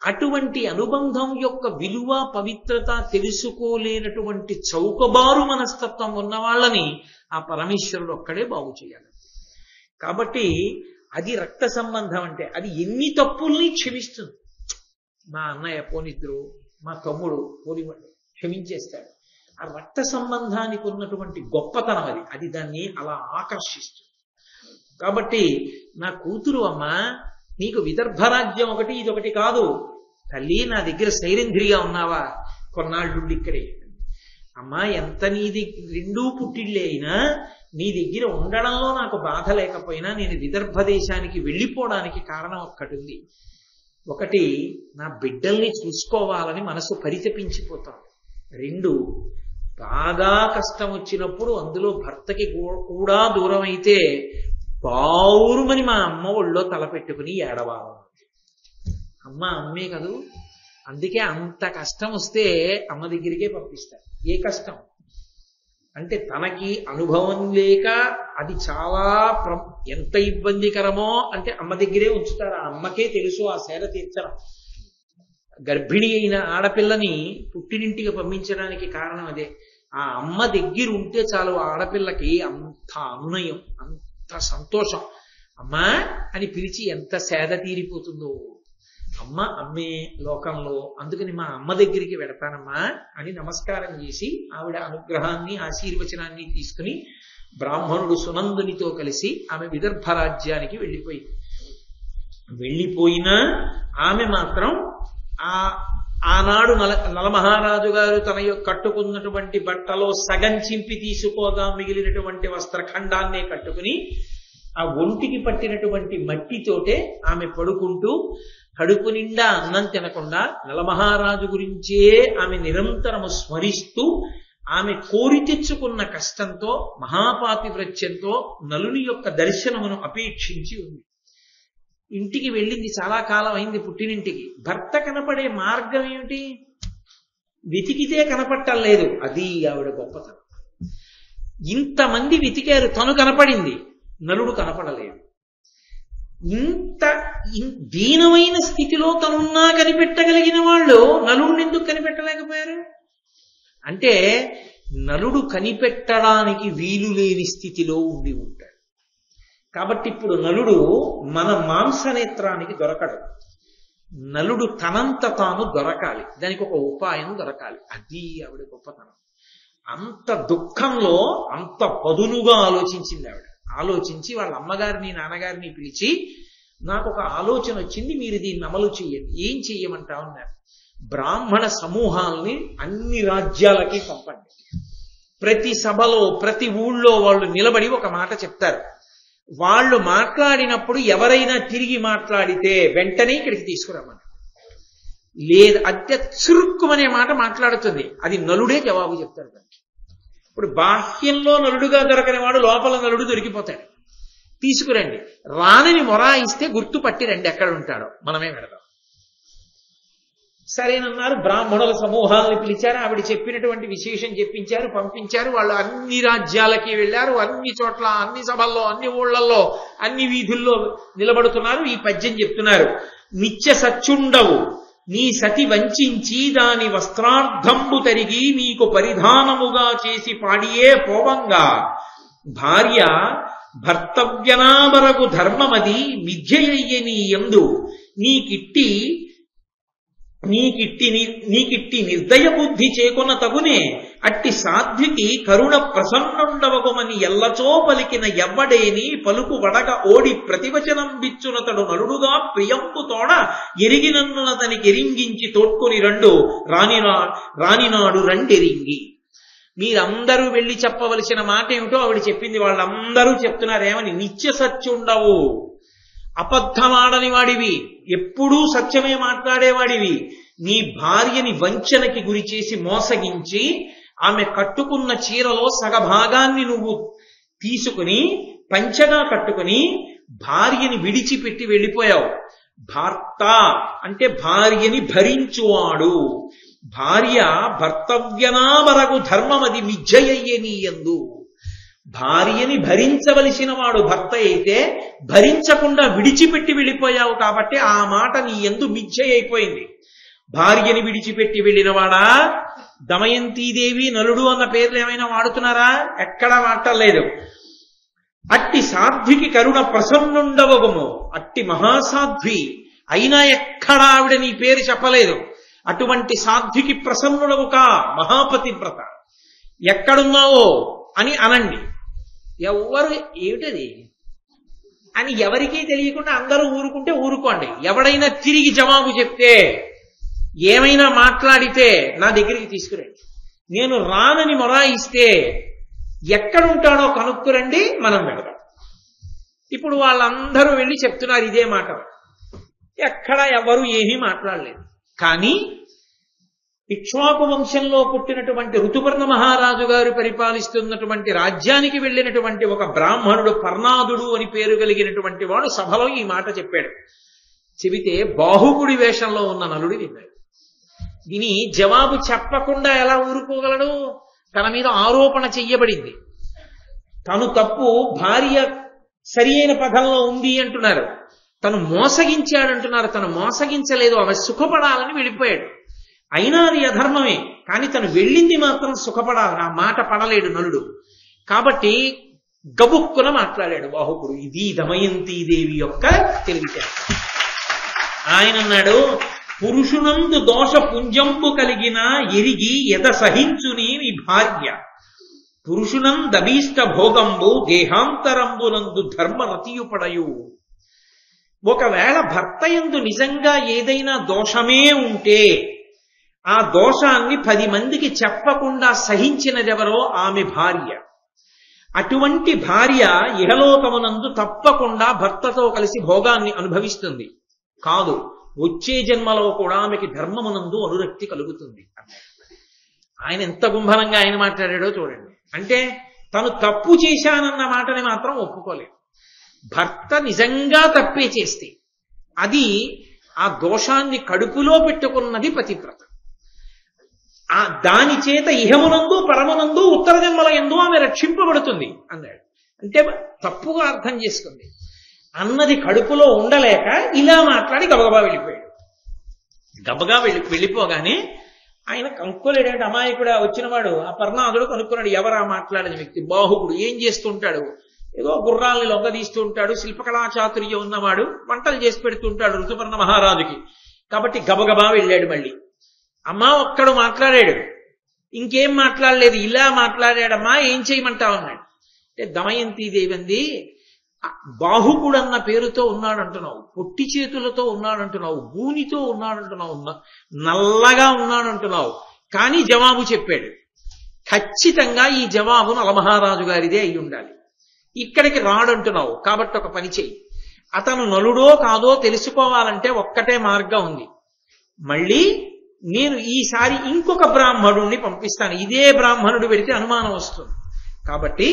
అటువంటి అనుబంధం యొక్క విలువ పవిత్రత తెలుసుకోలేనటువంటి చౌకబారు మనస్తత్వం ఉన్న వాళ్ళని ఆ పరమేశ్వరుడు ఒక్కడే బాగు చేయాలి. కాబట్టి అది రక్త సంబంధం. అంటే అది ఎన్ని తప్పుల్ని క్షమిస్తుంది. మా అన్నయ్య పోనిద్దరు, మా తమ్ముడు పోనివ్వండి, క్షమించేస్తాడు. ఆ రక్త సంబంధానికి ఉన్నటువంటి గొప్పతనం అది దాన్ని అలా ఆకర్షిస్తుంది. కాబట్టి నా కూతురు అమ్మ నీకు విదర్భరాజ్యం ఒకటి ఇదొకటి కాదు, తల్లి నా దగ్గర సైరంధ్రిగా ఉన్నావా, కొన్నాళ్ళుండి ఇక్కడే. అమ్మా ఎంత నీది రెండూ పుట్టిళ్ళే అయినా నీ దగ్గర ఉండడంలో నాకు బాధ లేకపోయినా నేను విదర్భ దేశానికి వెళ్ళిపోవడానికి కారణం ఒక్కటి ఉంది. ఒకటి, నా బిడ్డల్ని చూసుకోవాలని మనసు పరితపించిపోతాం. రెండు, బాగా కష్టం వచ్చినప్పుడు అందులో భర్తకి కూడా దూరం అయితే పావురుమని మా అమ్మ ఒళ్ళో తలపెట్టుకుని ఏడవాలి. అమ్మ అమ్మే కదూ, అందుకే అంత కష్టం వస్తే అమ్మ దగ్గరికే పంపిస్తారు. ఏ కష్టం అంటే తనకి అనుభవం లేక అది చాలా ఎంత ఇబ్బందికరమో అంటే అమ్మ దగ్గరే ఉంచుతారు. ఆ అమ్మకే తెలుసు ఆ సేద తీర్చడం. గర్భిణి అయిన ఆడపిల్లని పుట్టినింటికి పంపించడానికి కారణం అదే. ఆ అమ్మ దగ్గర ఉంటే చాలు ఆడపిల్లకి అంత అనునయం, అంత సంతోషం. అమ్మా అని పిలిచి ఎంత సేద తీరిపోతుందో. అమ్మ అమ్మే లోకంలో, అందుకని మా అమ్మ దగ్గరికి వెడతానమ్మా అని నమస్కారం చేసి ఆవిడ అనుగ్రహాన్ని ఆశీర్వచనాన్ని తీసుకుని బ్రాహ్మణుడు సునందునితో కలిసి ఆమె విదర్భ రాజ్యానికి వెళ్ళిపోయినా ఆమె మాత్రం ఆనాడు నలమహారాజు గారు తన కట్టుకున్నటువంటి బట్టలో సగం చింపి తీసుకోగా మిగిలినటువంటి వస్త్రఖండాన్నే కట్టుకుని ఆ ఒంటికి పట్టినటువంటి మట్టితోటే ఆమె పడుకుంటూ కడుపు నిండా అన్నం తినకుండా నలమహారాజు గురించే ఆమె నిరంతరము స్మరిస్తూ ఆమె కోరి తెచ్చుకున్న కష్టంతో మహాపాతివ్రత్యంతో నలుని యొక్క దర్శనమును అపేక్షించి ఉంది. ఇంటికి వెళ్ళింది, చాలా కాలం అయింది పుట్టినింటికి. భర్త కనపడే మార్గం ఏమిటి? వెతికితే కనపట్టలేదు. అది ఆవిడ గొప్పతనం. ఇంతమంది వెతికారు, తను కనపడింది, నలుడు కనపడలేదు. ఇంత దీనమైన స్థితిలో తనున్నా కనిపెట్టగలిగిన వాళ్ళు నలుడిని ఎందుకు కనిపెట్టలేకపోయారు? అంటే నలుడు కనిపెట్టడానికి వీలు లేని స్థితిలో ఉండి ఉంటాడు. కాబట్టి ఇప్పుడు నలుడు మన మాంసనేత్రానికి దొరకడు. నలుడు తనంత తాను దొరకాలి, దానికి ఒక ఉపాయం దొరకాలి. అది ఆవిడ గొప్పతనం. అంత దుఃఖంలో అంత పదునుగా ఆలోచించింది ఆవిడ. ఆలోచించి వాళ్ళ అమ్మగారిని నాన్నగారిని పిలిచి, నాకు ఒక ఆలోచన వచ్చింది, మీరు దీన్ని అమలు చెయ్యండి. ఏం చెయ్యమంటా ఉన్నారు? బ్రాహ్మణ సమూహాల్ని అన్ని రాజ్యాలకి పంపండి. ప్రతి సభలో ప్రతి ఊళ్ళో వాళ్ళు నిలబడి ఒక మాట చెప్తారు. వాళ్ళు మాట్లాడినప్పుడు ఎవరైనా తిరిగి మాట్లాడితే వెంటనే ఇక్కడికి తీసుకురమ్మని. లేదు అంటే చురుక్కుమనే మాట మాట్లాడుతుంది, అది నలుడే జవాబు చెప్తాడు దానికి. ఇప్పుడు బాహ్యంలో నలుడుగా దొరకని వాడు లోపల నలుడు దొరికిపోతాడు. తీసుకురండి, రానని మొరాయిస్తే గుర్తుపట్టి రండి, ఎక్కడ ఉంటాడో మనమే పెడదాం. సరేనన్నారు. బ్రాహ్మణుల సమూహాలను పిలిచారు, ఆవిడ చెప్పినటువంటి విశేషం చెప్పించారు, పంపించారు. వాళ్ళు అన్ని రాజ్యాలకి వెళ్ళారు, అన్ని చోట్ల, అన్ని సభల్లో, అన్ని ఊళ్ళల్లో, అన్ని వీధుల్లో నిలబడుతున్నారు. ఈ పద్యం చెప్తున్నారు. నిత్య సత్యుండవు నీ సతి వంచించి దాని వస్త్రార్థంబు తరిగి నీకు పరిధానముగా చేసి పాడియే పోవంగా భార్య భర్తవ్యనామరగు ధర్మమది మిథ్యయ్య నీ యందు నీకిట్టి నీకిట్టి నిర్దయ బుద్ధి చేకొన తగునే అట్టి సాధ్వికి కరుణ ప్రసన్నుండవగుమని ఎల్లచో పలికిన ఎవ్వడేని పలుకు వడగ ఓడి ప్రతివచనం బిచ్చునతడు నలుడుగా ప్రియంపు తోడ ఎరిగినన్నునతనికి ఎరింగించి తోడ్కొని రండు రానినాడు రండెరింగి. మీరందరూ వెళ్ళి చెప్పవలసిన మాట ఏమిటో ఆవిడ చెప్పింది. వాళ్ళందరూ చెప్తున్నారేమని, నిత్య సత్యుండవు, అబద్ధమాడని వాడివి, ఎప్పుడూ సత్యమే మాట్లాడేవాడివి, నీ భార్యని వంచనకి గురి చేసి మోసగించి ఆమె కట్టుకున్న చీరలో సగభాగాన్ని నువ్వు తీసుకుని పంచగా కట్టుకుని భార్యని విడిచిపెట్టి వెళ్ళిపోయావు. భర్త అంటే భార్యని భరించువాడు. భార్య భర్తవ్యనామరగు ధర్మమది మిథ్యయ్యే నీయందు. భార్యని భరించవలసిన వాడు భర్త అయితే భరించకుండా విడిచిపెట్టి వెళ్ళిపోయావు కాబట్టి ఆ మాట నీ యందు మిథ్య అయిపోయింది. భార్యని విడిచిపెట్టి వెళ్ళినవాడా? దమయంతీదేవి, నలుడు అన్న పేర్లు ఏమైనా వాడుతున్నారా? ఎక్కడా వాడలేదు. అట్టి సాధ్వికి కరుణ ప్రసన్నుండవగుము, అట్టి మహాసాధ్వి అయినా ఎక్కడా ఆవిడ నీ పేరు చెప్పలేదు. అటువంటి సాధ్వికి ప్రసన్నుడవు కా మహాపతివ్రత, ఎక్కడున్నావో అని అనండి. ఎవ్వరు ఏమిటది అని ఎవరికీ తెలియకుండా అందరూ ఊరుకుంటే ఊరుకోండి. ఎవడైనా తిరిగి జవాబు చెప్తే, ఏమైనా మాట్లాడితే నా దగ్గరికి తీసుకురండి. నేను రానని మొరాయిస్తే ఎక్కడుంటాడో కనుక్కురండి, మనం వెళదాం. ఇప్పుడు వాళ్ళందరూ వెళ్ళి చెప్తున్నారు ఇదే మాట. ఎక్కడ ఎవరు ఏమీ మాట్లాడలేదు. కానీ ఇక్ష్వాకు వంశంలో పుట్టినటువంటి ఋతుపర్ణ మహారాజు గారు పరిపాలిస్తున్నటువంటి రాజ్యానికి వెళ్ళినటువంటి ఒక బ్రాహ్మణుడు, పర్ణాదుడు అని పేరు కలిగినటువంటి వాడు సభలో ఈ మాట చెప్పాడు. చెబితే బాహుకుడి వేషంలో ఉన్న నలుడు విన్నాడు. దీని జవాబు చెప్పకుండా ఎలా ఊరుకోగలడు? తన మీద ఆరోపణ చెయ్యబడింది. తను తప్పు, భార్య సరి అయిన పదంలో ఉంది అంటున్నారు. తను మోసగించాడంటున్నారు. తను మోసగించలేదు, ఆమె సుఖపడాలని వెళ్ళిపోయాడు. అయినా అది అధర్మమే, కానీ తను వెళ్ళింది మాత్రం సుఖపడాలని ఆ మాట పడలేడు నలుడు. కాబట్టి గబుక్కున మాట్లాడాడు బాహుకుడు. ఇది దమయంతీదేవి యొక్క తెలివితేట. ఆయన అన్నాడు, పురుషునందు దోష పుంజంబు కలిగిన ఎరిగి ఎద సహించుని నీ భార్య, పురుషునందభీష్ట భోగంబు దేహాంతరంబునందు ధర్మరతియుపడయు. ఒకవేళ భర్త యందు నిజంగా ఏదైనా దోషమే ఉంటే ఆ దోషాన్ని 10 మందికి చెప్పకుండా సహించినదెవరో ఆమె భార్య. అటువంటి భార్య ఇహలోకమునందు తప్పకుండా భర్తతో కలిసి భోగాన్ని అనుభవిస్తుంది. కాదు, వచ్చే జన్మలో కూడా ఆమెకి ధర్మమునందు అనురక్తి కలుగుతుంది. ఆయన ఎంత గుంభనంగా ఆయన మాట్లాడాడో చూడండి. అంటే తను తప్పు చేశానన్న మాటని మాత్రం ఒప్పుకోలేదు. భర్త నిజంగా తప్పే చేస్తే అది ఆ దోషాన్ని కడుపులో పెట్టుకున్నది పతివ్రత. ఆ దాని చేత ఇహమునందు పరమునందు ఉత్తర జన్మల యందు ఆమె రక్షింపబడుతుంది అన్నాడు. అంటే తప్పుగా అర్థం చేసుకుంది. అన్నది కడుపులో ఉండలేక ఇలా మాట్లాడి గబగబా వెళ్ళిపోయాడు. గబగా వెళ్ళిపోగానే ఆయన కనుక్కోలేడంటే, అమాయకుడు వచ్చినవాడు ఆ పర్ణాదుడు కనుక్కున్నాడు, ఎవరా మాట్లాడిన వ్యక్తి? బాహుకుడు. ఏం చేస్తుంటాడు? ఏదో గుర్రాల్ని లొంగదీస్తూ ఉంటాడు, శిల్పకళా చాతుర్యం ఉన్నవాడు, వంటలు చేసి పెడుతుంటాడు ఋతుపర్ణ మహారాజుకి. కాబట్టి గబగబా వెళ్ళాడు. మళ్ళీ అమ్మా ఒక్కడు మాట్లాడాడు, ఇంకేం మాట్లాడలేదు, ఇలా మాట్లాడాడమ్మా, ఏం చేయమంటావు అన్నాడు. అంటే దమయంతీదేవి అంది, బాహుకుడన్న పేరుతో ఉన్నాడంటున్నావు, పొట్టి చేతులతో ఉన్నాడంటున్నావు, గూనితో ఉన్నాడంటున్నావు, నల్లగా ఉన్నాడంటున్నావు, కానీ జవాబు చెప్పాడు. ఖచ్చితంగా ఈ జవాబు నలమహారాజు గారిదే అయి ఉండాలి. ఇక్కడికి రాడంటున్నావు, కాబట్టి ఒక పని చెయ్యి. అతను నలుడో కాదో తెలుసుకోవాలంటే ఒక్కటే మార్గం ఉంది. మళ్ళీ నేను ఈసారి ఇంకొక బ్రాహ్మణుడిని పంపిస్తాను. ఇదే బ్రాహ్మణుడు వెళితే అనుమానం వస్తుంది. కాబట్టి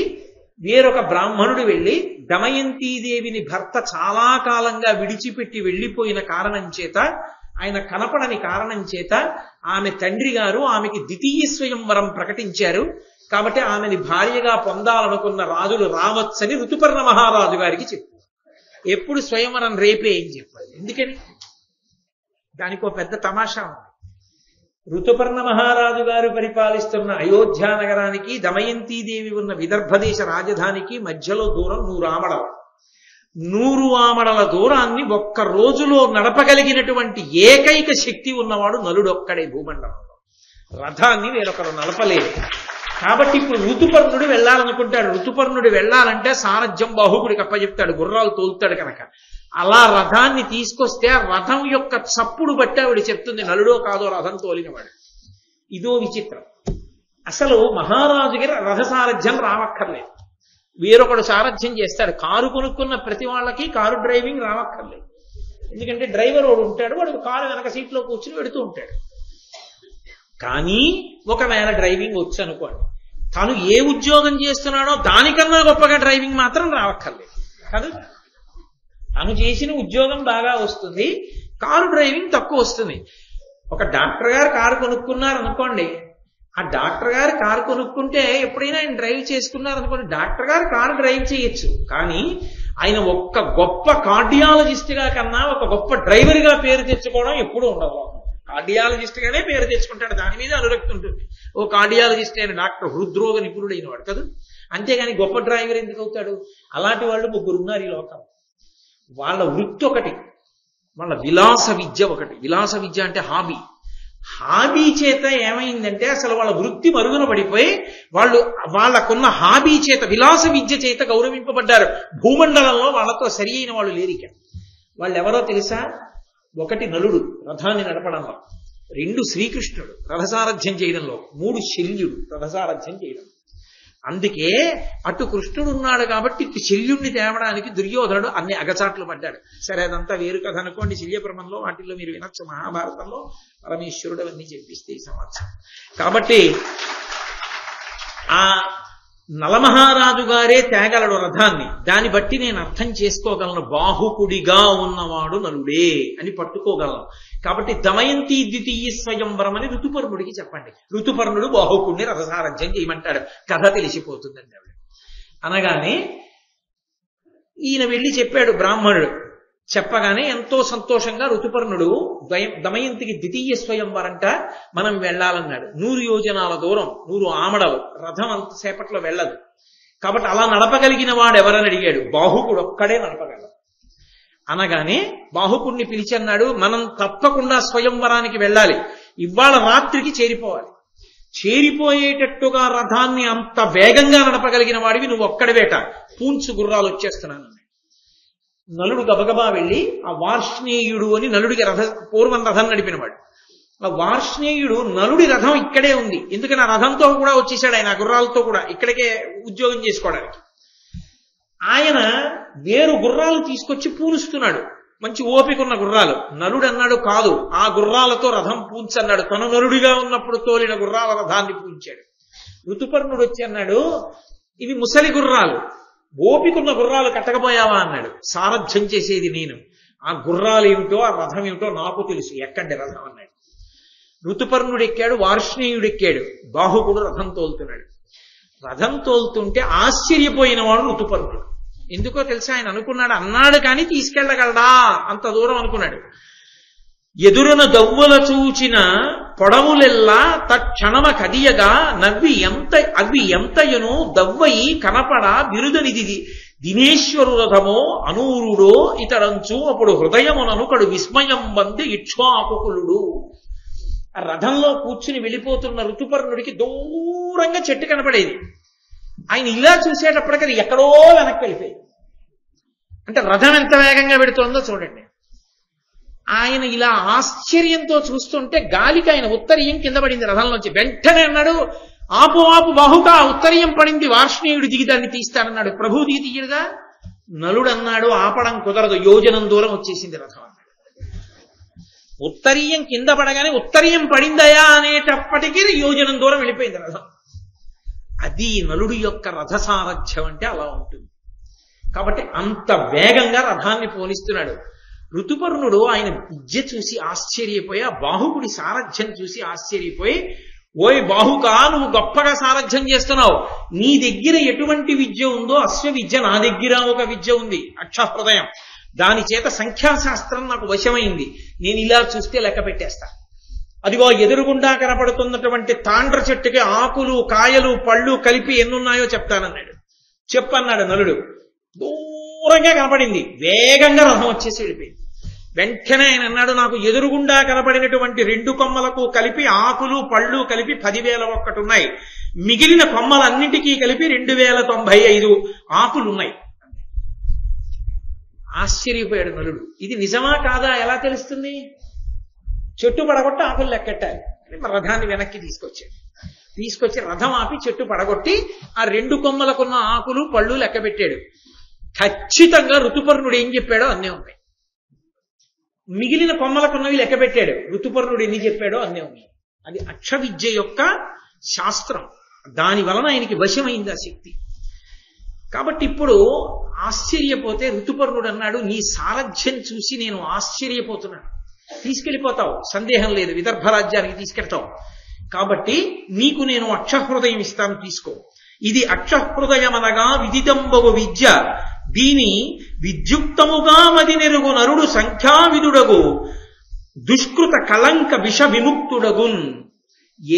వేరొక బ్రాహ్మణుడు వెళ్ళి దమయంతీదేవిని భర్త చాలా కాలంగా విడిచిపెట్టి వెళ్ళిపోయిన కారణం చేత, ఆయన కనపడని కారణం చేత ఆమె తండ్రి గారు ఆమెకి ద్వితీయ స్వయంవరం ప్రకటించారు. కాబట్టి ఆమెని భార్యగా పొందాలనుకున్న రాజులు రావచ్చని ఋతుపర్ణ మహారాజు గారికి చెప్పారు. ఎప్పుడు స్వయంవరం రేపే ఏం చెప్పాలి. ఎందుకని దానికో పెద్ద తమాషా ఉంది. ఋతుపర్ణ మహారాజు గారు పరిపాలిస్తున్న అయోధ్య నగరానికి దమయంతీదేవి ఉన్న విదర్భదేశ రాజధానికి మధ్యలో దూరం 100 ఆమడలు. 100 ఆమడల దూరాన్ని ఒక్క రోజులో నడపగలిగినటువంటి ఏకైక శక్తి ఉన్నవాడు నలుడొక్కడే భూమండలంలో. రథాన్ని వేరొకరు నడపలేరు. కాబట్టి ఇప్పుడు ఋతుపర్ణుడు వెళ్ళాలనుకుంటాడు. ఋతుపర్ణుడు వెళ్ళాలంటే సారథ్యం బాహుకుడికి అప్పచెప్తాడు, గుర్రాలు తోలుతాడు కనుక. అలా రథాన్ని తీసుకొస్తే ఆ రథం యొక్క చప్పుడు బట్టి ఆవిడ చెప్తుంది నలుడో కాదో రథం తోలినవాడు. ఇదో విచిత్రం. అసలు మహారాజు గారి రథ సారథ్యం రావక్కర్లేదు, వేరొకడు సారథ్యం చేస్తాడు. కారు కొనుక్కున్న ప్రతి వాళ్ళకి కారు డ్రైవింగ్ రావక్కర్లేదు. ఎందుకంటే డ్రైవర్ వాడు ఉంటాడు, వాడు కారు వెనక సీట్లో కూర్చుని వెడుతూ ఉంటాడు. కానీ ఒకవేళ డ్రైవింగ్ వచ్చు అనుకోండి, తను ఏ ఉద్యోగం చేస్తున్నాడో దానికన్నా గొప్పగా డ్రైవింగ్ మాత్రం రావక్కర్లేదు కాదు. తను చేసిన ఉద్యోగం బాగా వస్తుంది, కారు డ్రైవింగ్ తక్కువ వస్తుంది. ఒక డాక్టర్ గారు కారు కొనుక్కున్నారు అనుకోండి, ఆ డాక్టర్ గారు కారు కొనుక్కుంటే ఎప్పుడైనా ఆయన డ్రైవ్ చేసుకున్నారు అనుకోండి, డాక్టర్ గారు కారు డ్రైవ్ చేయొచ్చు. కానీ ఆయన ఒక్క గొప్ప కార్డియాలజిస్ట్ గా కన్నా ఒక గొప్ప డ్రైవర్ గా పేరు తెచ్చుకోవడం ఎప్పుడూ ఉండదు. కార్డియాలజిస్ట్ గానే పేరు తెచ్చుకుంటాడు, దాని మీద అనురక్తి ఉంటుంది. ఓ కార్డియాలజిస్ట్ అయిన డాక్టర్, హృద్రోగ నిపుణుడైన వాడు కదా. అంతేగాని గొప్ప డ్రైవర్ ఎందుకు అవుతాడు? అలాంటి వాళ్ళు 3 ఉన్నారు ఈ లోకం. వాళ్ళ వృత్తి ఒకటి, వాళ్ళ విలాస విద్య ఒకటి. విలాస విద్య అంటే హాబీ చేత ఏమైందంటే అసలు వాళ్ళ వృత్తి మరుగున పడిపోయి వాళ్ళకున్న హాబీ చేత, విలాస విద్య చేత గౌరవింపబడ్డారు. భూమండలంలో వాళ్ళతో సరి అయిన వాళ్ళు లేరిక. వాళ్ళు ఎవరో తెలుసా? 1 నలుడు రథాన్ని నడపడంలో, 2 శ్రీకృష్ణుడు రథసారథ్యం చేయడంలో, 3 శల్యుడు రథసారథ్యం చేయడం. అందుకే అటు కృష్ణుడు ఉన్నాడు కాబట్టి ఇటు శల్యుణ్ణి తేవడానికి దుర్యోధనుడు అన్ని అగచాట్లు పడ్డాడు. సరే, అదంతా వేరు కథ అనుకోండి. శల్యప్రమంలో వాటిల్లో మీరు వినొచ్చు. మహాభారతంలో పరమేశ్వరుడు అవన్నీ చెప్పిస్తే ఈ సంవత్సరం. కాబట్టి ఆ నలమహారాజు గారే తేగలడు రథాన్ని. దాన్ని బట్టి నేను అర్థం చేసుకోగలను, బాహుకుడిగా ఉన్నవాడు నలుడే అని పట్టుకోగలను. కాబట్టి దమయంతి ద్వితీయ స్వయంవరం అని ఋతుపర్ణుడికి చెప్పండి. ఋతుపర్ణుడు బాహుకుడిని రథసారథ్యం చేయమంటాడు. కథ తెలిసిపోతుందండి ఆవిడ. అనగానే ఈయన వెళ్ళి చెప్పాడు బ్రాహ్మణుడు. చెప్పగానే ఎంతో సంతోషంగా ఋతుపర్ణుడు దమయంతికి ద్వితీయ స్వయంవరంట మనం వెళ్ళాలన్నాడు. 100 యోజనాల దూరం, 100 ఆమడలు, రథం అంతసేపట్లో వెళ్ళదు. కాబట్టి అలా నడపగలిగిన వాడు ఎవరని అడిగాడు. బాహుకుడు ఒక్కడే నడపగలడు. అనగానే బాహుకుడిని పిలిచన్నాడు, మనం తప్పకుండా స్వయంవరానికి వెళ్ళాలి, ఇవాళ రాత్రికి చేరిపోవాలి. చేరిపోయేటట్టుగా రథాన్ని అంత వేగంగా నడపగలిగిన వాడివి నువ్వు ఒక్కడవేట, పూంచు గుర్రాలు వచ్చేస్తున్నాను. నలుడు గబగబా వెళ్ళి ఆ వార్ష్ణేయుడు అని నలుడికి పూర్వం రథం నడిపినవాడు. ఆ వార్ష్ణేయుడు నలుడి రథం ఇక్కడే ఉంది. ఎందుకని ఆ రథంతో కూడా వచ్చేసాడు ఆయన, ఆ గుర్రాలతో కూడా ఇక్కడికే ఉద్యోగం చేసుకోవడానికి. ఆయన వేరు గుర్రాలు తీసుకొచ్చి పూలుస్తున్నాడు, మంచి ఓపిక ఉన్న గుర్రాలు. నలుడు అన్నాడు, కాదు, ఆ గుర్రాలతో రథం పూంచన్నాడు. తను నలుడిగా ఉన్నప్పుడు తోలిన గుర్రాల రథాన్ని పూంచాడు. ఋతుపర్ణుడు వచ్చి అన్నాడు, ఇవి ముసలి గుర్రాలు, ఓపికన్న గుర్రాలు కట్టకపోయావా అన్నాడు. సారథ్యం చేసేది నేను, ఆ గుర్రాలు ఏమిటో ఆ రథం ఏమిటో నాకు తెలుసు, ఎక్కండి రథం అన్నాడు. ఋతుపర్ణుడు ఎక్కాడు, వార్ష్ణేయుడు ఎక్కాడు, బాహుకుడు రథం తోలుతున్నాడు. రథం తోలుతుంటే ఆశ్చర్యపోయిన వాడు ఋతుపర్ణుడు. ఎందుకో తెలుసా? ఆయన అనుకున్నాడు, అన్నాడు కానీ తీసుకెళ్లగలడా అంత దూరం అనుకున్నాడు. ఎదురున దవ్వుల చూచిన పొడవులెల్లా తక్షణమ కదియగా అవి ఎంతయును దవ్వయి కనపడ బిరుదనిది దినేశ్వరు రథమో అనూరుడో ఇతడంచు అప్పుడు హృదయముననుకడు విస్మయం వంది ఇక్ష్వాకుకులుడు. ఆ రథంలో కూర్చుని వెళ్ళిపోతున్న ఋతుపర్ణుడికి దూరంగా చెట్టు కనపడేది. ఆయన ఇలా చూసేటప్పటికీ అది ఎక్కడో వెనక్కి వెళ్ళిపోయింది. అంటే రథం ఎంత వేగంగా పెడుతోందో చూడండి. ఆయన ఇలా ఆశ్చర్యంతో చూస్తుంటే గాలికి ఆయన ఉత్తరీయం కింద పడింది రథంలోంచి. వెంటనే అన్నాడు, ఆపు ఆపు బాహుక, ఉత్తరీయం పడింది, వార్ష్ణేయుడు దిగి దాన్ని తీస్తానన్నాడు. ప్రభు దిగి తీయడుగా. నలుడు అన్నాడు, ఆపడం కుదరదు, యోజనం దూరం వచ్చేసింది రథం అన్నాడు. ఉత్తరీయం కింద పడగానే ఉత్తరీయం పడిందయా అనేటప్పటికీ యోజనం దూరం వెళ్ళిపోయింది రథం. అది నలుడు యొక్క రథసారథ్యం అంటే అలా ఉంటుంది. కాబట్టి అంత వేగంగా రథాన్ని పోనిస్తున్నాడు. ఋతుపర్ణుడు ఆయన విద్య చూసి ఆశ్చర్యపోయి, ఆ బాహుకుడి సారథ్యం చూసి ఆశ్చర్యపోయి, ఓయ్ బాహుకా, నువ్వు గొప్పగా సారథ్యం చేస్తున్నావు, నీ దగ్గర ఎటువంటి విద్య ఉందో అశ్వ విద్య నా దగ్గర ఒక విద్య ఉంది, అక్షహృదయం, దాని చేత సంఖ్యాశాస్త్రం నాకు వశమైంది, నేను ఇలా చూస్తే లెక్క పెట్టేస్తా. అదిగో ఎదురుగుండా కనపడుతున్నటువంటి తాండ్ర చెట్టుకి ఆకులు కాయలు పళ్ళు కలిపి ఎన్నున్నాయో చెప్తానన్నాడు. చెప్పన్నాడు నలుడు. దూరంగా కనపడింది, వేగంగా రథం వచ్చేసి వెళ్ళిపోయింది. వెంటనే ఆయన అన్నాడు, నాకు ఎదురుగుండా కనపడినటువంటి 2 కొమ్మలకు కలిపి ఆకులు పళ్ళు కలిపి 10,001 ఉన్నాయి, మిగిలిన కొమ్మలన్నింటికీ కలిపి 2,095 ఆకులున్నాయి. ఆశ్చర్యపోయాడు నలుడు. ఇది నిజమా కాదా ఎలా తెలుస్తుంది? చెట్టు పడగొట్టి ఆకులు లెక్కెట్టాలి అని రథాన్ని వెనక్కి తీసుకొచ్చి రథం ఆపి చెట్టు పడగొట్టి ఆ 2 కొమ్మలకున్న ఆకులు పళ్ళు లెక్క పెట్టాడు. ఖచ్చితంగా ఋతుపర్ణుడు ఏం చెప్పాడో అన్నీ ఉన్నాయి. మిగిలిన కొమ్మలకున్నవి లెక్క పెట్టాడు, ఋతుపర్ణుడు ఎన్ని చెప్పాడో అన్నీ ఉన్నాయి. అది అక్షవిద్య యొక్క శాస్త్రం. దాని వలన ఆయనకి వశమైంది ఆ శక్తి. కాబట్టి ఇప్పుడు ఆశ్చర్యపోతే ఋతుపర్ణుడు అన్నాడు, నీ సారథ్యం చూసి నేను ఆశ్చర్యపోతున్నాను. తీసుకెళ్ళిపోతావు, సందేహం లేదు, విదర్భ రాజ్యానికి తీసుకెళ్తావు. కాబట్టి నీకు నేను అక్షహృదయం ఇస్తాను, తీసుకో. ఇది అక్షహృదయమనగా విదితంబగు విద్య, దీని విద్యుక్తముగా మది నెరుగు నరుడు సంఖ్యావిదుడగు దుష్కృత కలంక విష విముక్తుడగున్.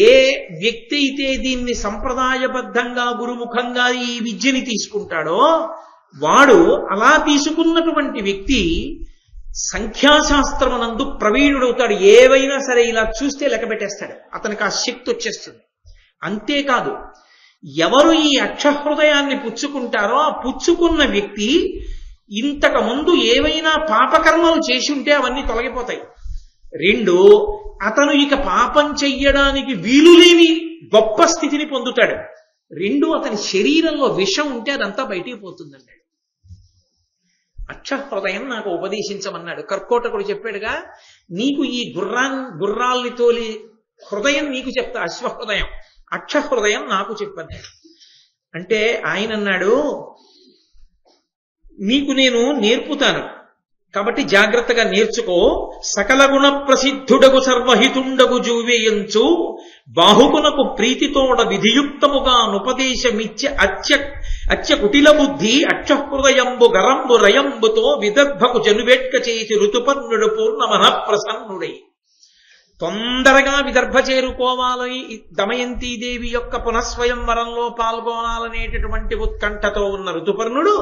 ఏ వ్యక్తి అయితే దీన్ని సంప్రదాయబద్ధంగా గురుముఖంగా ఈ విద్యని తీసుకుంటాడో వాడు అలా తీసుకున్నటువంటి వ్యక్తి సంఖ్యాశాస్త్రమునందు ప్రవీణుడవుతాడు. ఏవైనా సరే ఇలా చూస్తే లెక్క పెట్టేస్తాడు, అతనికి ఆ శక్తి వచ్చేస్తుంది. అంతేకాదు, ఎవరు ఈ అక్షహృదయాన్ని పుచ్చుకుంటారో ఆ పుచ్చుకున్న వ్యక్తి ఇంతకు ముందు ఏవైనా పాపకర్మలు చేసి ఉంటే అవన్నీ తొలగిపోతాయి. 2, అతను ఇక పాపం చెయ్యడానికి వీలులేని గొప్ప స్థితిని పొందుతాడు. 2, అతని శరీరంలో విషం ఉంటే అదంతా బయటికి పోతుందన్నాడు. అక్షహృదయం నాకు ఉపదేశించమన్నాడు. కర్కోటకుడు చెప్పాడుగా, నీకు ఈ గుర్రాల్ని తోలి హృదయం నీకు చెప్తా, అశ్వహృదయం, అక్షహృదయం నాకు చెప్పన్నాడు. అంటే ఆయన అన్నాడు, నీకు నేను నేర్పుతాను కాబట్టి జాగ్రత్తగా నేర్చుకో. సకల గుణ ప్రసిద్ధుడగు సర్వహితుండగు జూవేయంచు బాహుకునకు ప్రీతితోడ విధియుక్తముగా నుపదేశమిచ్చ అత్య కుటిల బుద్ధి అక్షహృదయంబు గరంబు రయంబుతో విదర్భకు జనువేట్క చేసి ఋతుపర్ణుడు పూర్ణమన ప్రసన్నుడై. తొందరగా విదర్భ చేరుకోవాలని దమయంతీదేవి యొక్క పునఃస్వయంవరంలో పాల్గొనాలనేటటువంటి ఉత్కంఠతో ఉన్న ఋతుపర్ణుడు,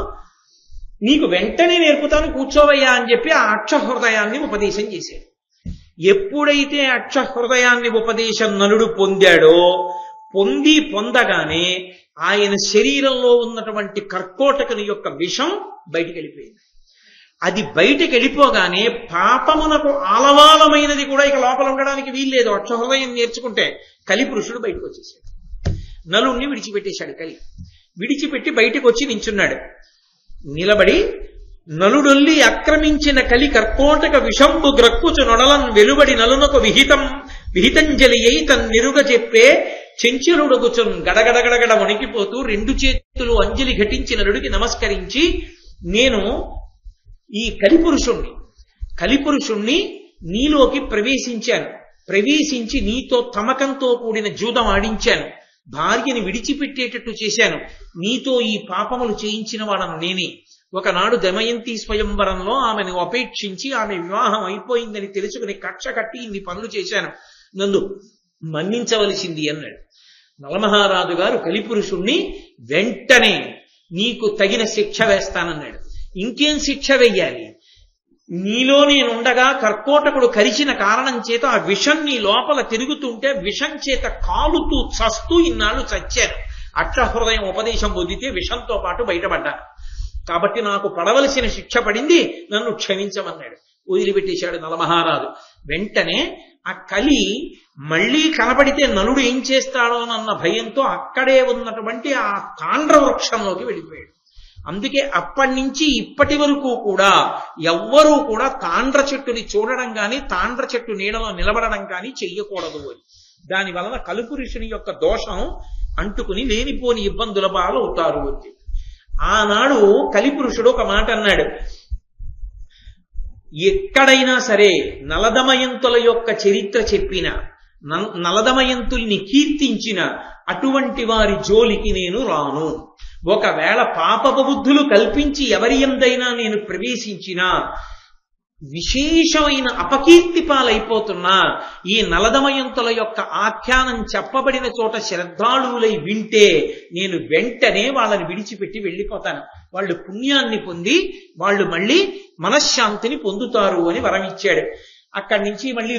నీకు వెంటనే నేర్పుతాను కూర్చోవయ్యా అని చెప్పి ఆ అక్షహృదయాన్ని ఉపదేశం చేశాడు. ఎప్పుడైతే అక్షహృదయాన్ని ఉపదేశం నలుడు పొందాడో, పొందగానే ఆయన శరీరంలో ఉన్నటువంటి కర్కోటకుని యొక్క విషం బయటికి వెళ్ళిపోయింది. అది బయటికి వెళ్ళిపోగానే పాపమునకు ఆలవాలమైనది కూడా ఇక లోపల ఉండడానికి వీల్లేదు. అక్షహృదయం నేర్చుకుంటే కలిపురుషుడు బయటకు వచ్చేసాడు. నలుణ్ణి విడిచిపెట్టేశాడు. విడిచిపెట్టి బయటకు వచ్చి నించున్నాడు. నిలబడి, నలుడొల్లి ఆక్రమించిన కలి కర్కోటక విషంబు గ్రక్కుచు నొడలన్ వెలుబడి నలునకు విహితంజలి అయి తన్నిరుగ చెప్పే చెంచలుడగుచున్. గడగడగడగడ వణికిపోతూ 2 చేతులు అంజలి ఘటించి నలుడికి నమస్కరించి, నేను ఈ కలిపురుషుణ్ణి నీలోకి ప్రవేశించి నీతో తమకంతో కూడిన జూదం ఆడించాను, భార్యని విడిచిపెట్టేటట్టు చేశాను, నీతో ఈ పాపములు చేయించిన వాడను నేనే. ఒకనాడు దమయంతి స్వయంవరంలో ఆమెను అపేక్షించి ఆమె వివాహం అయిపోయిందని తెలుసుకుని కక్ష కట్టి ఇన్ని పనులు చేశాను, నన్ను మన్నించవలసింది అన్నాడు. నలమహారాజు గారు కలిపురుషుణ్ణి వెంటనే నీకు తగిన శిక్ష వేస్తానన్నాడు. ఇంకేం శిక్ష వెయ్యాలి? నీలో నేనుండగా కర్కోటకుడు కరిచిన కారణం చేత ఆ విషం నీ లోపల తిరుగుతుంటే విషం చేత కాలుతూ చస్తూ ఇన్నాళ్ళు చచ్చాను. అక్షహృదయం ఉపదేశం పొందితే విషంతో పాటు బయటపడ్డాను. కాబట్టి నాకు పడవలసిన శిక్ష పడింది, నన్ను క్షమించమన్నాడు. వదిలిపెట్టేశాడు నలమహారాజు. వెంటనే ఆ కలి మళ్లీ కనబడితే నలుడు ఏం చేస్తాడోనన్న భయంతో అక్కడే ఉన్నటువంటి ఆ తాండ్ర వృక్షంలోకి వెళ్ళిపోయాడు. అందుకే అప్పటి నుంచి ఇప్పటి వరకు కూడా ఎవ్వరూ కూడా తాండ్ర చెట్టుని చూడడం కానీ తాండ్ర చెట్టు నీడలో నిలబడడం కానీ చెయ్యకూడదు అని. దాని వలన కలుపురుషుని యొక్క దోషం అంటుకుని లేనిపోని ఇబ్బందుల పాలవుతారు అని. ఆనాడు కలిపురుషుడు ఒక మాట అన్నాడు, ఎక్కడైనా సరే నలదమయంతుల యొక్క చరిత్ర చెప్పిన, నలదమయంతుల్ని కీర్తించిన అటువంటి వారి జోలికి నేను రాను. ఒకవేళ పాపపు బుద్ధులు కల్పించి ఎవరి యందైనా నేను ప్రవేశించినా, విశేషమైన అపకీర్తి పాలైపోతున్నా, ఈ నలదమయంతుల యొక్క ఆఖ్యానం చెప్పబడిన చోట శ్రద్ధాళువులై వింటే నేను వెంటనే వాళ్ళని విడిచిపెట్టి వెళ్ళిపోతాను. వాళ్ళు పుణ్యాన్ని పొంది వాళ్ళు మళ్ళీ మనశ్శాంతిని పొందుతారు అని వరం ఇచ్చాడు. అక్కడి నుంచి మళ్ళీ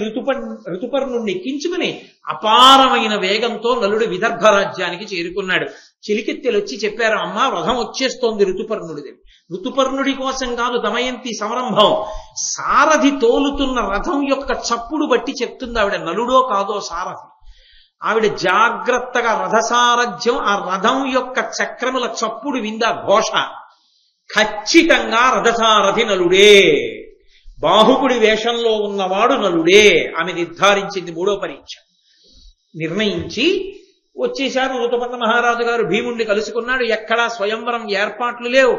ఋతుపర్ణుణ్ణి ఎక్కించుకుని అపారమైన వేగంతో నలుడు విదర్భ రాజ్యానికి చేరుకున్నాడు. చిలికెత్తెలు వచ్చి చెప్పారు, అమ్మా రథం వచ్చేస్తోంది ఋతుపర్ణుడిది. ఋతుపర్ణుడి కోసం కాదు దమయంతి సంరంభం, సారథి తోలుతున్న రథం యొక్క చప్పుడు బట్టి చెప్తుంది ఆవిడ, నలుడో కాదో సారథి. ఆవిడ జాగ్రత్తగా రథసారథ్యం, ఆ రథం యొక్క చక్రముల చప్పుడు విందా ఘోష, ఖచ్చితంగా రథసారథి నలుడే, బాహుకుడి వేషంలో ఉన్నవాడు నలుడే. ఆమె నిర్ధారించింది. మూడో పరీక్ష నిర్ణయించి వచ్చేశారు. ఋతుపర్ణ మహారాజు గారు భీముణ్ణి కలుసుకున్నాడు. ఎక్కడా స్వయంవరం ఏర్పాట్లు లేవు.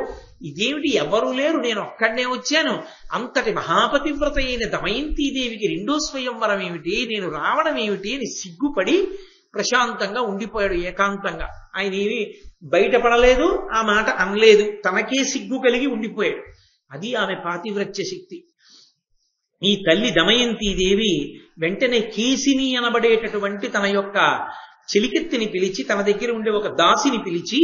ఇదేమిటి, ఎవరూ లేరు, నేను ఒక్కడనే వచ్చాను, అంతటి మహాపతివ్రత అయిన దమయంతీదేవికి రెండో స్వయంవరం ఏమిటి, నేను రావడం ఏమిటి అని సిగ్గుపడి ప్రశాంతంగా ఉండిపోయాడు ఏకాంతంగా. ఆయన ఏమి బయటపడలేదు, ఆ మాట అనలేదు, తనకే సిగ్గు కలిగి ఉండిపోయాడు. అది ఆమె పాతివ్రత్య శక్తి. ఈ తల్లి దమయంతీదేవి వెంటనే కేసిని అనబడేటటువంటి తన యొక్క చిలికెత్తిని పిలిచి, తన దగ్గర ఉండే ఒక దాసిని పిలిచి,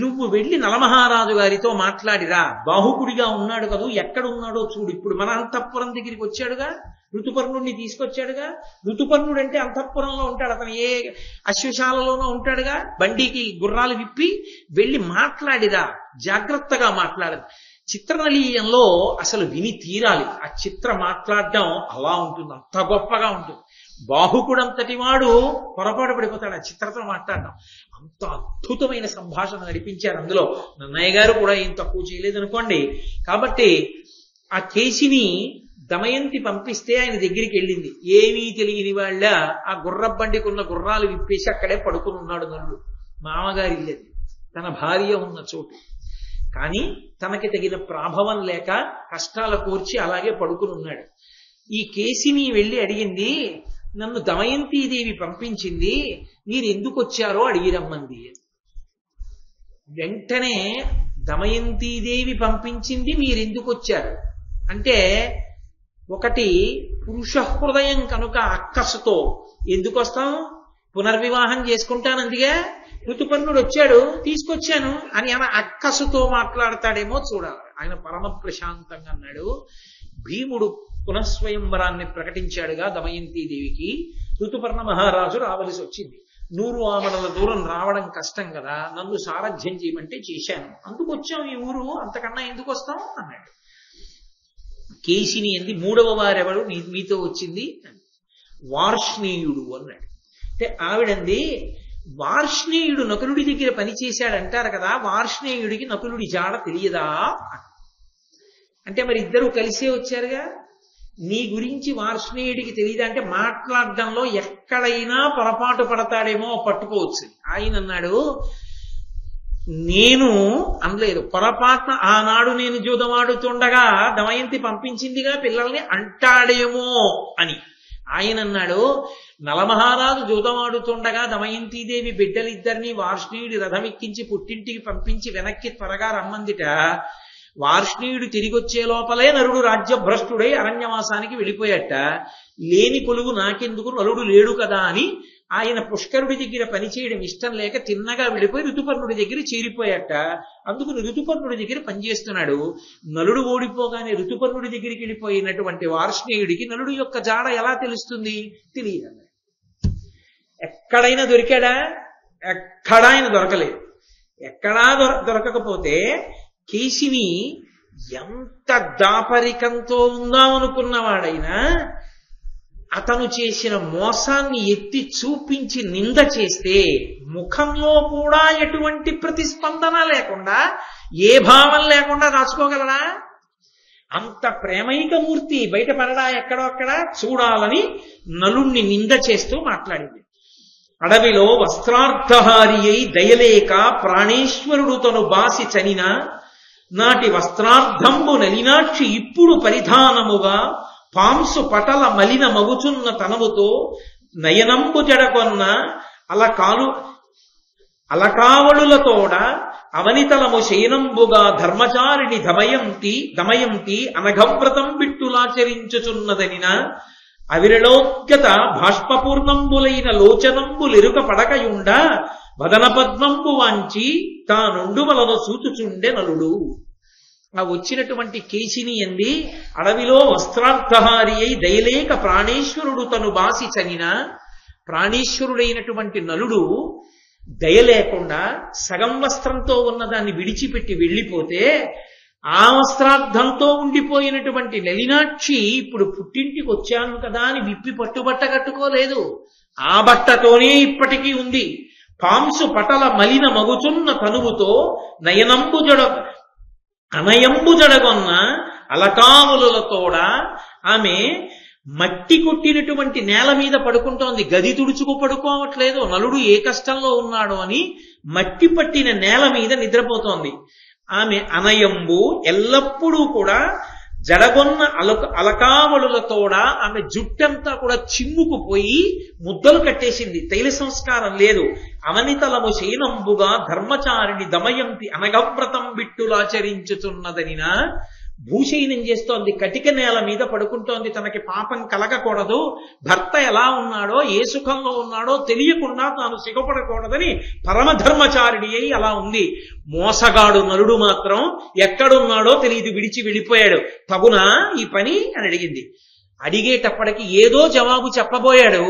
నువ్వు వెళ్ళి నలమహారాజు గారితో మాట్లాడిరా, బాహుకుడిగా ఉన్నాడు కదూ, ఎక్కడున్నాడో చూడు. ఇప్పుడు మన అంతఃపురం దగ్గరికి వచ్చాడుగా, ఋతుపర్ణుడిని తీసుకొచ్చాడుగా. ఋతుపర్ణుడు అంటే అంతఃపురంలో ఉంటాడు, అతను ఏ అశ్వశాలలోనో ఉంటాడుగా. బండికి గుర్రాలు విప్పి వెళ్ళి మాట్లాడిరా, జాగ్రత్తగా మాట్లాడదు. చిత్రనలీయంలో అసలు విని తీరాలి. ఆ చిత్ర మాట్లాడడం అలా ఉంటుంది, అంత గొప్పగా ఉంటుంది. బాహుకుడంతటి వాడు పొరపాటు పడిపోతాడు ఆ చిత్రతో మాట్లాడడం. అంత అద్భుతమైన సంభాషణ నడిపించారు అందులో. నన్నయ్య గారు కూడా ఏం తక్కువ చేయలేదనుకోండి. కాబట్టి ఆ కేసిని దమయంతి పంపిస్తే ఆయన దగ్గరికి వెళ్ళింది. ఏమీ తెలియని వాళ్ళ ఆ గుర్రబండికున్న గుర్రాలు విప్పేసి అక్కడే పడుకుని ఉన్నాడు నల్లుడు. మామగారి ఇల్లది, తన భార్య ఉన్న చోటు. కానీ తనకి తగిన ప్రాభవం లేక కష్టాల కూర్చి అలాగే పడుకుని ఉన్నాడు. ఈ కేసిని వెళ్ళి అడిగింది, నన్ను దమయంతీదేవి పంపించింది, మీరు ఎందుకు వచ్చారో అడిగిరమ్మంది. వెంటనే దమయంతీదేవి పంపించింది, మీరెందుకు వచ్చారు అంటే, ఒకటి పురుష హృదయం కనుక అక్కసుతో ఎందుకు వస్తాం, పునర్వివాహం చేసుకుంటానందిగా, ఋతుపర్ణుడు వచ్చాడు తీసుకొచ్చాను అని ఆయన అక్కసుతో మాట్లాడతాడేమో చూడాలి. ఆయన పరమ ప్రశాంతంగా అన్నాడు. భీముడు పునఃస్వయంవరాన్ని ప్రకటించాడుగా దమయంతీదేవికి, ఋతుపర్ణ మహారాజు రావలసి వచ్చింది. 100 ఆమడల దూరం రావడం కష్టం కదా, నన్ను సారథ్యం చేయమంటే చేశాను, అందుకు వచ్చాం ఈ ఊరు, అంతకన్నా ఎందుకు వస్తాం అన్నాడు. కేసిని అంది, మూడవ వారెవడు మీతో వచ్చింది, వార్ష్ణేయుడు అన్నాడు. అంటే ఆవిడంది, వార్ష్ణేయుడు నకులుడి దగ్గర పనిచేశాడంటారు కదా, వార్ష్ణేయుడికి నకులుడి జాడ తెలియదా అంటే, మరి ఇద్దరు కలిసే వచ్చారుగా, నీ గురించి వార్ష్ణేయుడికి తెలియదా అంటే, మాట్లాడడంలో ఎక్కడైనా పొరపాటు పడతాడేమో పట్టుకోవచ్చు. ఆయన అన్నాడు, నేను అనలేదు, పొరపాటున ఆనాడు నేను జూదమాడుతుండగా దమయంతి పంపించిందిగా పిల్లల్ని అంటాడేమో అని. ఆయన అన్నాడు, నలమహారాజు జూదమాడుతుండగా దమయంతీదేవి బిడ్డలిద్దరినీ వార్ష్ణేయుడి రథమెక్కించి పుట్టింటికి పంపించి వెనక్కి త్వరగా రమ్మందిట. వార్ష్ణేయుడు తిరిగొచ్చే లోపలే నరుడు రాజ్యభ్రష్టుడై అరణ్యవాసానికి వెళ్ళిపోయాట. లేని కొలువు నాకెందుకు, నలుడు లేడు కదా అని ఆయన పుష్కరుడి దగ్గర పనిచేయడం ఇష్టం లేక తిన్నగా వెళ్ళిపోయి ఋతుపర్ణుడి దగ్గర చేరిపోయాట. అందుకు ఋతుపర్ణుడి దగ్గర పనిచేస్తున్నాడు. నలుడు ఓడిపోగానే ఋతుపర్ణుడి దగ్గరికి వెళ్ళిపోయినటువంటి వార్ష్ణేయుడికి నలుడు యొక్క జాడ ఎలా తెలుస్తుంది, తెలియదు. ఎక్కడైనా దొరికాడా, ఎక్కడా ఆయన దొరకలేదు. ఎక్కడా దొరకకపోతే కేసిని ఎంత దాపరికంతో ఉందామనుకున్నవాడైనా అతను చేసిన మోసాన్ని ఎత్తి చూపించి నింద చేస్తే ముఖంలో కూడా ఎటువంటి ప్రతిస్పందన లేకుండా, ఏ భావం లేకుండా దాచుకోగలరా? అంత ప్రేమైకమూర్తి బయటపడడా ఎక్కడో అక్కడ చూడాలని నలుణ్ణి నింద చేస్తూ మాట్లాడింది. అడవిలో వస్త్రార్థహారి అయి దయలేక ప్రాణేశ్వరుడు తను బాసి చనిన నాటి వస్త్రార్థంబు నలినాక్షి ఇప్పుడు పరిధానముగా పాంసు పటల మలిన మగుచున్న తనముతో నయనంబు జడకొన్న అలకావళులతోడ అవనితలము శయనంబుగా ధర్మచారిణి దమయంతి అనఘవ్రతం బిట్టులాచరించుచున్నదనిన అవిరళోద్గత బాష్పపూర్ణంబులైన లోచనంబులెరుక పడకయుండ వదన పద్మంబు వాంచి తానుండు వలను సూచుచుండె నలుడు. ఆ వచ్చినటువంటి కేశిని అంది అడవిలో వస్త్రార్థహారి అయి దయలేక ప్రాణేశ్వరుడు తను బాసి చనిన. ప్రాణేశ్వరుడైనటువంటి నలుడు దయలేకుండా సగం వస్త్రంతో ఉన్నదాన్ని విడిచిపెట్టి వెళ్ళిపోతే ఆ వస్త్రార్థంతో ఉండిపోయినటువంటి నలినాక్షి ఇప్పుడు పుట్టింటికి వచ్చాను కదా అని విప్పి పట్టుబట్ట కట్టుకోలేదు. ఆ బట్టతోనే ఇప్పటికీ ఉంది. పాంసు పటల మలిన మగుచున్న తనువుతో అనయంబు జడగొన్న అలకాములతోడ ఆమె మట్టి కొట్టినటువంటి నేల మీద పడుకుంటోంది. గది తుడుచుకు పడుకోవట్లేదు. నలుడు ఏ కష్టంలో ఉన్నాడో అని మట్టి పట్టిన నేల మీద నిద్రపోతోంది. ఆమె అనయంబు ఎల్లప్పుడూ కూడా జడగొన్న అలకావళులతోడ ఆమె జుట్టంతా కూడా చిమ్ముకుపోయి ముద్దలు కట్టేసింది. తైల సంస్కారం లేదు. అవనితలము శయనంబుగా ధర్మచారిణి దమయంతి అనగవ్రతం బిట్టులాచరించుతున్నదనినా భూశయనం చేస్తోంది. కటిక నేల మీద పడుకుంటోంది. తనకి పాపం కలగకూడదు, భర్త ఎలా ఉన్నాడో ఏ సుఖంలో ఉన్నాడో తెలియకుండా తాను సిగపడకూడదని పరమధర్మచారిణి అయి అలా ఉంది. మోసగాడు నలుడు మాత్రం ఎక్కడున్నాడో తెలియదు, విడిచి వెళ్ళిపోయాడు. తగునా ఈ పని అని అడిగింది. అడిగేటప్పటికి ఏదో జవాబు చెప్పబోయాడు.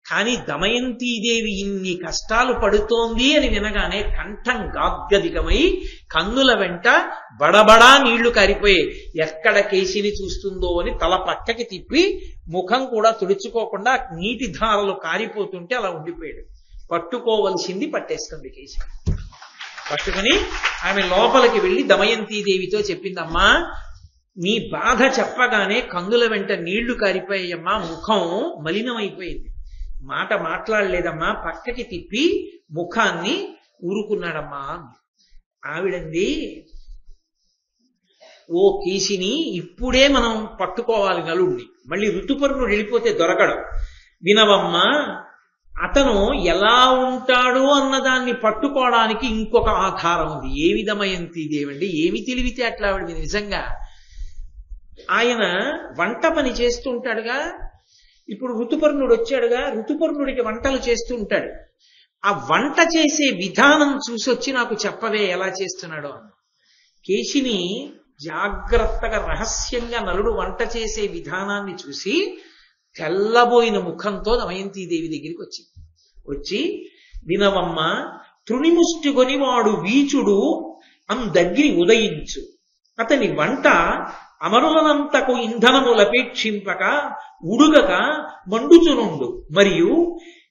కానీ దమయంతీదేవి ఇన్ని కష్టాలు పడుతోంది అని వినగానే కంఠం గాద్గదికమై కన్నుల వెంట బడబడా నీళ్లు కారిపోయాయి. ఎక్కడ కేశిని చూస్తుందో అని తల పక్కకి తిప్పి ముఖం కూడా తుడుచుకోకుండా నీటి ధారలు కారిపోతుంటే అలా ఉండిపోయాడు. పట్టుకోవలసింది పట్టేస్తుంది కేశి. పట్టుకుని ఆమె లోపలికి వెళ్ళి దమయంతీదేవితో చెప్పిందమ్మా, నీ బాధ చెప్పగానే కన్నుల వెంట నీళ్లు కారిపోయాయమ్మా, ముఖం మలినమైపోయింది, మాట మాట్లాడలేదమ్మా, పక్కకి తిప్పి ముఖాన్ని ఊరుకున్నాడమ్మా. ఆవిడంది, ఓ కేశిని, ఇప్పుడే మనం పట్టుకోవాలి నలుడిని, మళ్ళీ ఋతుపర్ణుడు వెళ్ళిపోతే దొరకడు. వినవమ్మా, అతను ఎలా ఉంటాడు అన్నదాన్ని పట్టుకోవడానికి ఇంకొక ఆధారం ఉంది. ఏ విధమయంతిదేవండి, ఏమి తెలివితే అట్లా ఆవిడ నిజంగా. ఆయన వంట పని చేస్తూ ఉంటాడుగా. ఇప్పుడు ఋతుపర్ణుడు వచ్చాడుగా, ఋతుపర్ణుడికి వంటలు చేస్తూ ఉంటాడు. ఆ వంట చేసే విధానం చూసి వచ్చి నాకు చెప్పవే ఎలా చేస్తున్నాడో అని. కేశిని జాగ్రత్తగా రహస్యంగా నలుడు వంట చేసే విధానాన్ని చూసి తెల్లబోయిన ముఖంతో దమయంతీదేవి దగ్గరికి వచ్చింది. వచ్చి, వినవమ్మ, తృణిముష్టికొని వాడు వీచుడు అందగ్ని ఉదయించు. అతని వంట అమరులనంతకు ఇంధనములపేక్షింపక ఉడుగక మండుచునుండు. మరియు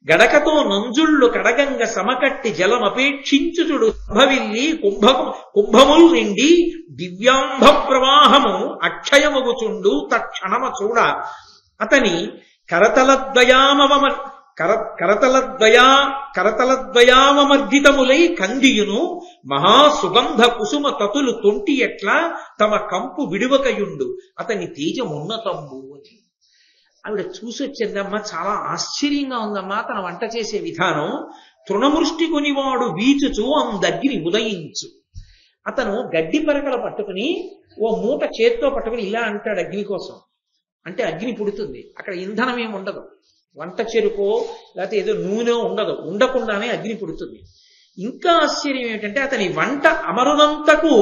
గడకతో నంజుళ్ళు కడగంగ సమకట్టి జలమపేక్షించుచుడు సంభవిల్లి కుంభముల్ నిండి దివ్యాంభ ప్రవాహము అక్షయమగుచుండు తక్షణమ చూడ. అతని కరతలద్వయామర్దితములై కందియును మహాసుగంధ కుసుమ తతులు తొంటి ఎట్లా తమ కంపు విడువకయుండు. అతని తేజమున్నతంబు అని ఆవిడ చూసొచ్చిందమ్మా. చాలా ఆశ్చర్యంగా ఉందమ్మా తన వంట చేసే విధానం. తృణమృష్టి కొనివాడు వీచుచు అందగ్ని ఉదయించు. అతను గడ్డి పరకలు పట్టుకుని ఓ మూట చేత్తో పట్టుకుని ఇలా అంటాడు అగ్ని కోసం. అంటే అగ్ని పుడుతుంది. అక్కడ ఇంధనం ఏమి ఉండదు, వంట చెరుకో లేకపోతే ఏదో నూనె ఉండదు, ఉండకుండానే అగ్ని పుడుతుంది. ఇంకా ఆశ్చర్యం ఏమిటంటే అతని వంట అమరునంతకు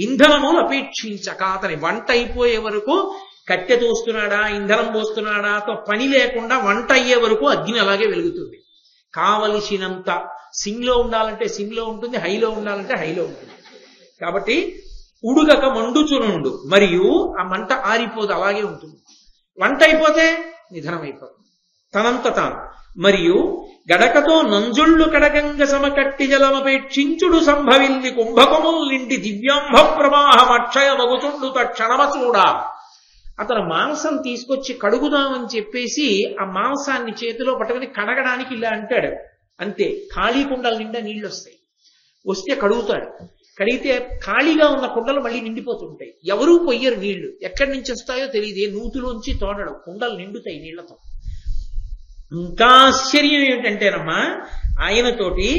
ఇంధనములు అపేక్షించక, అతని వంట అయిపోయే వరకు కట్టె తోస్తున్నాడా ఇంధనం పోస్తున్నాడా తో పని లేకుండా వంట అయ్యే వరకు అగ్ని అలాగే వెలుగుతుంది. కావలసినంత సిమ్లో ఉండాలంటే సిమ్లో ఉంటుంది, హైలో ఉండాలంటే హైలో ఉంటుంది. కాబట్టి ఉడుగక మండుచునుండు, మరియు ఆ మంట ఆరిపోదు, అలాగే ఉంటుంది. వంట అయిపోతే నిధనం అయిపోతుంది తనంత తాను. మరియు గడకతో నంజుళ్ళు కడగంగ సమకట్టి జలమపేక్షించుడు సంభవిల్లి కుంభకముల్ నిండి దివ్యాంభ ప్రవాహం అక్షయమగుచుండు తక్షణమ చూడా. అతను మాంసం తీసుకొచ్చి కడుగుదామని చెప్పేసి ఆ మాంసాన్ని చేతిలో పట్టుకుని కడగడానికి ఇలా అంటాడు. అంతే, ఖాళీ కుండల నిండా నీళ్లు వస్తాయి. వస్తే కడుగుతాడు. కడిగితే ఖాళీగా ఉన్న కుండలు మళ్ళీ నిండిపోతుంటాయి. ఎవరూ పొయ్యరు నీళ్లు, ఎక్కడి నుంచి వస్తాయో తెలియదు. నూతులోంచి తోడడం, కుండలు నిండుతాయి నీళ్లతో. ఇంకా ఆశ్చర్యం ఏమిటంటేనమ్మా, ఆయనతోటి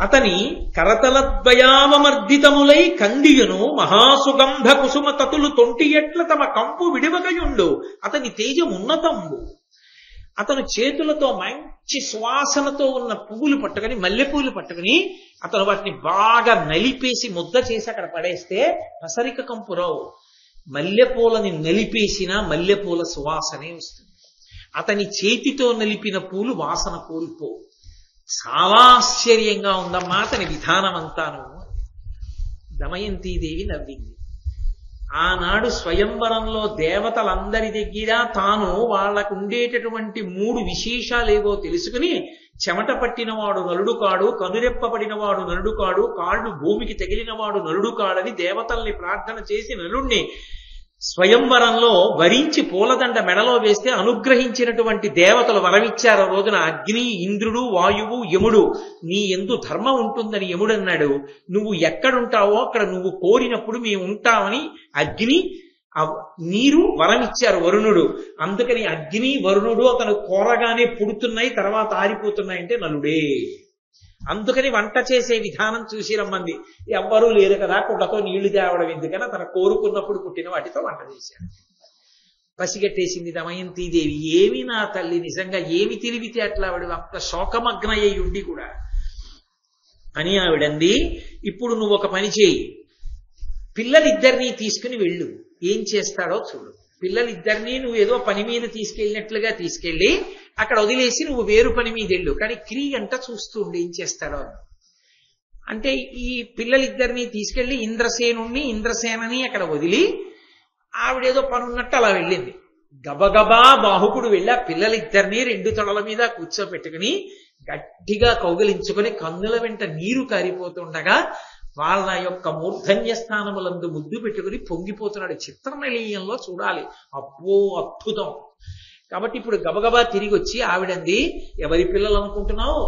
అతని కరతలద్వయామర్దితములై కందియును మహాసుగంధ కుసుమ తతులు తొంటి ఎట్ల తమ కంపు విడివకయుండు. అతని తేజమున్నతంబు. అతను చేతులతో మంచి సువాసనతో ఉన్న పువ్వులు పట్టుకుని, మల్లెపూలు పట్టుకుని అతను వాటిని బాగా నలిపేసి ముద్ద చేసి అక్కడ పడేస్తే పసరిక కంపురావు. మల్లెపూలని నలిపేసిన మల్లెపూల సువాసనే వస్తుంది. అతని చేతితో నలిపిన పూలు వాసన కోల్పో. చాలా ఆశ్చర్యంగా ఉందమ్మా అతని విధానం అంతాను. దమయంతీదేవి నవ్వింది. ఆనాడు స్వయంవరంలో దేవతలందరి దగ్గర తాను వాళ్లకు ఉండేటటువంటి 3 విశేషాలేవో తెలుసుకుని, చెమట పట్టినవాడు నలుడు కాడు, కనురెప్పబడినవాడు నలుడు కాడు, కాళ్ళు భూమికి తగిలినవాడు నలుడు కాడని దేవతల్ని ప్రార్థన చేసి నలుణ్ణి స్వయంవరంలో వరించి పూలదండ మెడలో వేస్తే అనుగ్రహించినటువంటి దేవతలు వరమిచ్చారు. రోజున అగ్ని, ఇంద్రుడు, వాయువు, యముడు. నీ యందు ధర్మం ఉంటుందని యముడన్నాడు. నువ్వు ఎక్కడుంటావో అక్కడ నువ్వు కోరినప్పుడు మేము ఉంటామని అగ్ని, నీరు వరమిచ్చారు వరుణుడు. అందుకని అగ్ని, వరుణుడు అతను కోరగానే పుడుతున్నాయి, తర్వాత ఆరిపోతున్నాయంటే నలుడే. అందుకని వంట చేసే విధానం చూసి రమ్మంది. ఎవ్వరూ లేరు కదా, కుండతో నీళ్లు తేవడం ఎందుకని తన కోరుకున్నప్పుడు పుట్టిన వాటితో వంట చేశాడు. పసిగట్టేసింది దమయంతీదేవి. ఏమి నా తల్లి, నిజంగా ఏమి తెలివితే అట్లా ఆవిడ అంత శోకమగ్నయ్యి ఉండి కూడా అని ఆవిడంది. ఇప్పుడు నువ్వు ఒక పని చేయి, పిల్లలిద్దరినీ తీసుకుని వెళ్ళు, ఏం చేస్తాడో చూడు. పిల్లలిద్దరినీ నువ్వు ఏదో పని మీద తీసుకెళ్ళినట్లుగా తీసుకెళ్ళి అక్కడ వదిలేసి నువ్వు వేరు పని మీద వెళ్ళు, కానీ క్రీగంట చూస్తూ ఉండి ఏం చేస్తాడో. అంటే ఈ పిల్లలిద్దరినీ తీసుకెళ్లి ఇంద్రసేనని అక్కడ వదిలి ఆవిడేదో పనున్నట్టు అలా వెళ్ళింది. గబగబా బాహుకుడు వెళ్ళి ఆ పిల్లలిద్దరినీ 2 తొడల మీద కూర్చోపెట్టుకుని గట్టిగా కౌగిలించుకుని కన్నుల వెంట నీరు కారిపోతుండగా వాళ్ళ యొక్క మూర్ధన్య స్థానములందు ముద్దు పెట్టుకుని పొంగిపోతున్నాడు. చిత్రనలీయంలో చూడాలి, అబ్బో అద్భుతం. కాబట్టి ఇప్పుడు గబగబా తిరిగి వచ్చి ఆవిడంది, ఎవరి పిల్లలు అనుకుంటున్నావు?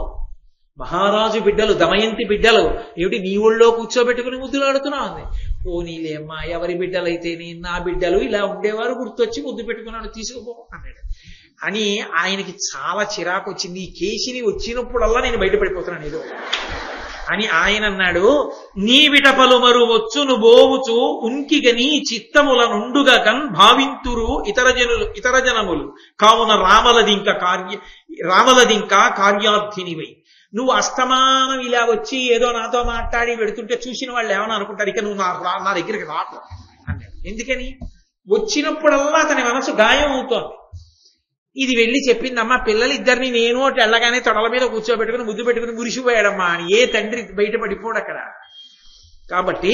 మహారాజు బిడ్డలు, దమయంతి బిడ్డలు. ఏమిటి నీ ఒళ్ళో కూర్చోబెట్టుకుని ముద్దులాడుతున్నావు అంది. పోనీలే అమ్మా, ఎవరి బిడ్డలైతేనే నా బిడ్డలు ఇలా ఉండేవారు, గుర్తొచ్చి ముద్దు పెట్టుకున్నాడు, తీసుకుపో అన్నాడు. అని ఆయనకి చాలా చిరాకు వచ్చింది. ఈ కేసిని వచ్చినప్పుడల్లా నేను బయటపడిపోతున్నాను ఏదో అని ఆయన అన్నాడు. నీవిట పలుమరు వచ్చును బోవుచు ఉన్కిగని చిత్తముల నుండుగా కన్ భావింతురు ఇతర జనములు కావున రామలదింకా కార్యార్థినివై. నువ్వు అస్తమానం ఇలా వచ్చి ఏదో నాతో మాట్లాడి పెడుతుంటే చూసిన వాళ్ళు ఏమన్నా అనుకుంటారు, ఇక నువ్వు నా దగ్గరికి రాకు అన్నాడు. ఎందుకని? వచ్చినప్పుడల్లా అతని మనసు గాయం అవుతోంది. ఇది వెళ్ళి చెప్పిందమ్మా, పిల్లలిద్దరిని నేను అటు వెళ్ళగానే తొడల మీద కూర్చోబెట్టుకుని ముద్దు పెట్టుకుని మురిసిపోయాడమ్మా అని. ఏ తండ్రి బయటపడిపోడు అక్కడ. కాబట్టి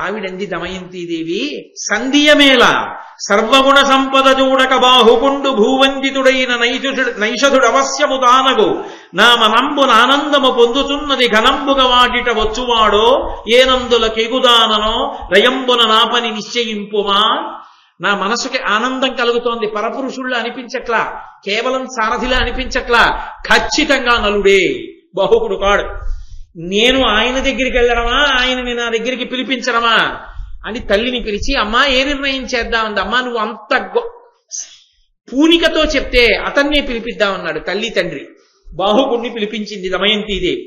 ఆవిడంది దమయంతీదేవి, సంధియమేళ సర్వగుణ సంపద చూడక బాహుకుండు భూవందితుడైన నైషధుడు అవశ్యము తానగు నా మనంబున ఆనందము పొందుతున్నది ఘనంబుగా వాటిట వచ్చువాడో ఏనందుల కెగుదాననో రయంబున నాపని నిశ్చయింపుమా. నా మనసుకి ఆనందం కలుగుతోంది. పరపురుషుళ్ళు అనిపించట్లా, కేవలం సారథిలా అనిపించట్లా, ఖచ్చితంగా నలుడే, బాహుకుడు కాడు. నేను ఆయన దగ్గరికి వెళ్ళడమా, ఆయనని నా దగ్గరికి పిలిపించడమా అని తల్లిని పిలిచి, అమ్మా ఏ నిర్ణయం చేద్దామంది. అమ్మా నువ్వు అంత పూనికతో చెప్తే అతన్నే పిలిపిద్దామన్నాడు తల్లి తండ్రి. బాహుకుడిని పిలిపించింది దమయంతీదేవి.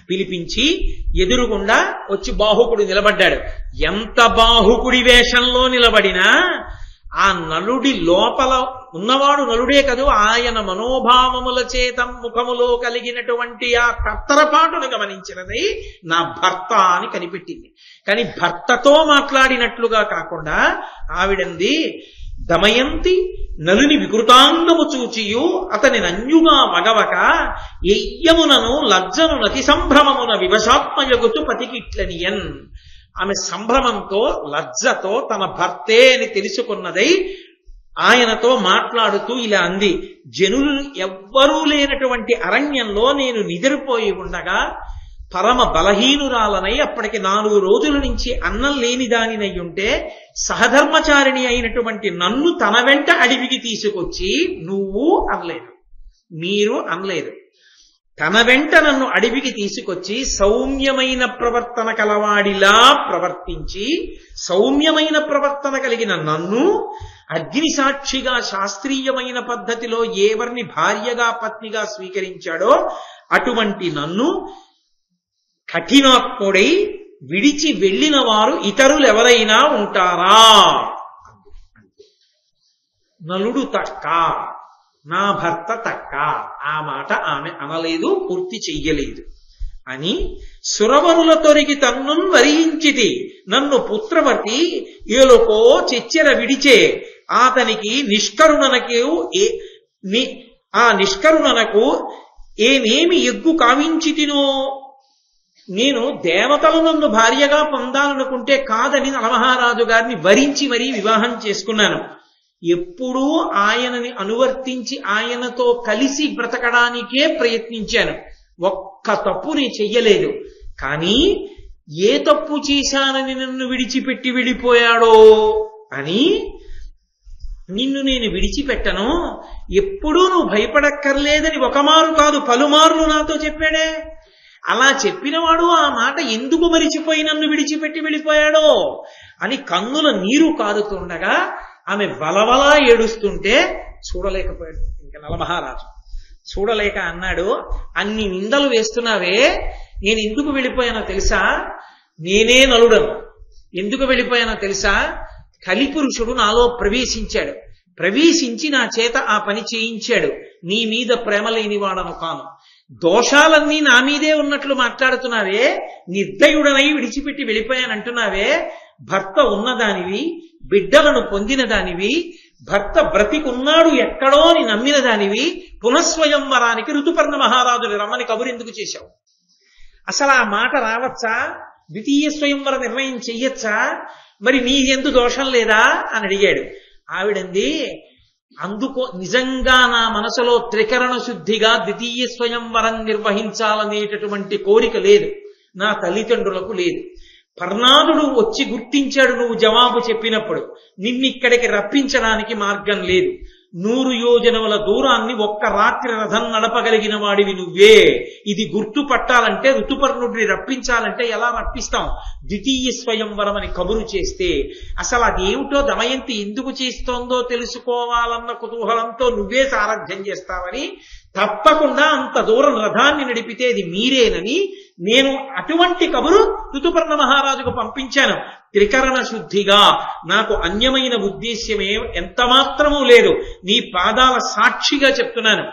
పిలిపించి ఎదురుగుండా వచ్చి బాహుకుడు నిలబడ్డాడు. ఎంత బాహుకుడి వేషంలో నిలబడినా ఆ నలుడి లోపల ఉన్నవాడు నలుడే కదూ, ఆయన మనోభావముల చేత ముఖములో కలిగినటువంటి ఆ కత్తరపాటును గమనించినది నా భర్త అని కనిపెట్టింది. కానీ భర్తతో మాట్లాడినట్లుగా కాకుండా ఆవిడంది, దమయంతి నలుని వికృతాంగము చూచియు అతని నన్యుగా మగవక ఎయ్యమునను లజ్జను నతి సంభ్రమమున వివశాత్మయగుతు పతికిట్లనియన్. ఆమె సంభ్రమంతో లజ్జతో తన భర్తే అని తెలుసుకున్నదై ఆయనతో మాట్లాడుతూ ఇలా అంది, జనులు ఎవ్వరూ లేనటువంటి అరణ్యంలో నేను నిద్రపోయి ఉండగా పరమ బలహీనురాలనై అప్పటికి 4 రోజుల నుంచి అన్నం లేని దానినై ఉంటే సహధర్మచారిణి అయినటువంటి నన్ను తన వెంట అడవికి తీసుకొచ్చి నువ్వు అనలేదు, మీరు అనలేదు, తన వెంట నన్ను అడవికి తీసుకొచ్చి సౌమ్యమైన ప్రవర్తన కలవాడిలా ప్రవర్తించి సౌమ్యమైన ప్రవర్తన కలిగిన నన్ను అగ్ని సాక్షిగా శాస్త్రీయమైన పద్ధతిలో ఎవరిని భార్యగా పత్నిగా స్వీకరించాడో అటువంటి నన్ను కఠినాత్ముడై విడిచి వెళ్ళిన వారు ఇతరులు ఎవరైనా ఉంటారా? నలుడు తక్క నా భర్త తక్క. ఆ మాట ఆమె అనలేదు, పూర్తి చెయ్యలేదు. అని సురవరుల తొరిగి తన్నున్ వరించితి నన్ను పుత్రవతి ఏలుకో చెచ్చెర విడిచే అతనికి నిష్కరుణనకు ఏమేమి ఎగ్గు కావించితినో. నేను దేవతలు నన్ను భార్యగా పొందాలనుకుంటే కాదని నలమహారాజు గారిని వరించి మరీ వివాహం చేసుకున్నాను. ఎప్పుడూ ఆయనని అనువర్తించి ఆయనతో కలిసి బ్రతకడానికే ప్రయత్నించాను. ఒక్క తప్పు నేను చెయ్యలేదు. కానీ ఏ తప్పు చేశానని నన్ను విడిచిపెట్టి వెళ్ళిపోయాడో అని, నిన్ను నేను విడిచిపెట్టను, ఎప్పుడూ నువ్వు భయపడక్కర్లేదని ఒకమారు కాదు పలుమార్లు నాతో చెప్పాడే. అలా చెప్పినవాడు ఆ మాట ఎందుకు మరిచిపోయి నన్ను విడిచిపెట్టి వెళ్ళిపోయాడో అని కన్నుల నీరు కారుతుండగా ఆమె వలవలా ఏడుస్తుంటే చూడలేకపోయాడు ఇంకా నలమహారాజు. చూడలేక అన్నాడు, అన్ని నిందలు వేస్తున్నావే, నేను ఎందుకు వెళ్ళిపోయానో తెలుసా? నేనే నలుడను. ఎందుకు వెళ్ళిపోయానో తెలుసా? కలిపురుషుడు నాలో ప్రవేశించాడు. ప్రవేశించి నా చేత ఆ పని చేయించాడు. నీ మీద ప్రేమ లేనివాడను కాను. దోషాలన్నీ నా మీదే ఉన్నట్లు మాట్లాడుతున్నావే, నిర్దయుడనై విడిచిపెట్టి వెళ్ళిపోయానంటున్నావే. భర్త ఉన్నదానివి, బిడ్డలను పొందిన దానివి, భర్త బ్రతికున్నాడు ఎక్కడో అని నమ్మిన దానివి, పునఃస్వయంవరానికి ఋతుపర్ణ మహారాజుని రమ్మని కబురెందుకు చేశావు? అసలు ఆ మాట రావచ్చా? ద్వితీయ స్వయంవర నిర్ణయం చెయ్యొచ్చా? మరి నీ ఎందు దోషం లేదా అని అడిగాడు. ఆవిడంది, అందుకో నిజంగా నా మనసులో త్రికరణ శుద్ధిగా ద్వితీయ స్వయంవరం నిర్వహించాలనేటటువంటి కోరిక లేదు, నా తల్లిదండ్రులకు లేదు. పర్ణాదుడు వచ్చి గుర్తించాడు నువ్వు జవాబు చెప్పినప్పుడు. నిన్నిక్కడికి రప్పించడానికి మార్గం లేదు. 100 యోజనముల దూరాన్ని ఒక్క రాత్రి రథం నడపగలిగిన వాడివి నువ్వే. ఇది గుర్తు పట్టాలంటే, ఋతుపర్ణుడిని రప్పించాలంటే ఎలా రప్పిస్తాం? ద్వితీయ స్వయంవరం అని కబురు చేస్తే అసలు అదేమిటో దమయంతి ఎందుకు చేస్తోందో తెలుసుకోవాలన్న కుతూహలంతో నువ్వే సారథ్యం చేస్తావని, తప్పకుండా అంత దూరం రథాన్ని నడిపితే అది మీరేనని నేను అటువంటి కబురు ఋతుపర్ణ మహారాజుకు పంపించాను. త్రికరణ శుద్ధిగా, నాకు అన్యమైన ఉద్దేశ్యమే ఎంత మాత్రమూ లేదు. నీ పాదాల సాక్షిగా చెప్తున్నాను,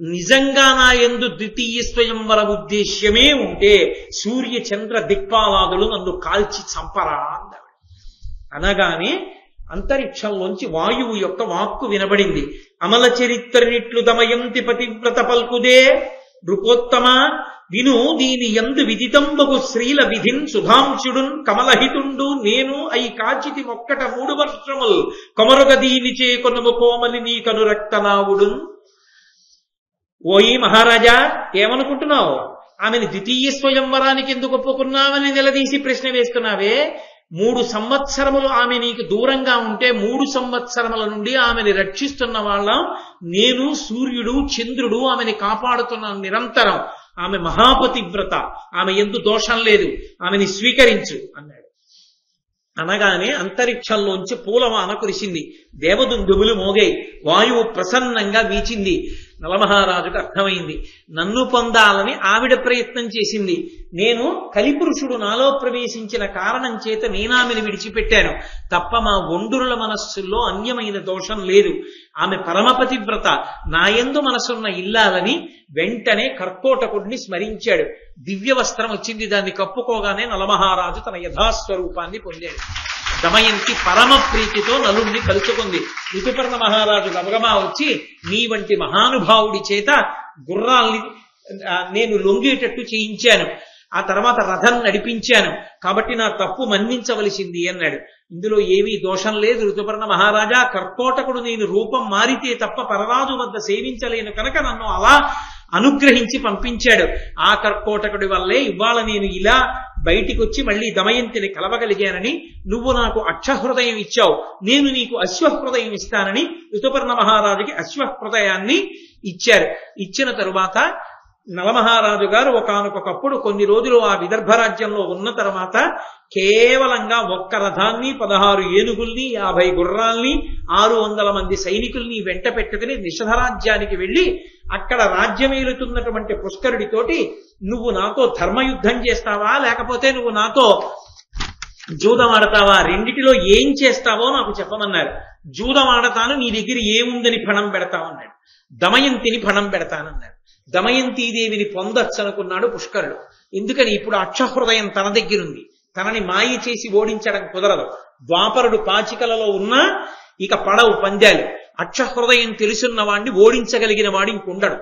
నిజంగా నా యందు ద్వితీయ స్వయంవర ఉద్దేశ్యమే ఉంటే సూర్య చంద్ర దిక్పాలాదులు నన్ను కాల్చి చంపరా అన్నాడు. అనగానే అంతరిక్షంలోంచి వాయువు యొక్క వాక్కు వినబడింది. అమల చరిత్రనిట్లు దమయంతి పతివ్రత పల్కుదే, నృపోత్తమ విను దీని యందు విదితంబగు శ్రీల విధిన్ సుధాంశుడున్ కమలహితుండు నేను అయి కాచితి మొక్కట 3 వర్షముల్ కొమరుగ దీనిచే కొనుము కోమలి నీ కనురక్తనావుడున్. ఓయి మహారాజా, ఏమనుకుంటున్నావు? ఆమెను ద్వితీయ స్వయంవరానికి ఎందుకు ఒప్పుకున్నావని నిలదీసి ప్రశ్న వేస్తున్నావే. 3 సంవత్సరములు ఆమె నీకు దూరంగా ఉంటే 3 సంవత్సరముల నుండి ఆమెని రక్షిస్తున్న వాళ్ళం నేను, సూర్యుడు, చంద్రుడు ఆమెని కాపాడుతున్నాం నిరంతరం. ఆమె మహాపతివ్రత, ఆమె యందు దోషం లేదు, ఆమెని స్వీకరించు అన్నాడు. అనగానే అంతరిక్షంలోంచి పూలవాన కురిసింది, దేవదుందుబులు మోగాయి, వాయువు ప్రసన్నంగా వీచింది. నలమహారాజుకు అర్థమైంది, నన్ను పొందాలని ఆవిడ ప్రయత్నం చేసింది. నేను కలిపురుషుడు నాలో ప్రవేశించిన కారణం చేత నేనామెను విడిచిపెట్టాను తప్ప మా ఒండురుల మనస్సుల్లో అన్యమైన దోషం లేదు. ఆమె పరమపతివ్రత, నాయందు మనసున్న ఇల్లాలని వెంటనే కర్కోటకుడిని స్మరించాడు. దివ్య వస్త్రం వచ్చింది, దాన్ని కప్పుకోగానే నలమహారాజు తన యథాస్వరూపాన్ని పొందాడు. దమయంతి పరమ ప్రీతితో నలుణ్ణి కలుసుకుంది. ఋతుపర్ణ మహారాజు గబగబా వచ్చి, నీ వంటి మహానుభావుడి చేత గుర్రాల్ని నేను లొంగేటట్టు చేయించాను, ఆ తర్వాత రథం నడిపించాను, కాబట్టి నా తప్పు మన్నించవలసింది అన్నాడు. ఇందులో ఏమీ దోషం లేదు ఋతుపర్ణ మహారాజా. కర్కోటకుడు నేను రూపం మారితే తప్ప పరరాజు వద్ద సేవించలేను కనుక నన్ను అలా అనుగ్రహించి పంపించాడు. ఆ కర్కోటకుడి వల్లే ఇవాళ నేను ఇలా బయటికి వచ్చి మళ్ళీ దమయంతిని కలవగలిగానని, నువ్వు నాకు అక్షహృదయం ఇచ్చావు, నేను నీకు అశ్వహృదయం ఇస్తానని ఋతుపర్ణ మహారాజుకి అశ్వహృదయాన్ని ఇచ్చారు. ఇచ్చిన తరువాత నలమహారాజు గారు ఒకానొకప్పుడు కొన్ని రోజులు ఆ విదర్భ రాజ్యంలో ఉన్న తర్వాత కేవలంగా ఒక్క రథాన్ని, 16 ఏనుగుల్ని, 50 గుర్రాల్ని, 600 మంది సైనికుల్ని వెంట పెట్టుకుని నిషధరాజ్యానికి వెళ్లి అక్కడ రాజ్యమేలుతున్నటువంటి పుష్కరుడితోటి, నువ్వు నాతో ధర్మయుద్ధం చేస్తావా, లేకపోతే నువ్వు నాతో జూదం ఆడతావా, రెండిటిలో ఏం చేస్తావో నాకు చెప్పమన్నారు. జూదం ఆడతాను, నీ దగ్గర ఏముందని పణం పెడతామన్నాడు. దమయంతిని పణం పెడతానన్నాడు. దమయంతీదేవిని పొందొచ్చు అనుకున్నాడు పుష్కరుడు. ఎందుకని, ఇప్పుడు అక్షహృదయం తన దగ్గరుంది, తనని మాయ చేసి ఓడించడం కుదరదు. ద్వాపరుడు పాచికలలో ఉన్నా ఇక పడవు పందాలు. అక్షహృదయం తెలుసున్న వాడిని ఓడించగలిగిన వాడు ఇంకొండడు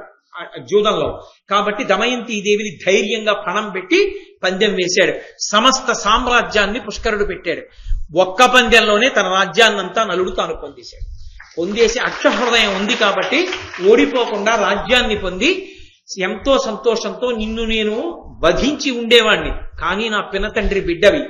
జూదంలో. కాబట్టి దమయంతీదేవిని ధైర్యంగా పణం పెట్టి పందెం వేశాడు. సమస్త సామ్రాజ్యాన్ని పుష్కరుడు పెట్టాడు. ఒక్క పందెంలోనే తన రాజ్యాన్నంతా నలుడు తాను పొందేశాడు. పొందేసి అక్షహృదయం ఉంది కాబట్టి ఓడిపోకుండా రాజ్యాన్ని పొంది ఎంతో సంతోషంతో, నిన్ను నేను వధించి ఉండేవాణ్ణి, కానీ నా పినతండ్రి బిడ్డవి,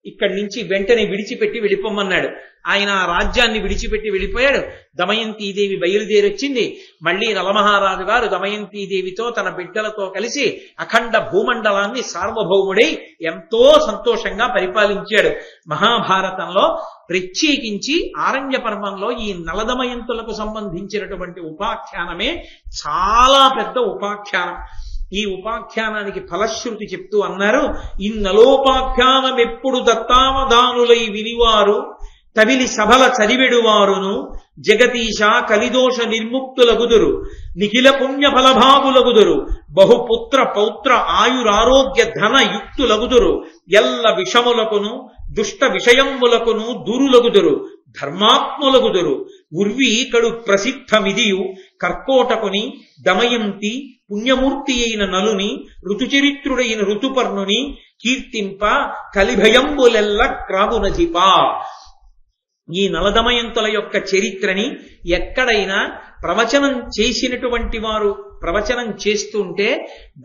ఇక్కడి నుంచి వెంటనే విడిచిపెట్టి వెళ్ళిపోమన్నాడు. ఆయన ఆ రాజ్యాన్ని విడిచిపెట్టి వెళ్ళిపోయాడు. దమయంతీదేవి బయలుదేరొచ్చింది. మళ్ళీ నలమహారాజు గారు దమయంతీదేవితో తన బిడ్డలతో కలిసి అఖండ భూమండలాన్ని సార్వభౌముడై ఎంతో సంతోషంగా పరిపాలించాడు. మహాభారతంలో ప్రత్యేకించి ఆరణ్య పర్వంలో ఈ నలదమయంతులకు సంబంధించినటువంటి ఉపాఖ్యానమే చాలా పెద్ద ఉపాఖ్యానం. ఈ ఉపాఖ్యానానికి ఫలశ్రుతి చెప్తూ అన్నారు, ఇన్నలోపాఖ్యానమెప్పుడు దత్తావధానులై వినివారు తవిలి సభల చదివెడువారును జగతీశ కలిదోష నిర్ముక్తులగుదురు నిఖిల పుణ్య ఫలభాగులగుదురు బహుపుత్ర పౌత్ర ఆయురారోగ్య ధన యుక్తులగుదురు ఎల్ల విషములకును దుష్ట విషయములకును దూరులగుదురు ధర్మాత్ములగుదురు ఉర్వి కడు ప్రసిద్ధమిదియు కర్కోటకుని దమయంతి పుణ్యమూర్తి అయిన నలుని ఋతుచరిత్రుడైన ఋతుపర్ణుని కీర్తింప కలిభయంబులెల్ల క్రాగునజిపా. ఈ నలదమయంతుల యొక్క చరిత్రని ఎక్కడైనా ప్రవచనం చేసినటువంటి వారు ప్రవచనం చేస్తుంటే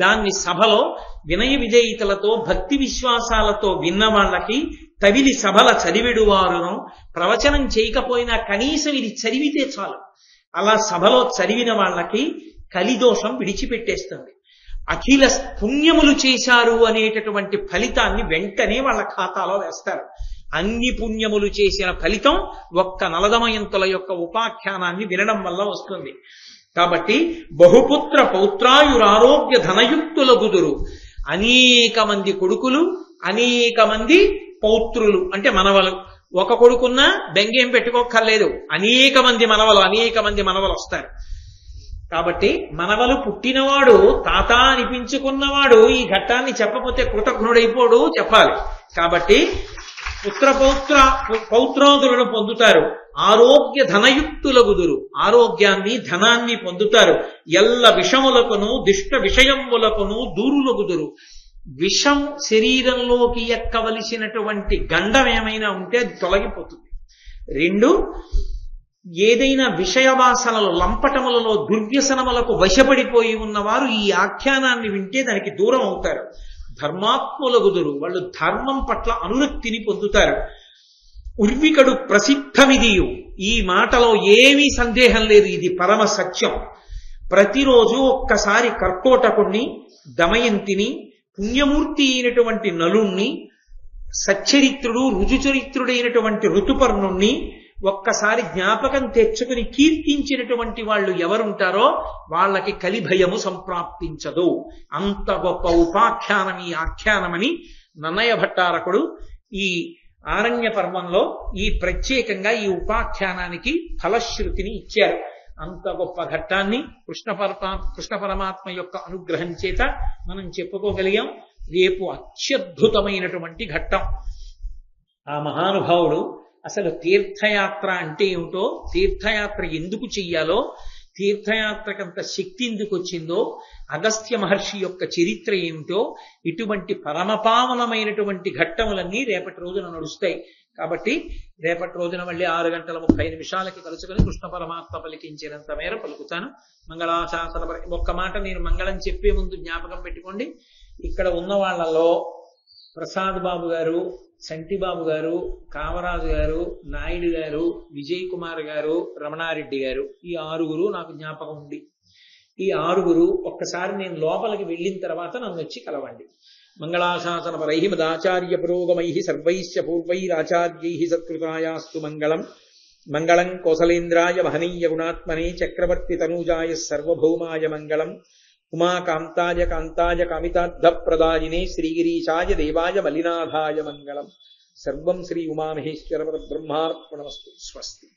దాన్ని సభలో వినయ విధేయతలతో భక్తి విశ్వాసాలతో విన్న వాళ్ళకి తవిలి సభల చదివెడువారును, ప్రవచనం చేయకపోయినా కనీసం ఇది చదివితే చాలు, అలా సభలో చదివిన వాళ్ళకి కలిదోషం విడిచిపెట్టేస్తుంది. అఖిల పుణ్యములు చేశారు అనేటటువంటి ఫలితాన్ని వెంటనే వాళ్ళ ఖాతాలో వేస్తారు. అన్ని పుణ్యములు చేసిన ఫలితం ఒక్క నలదమయంతుల యొక్క ఉపాఖ్యానాన్ని వినడం వల్ల వస్తుంది. కాబట్టి బహుపుత్ర పౌత్రాయురారోగ్య ధనయుక్తులగుదురు, అనేక మంది కొడుకులు, అనేక మంది పౌత్రులు అంటే మనవలు. ఒక కొడుకున్నా బెంగేం పెట్టుకోక్కర్లేదు, అనేక మంది మనవలు వస్తారు. కాబట్టి మనవలు పుట్టినవాడు తాత అనిపించుకున్నవాడు ఈ ఘట్టాన్ని చెప్పకపోతే కృతజ్ఞుడైపోడు, చెప్పాలి. కాబట్టి పౌత్రాదులను పొందుతారు. ఆరోగ్య ధనయుక్తులగుదురు, ఆరోగ్యాన్ని ధనాన్ని పొందుతారు. ఎల్ల విషములకును దుష్ట విషయములకును దూరులగుదురు. విషం శరీరంలోకి ఎక్కవలసినటువంటి గండం ఏమైనా ఉంటే అది తొలగిపోతుంది. రెండు, ఏదైనా విషయవాసనలు లంపటములలో దుర్వ్యసనములకు వశపడిపోయి ఉన్నవారు ఈ ఆఖ్యానాన్ని వింటే దానికి దూరం అవుతారు. ధర్మాత్ములగుదురు, వాళ్ళు ధర్మం పట్ల అనురక్తిని పొందుతారు. ఉర్వికడు ప్రసిద్ధమిదియు, ఈ మాటలో ఏమీ సందేహం లేదు, ఇది పరమ సత్యం. ప్రతిరోజు ఒక్కసారి కర్కోటకుణ్ణి, దమయంతిని, పుణ్యమూర్తి అయినటువంటి నలుణ్ణి, సచ్చరిత్రుడు రుజుచరిత్రుడైనటువంటి ఋతుపర్ణుణ్ణి ఒక్కసారి జ్ఞాపకం తెచ్చుకుని కీర్తించినటువంటి వాళ్ళు ఎవరుంటారో వాళ్ళకి కలిభయము సంప్రాప్తించదు. అంత గొప్ప ఉపాఖ్యానం ఈ ఆఖ్యానమని నన్నయ భట్టారకుడు ఈ ఆరణ్య పర్వంలో ఈ ప్రత్యేకంగా ఈ ఉపాఖ్యానానికి ఫలశ్రుతిని ఇచ్చారు. అంత గొప్ప ఘట్టాన్ని కృష్ణ పరమాత్మ యొక్క అనుగ్రహం చేత మనం చెప్పుకోగలిగాం. రేపు అత్యద్భుతమైనటువంటి ఘట్టం. ఆ మహానుభావుడు అసలు తీర్థయాత్ర అంటే ఏమిటో, తీర్థయాత్ర ఎందుకు చెయ్యాలో, తీర్థయాత్రకంత శక్తి ఎందుకు వచ్చిందో, అగస్త్య మహర్షి యొక్క చరిత్ర ఏమిటో, ఇటువంటి పరమపావనమైనటువంటి ఘట్టములన్నీ రేపటి రోజున నడుస్తాయి. కాబట్టి రేపటి రోజున మళ్ళీ 6:35 కలుసుకొని కృష్ణ పరమాత్మ పలికించినంత మేర పలుకుతాను. మంగళాశాసన ఒక్క మాట నేను మంగళం చెప్పే ముందు జ్ఞాపకం పెట్టుకోండి. ఇక్కడ ఉన్న వాళ్ళలో ప్రసాద్ బాబు గారు, సంటిబాబు గారు, కామరాజు గారు, నాయుడు గారు, విజయ్ కుమార్ గారు, రమణారెడ్డి గారు, ఈ 6 నాకు జ్ఞాపకం ఉంది. ఈ 6 ఒక్కసారి నేను లోపలికి వెళ్ళిన తర్వాత నన్ను వచ్చి కలవండి. మంగళాశాసన పరై మదాచార్య పురోగమై సర్వైశ్చ పూర్వైరాచార్యై సత్కృతాయాస్తు మంగళం. మంగళం కోసలేంద్రాయ మహనీయ గుణాత్మనే చక్రవర్తి తనూజాయ సర్వభౌమాయ మంగళం. ఉమాకాంతాయ కాంతాయ కామితార్థ ప్రదాయినే శ్రీగిరీశాయ దేవాయ మలినాథాయ మంగళం. సర్వం శ్రీ ఉమామహేశ్వర బ్రహ్మార్పణమస్తు. స్వస్తి.